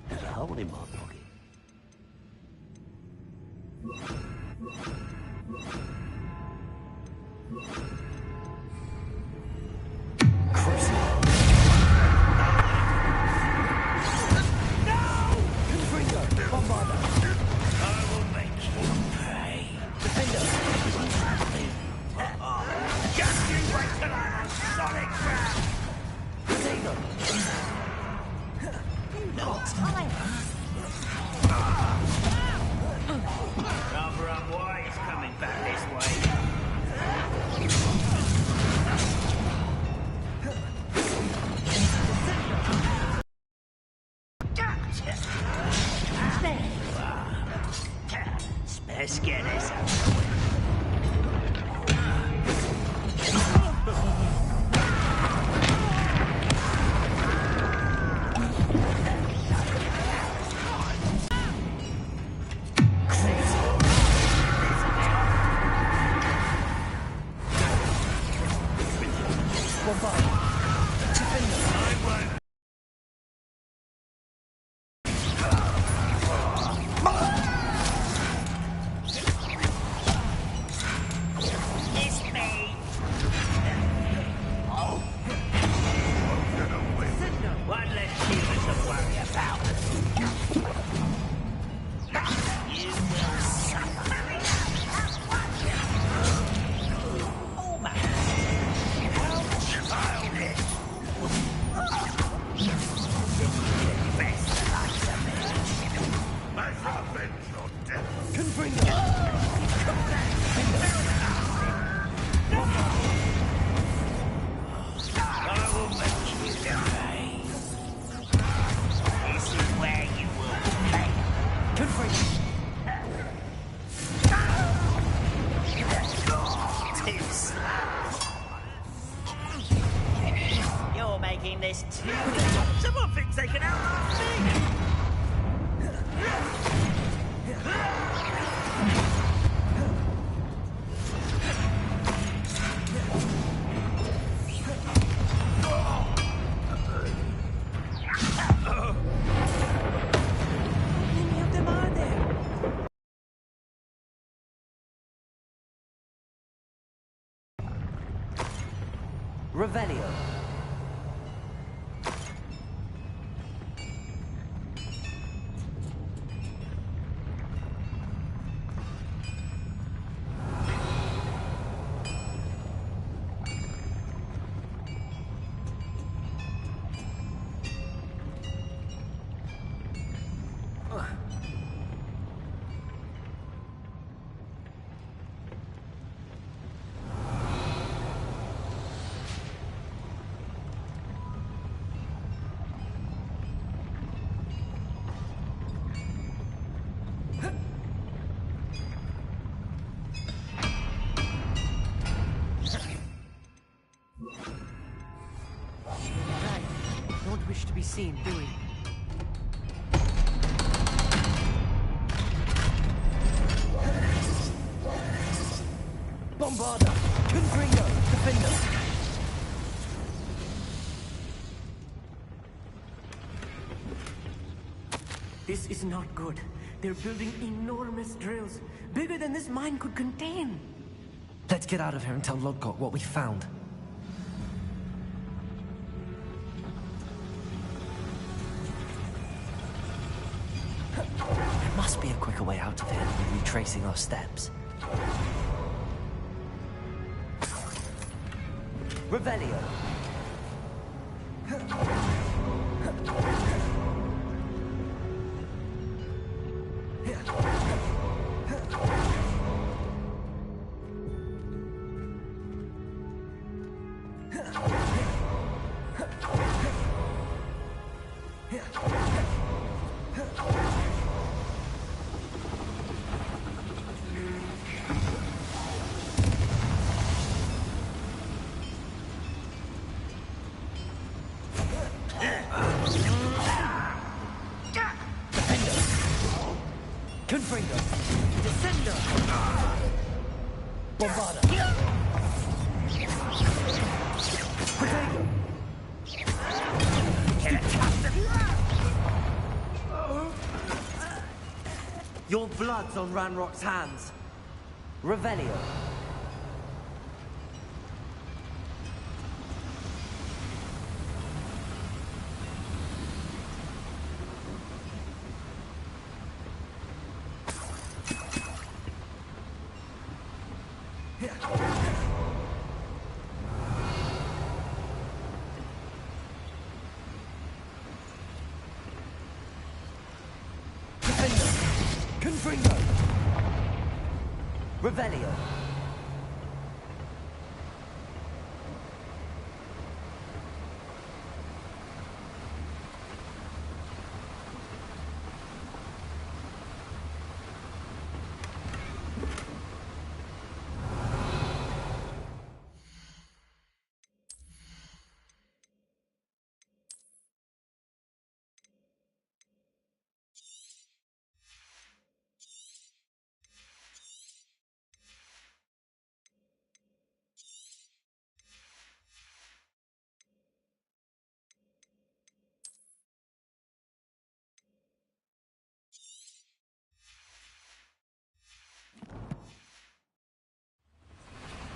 S8: There's a hole in my pocket.
S5: Rather unwise coming back this way. There you are. Spare scares. One less human to worry about. You will suffer. Almost. How childish. Best like the me. My revenge your death. Confringo. I will make you die. This is where you will pay. Confringo. Too slow. You're making this too. Someone thinks they can outlast me.
S2: Revelio.
S12: Don't wish to be seen, do we?
S5: Bombarda! Confringo! Defender!
S12: This is not good. They're building enormous drills, bigger than this mine could contain.
S2: Let's get out of here and tell Lodgok what we found. There must be a quicker way out of here than retracing our steps. Revelio.
S5: Confringo! Descender! Bombarda!
S2: Your blood's on Ranrock's hands. Revelio.
S3: Confringo!
S2: Revelio.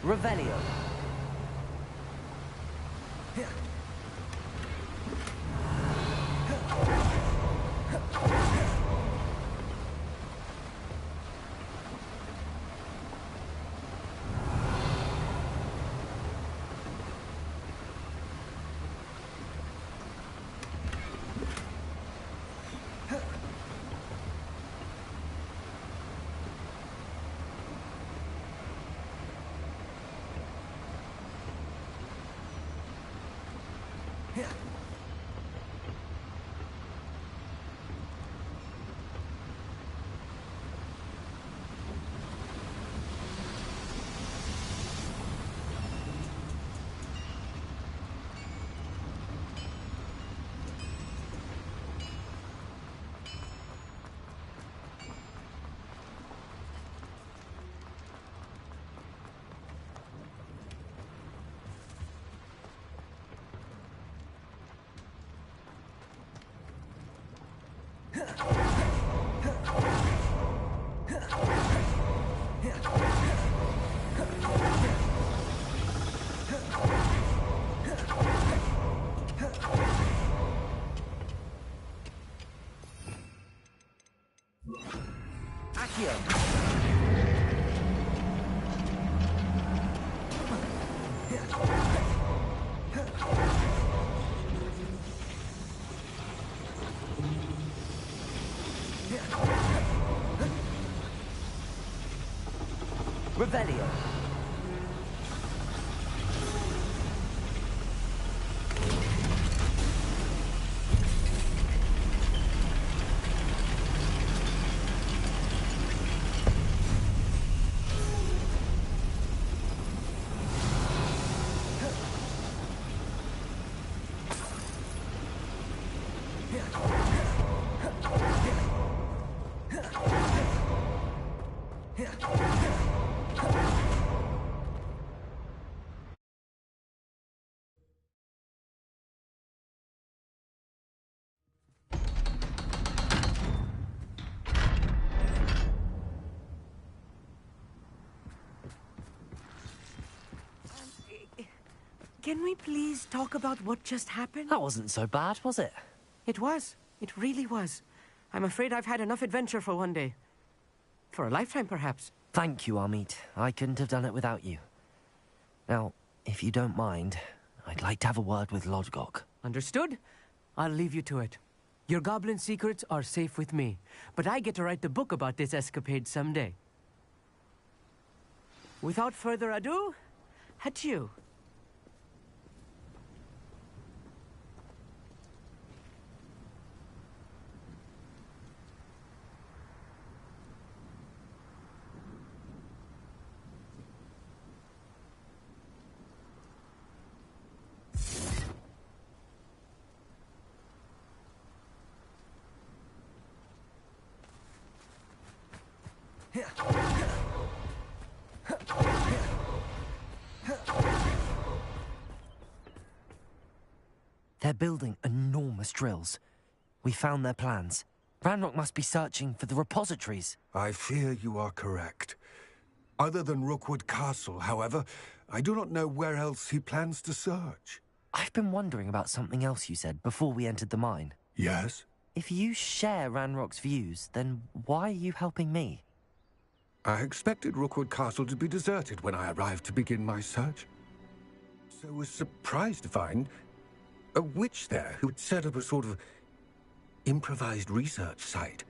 S2: Revelio. Revelio.
S12: Can we please talk about what just happened?
S2: That wasn't so bad, was it?
S12: It was. It really was. I'm afraid I've had enough adventure for one day. For a lifetime, perhaps.
S2: Thank you, Amit. I couldn't have done it without you. Now, if you don't mind, I'd like to have a word with Lodgok.
S12: Understood? I'll leave you to it. Your goblin secrets are safe with me, but I get to write the book about this escapade someday. Without further ado, adieu.
S2: They're building enormous drills. We found their plans. Ranrock must be searching for the repositories.
S4: I fear you are correct. Other than Rookwood Castle, however, I do not know where else he plans to search.
S2: I've been wondering about something else you said before we entered the mine.
S4: Yes?
S2: If you share Ranrock's views, then why are you helping me?
S4: I expected Rookwood Castle to be deserted when I arrived to begin my search. So was surprised to find a witch there who had set up a sort of improvised research site.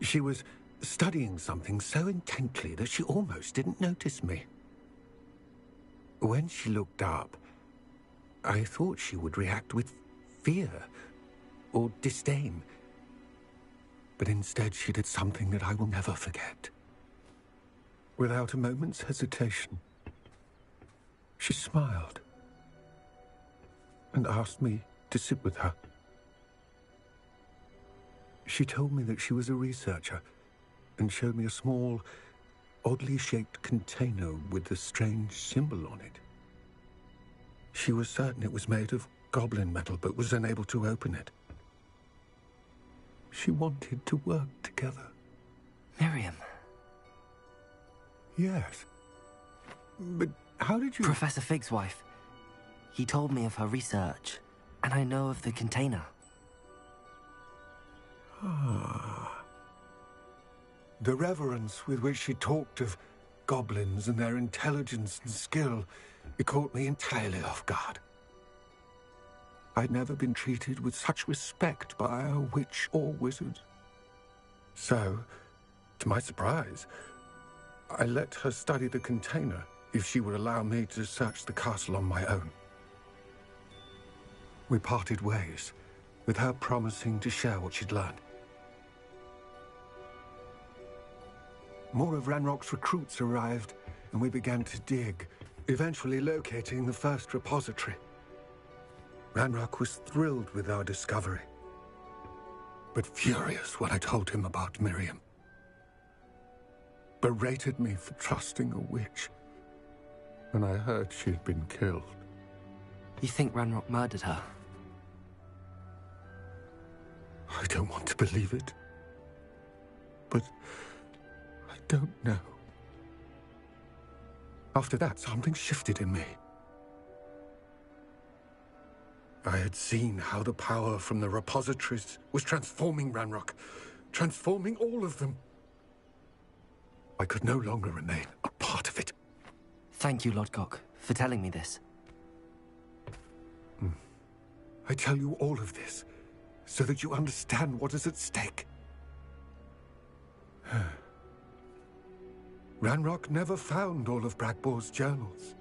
S4: She was studying something so intently that she almost didn't notice me. When she looked up, I thought she would react with fear or disdain. But instead she did something that I will never forget. Without a moment's hesitation, she smiled and asked me to sit with her. She told me that she was a researcher and showed me a small, oddly shaped container with a strange symbol on it. She was certain it was made of goblin metal, but was unable to open it. She wanted to work together.
S2: Miriam.
S4: Yes. But how did you...
S2: Professor Fig's wife. He told me of her research, and I know of the container.
S4: Ah. The reverence with which she talked of goblins and their intelligence and skill, it caught me entirely off guard. I'd never been treated with such respect by a witch or wizard. So, to my surprise, I let her study the container if she would allow me to search the castle on my own. We parted ways, with her promising to share what she'd learned. More of Ranrock's recruits arrived, and we began to dig, eventually locating the first repository. Ranrock was thrilled with our discovery, but furious when I told him about Miriam. Berated me for trusting a witch when I heard she had been killed.
S2: You think Ranrock murdered her?
S4: I don't want to believe it, but I don't know. After that, something shifted in me. I had seen how the power from the repositories was transforming Ranrock, transforming all of them. I could no longer remain a part of it.
S2: Thank you, Lodgok, for telling me this.
S4: I tell you all of this so that you understand what is at stake. Ranrock never found all of Bragbor's journals,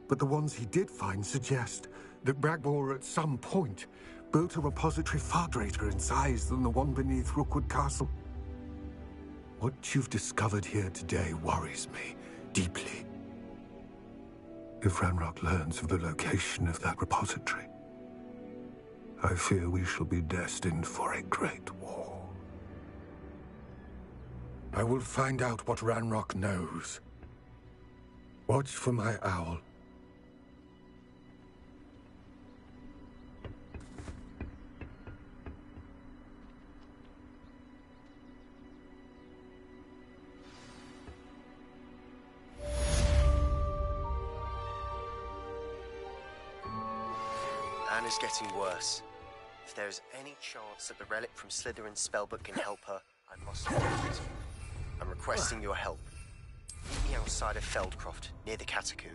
S4: but the ones he did find suggest that Bragbor at some point built a repository far greater in size than the one beneath Rookwood Castle. What you've discovered here today worries me deeply. If Ranrock learns of the location of that repository, I fear we shall be destined for a great war. I will find out what Ranrock knows. Watch for my owl.
S21: Anna's getting worse. If there is any chance that the relic from Slytherin's spellbook can help her, I must find it. I'm requesting your help. Meet me outside of Feldcroft, near the Catacomb.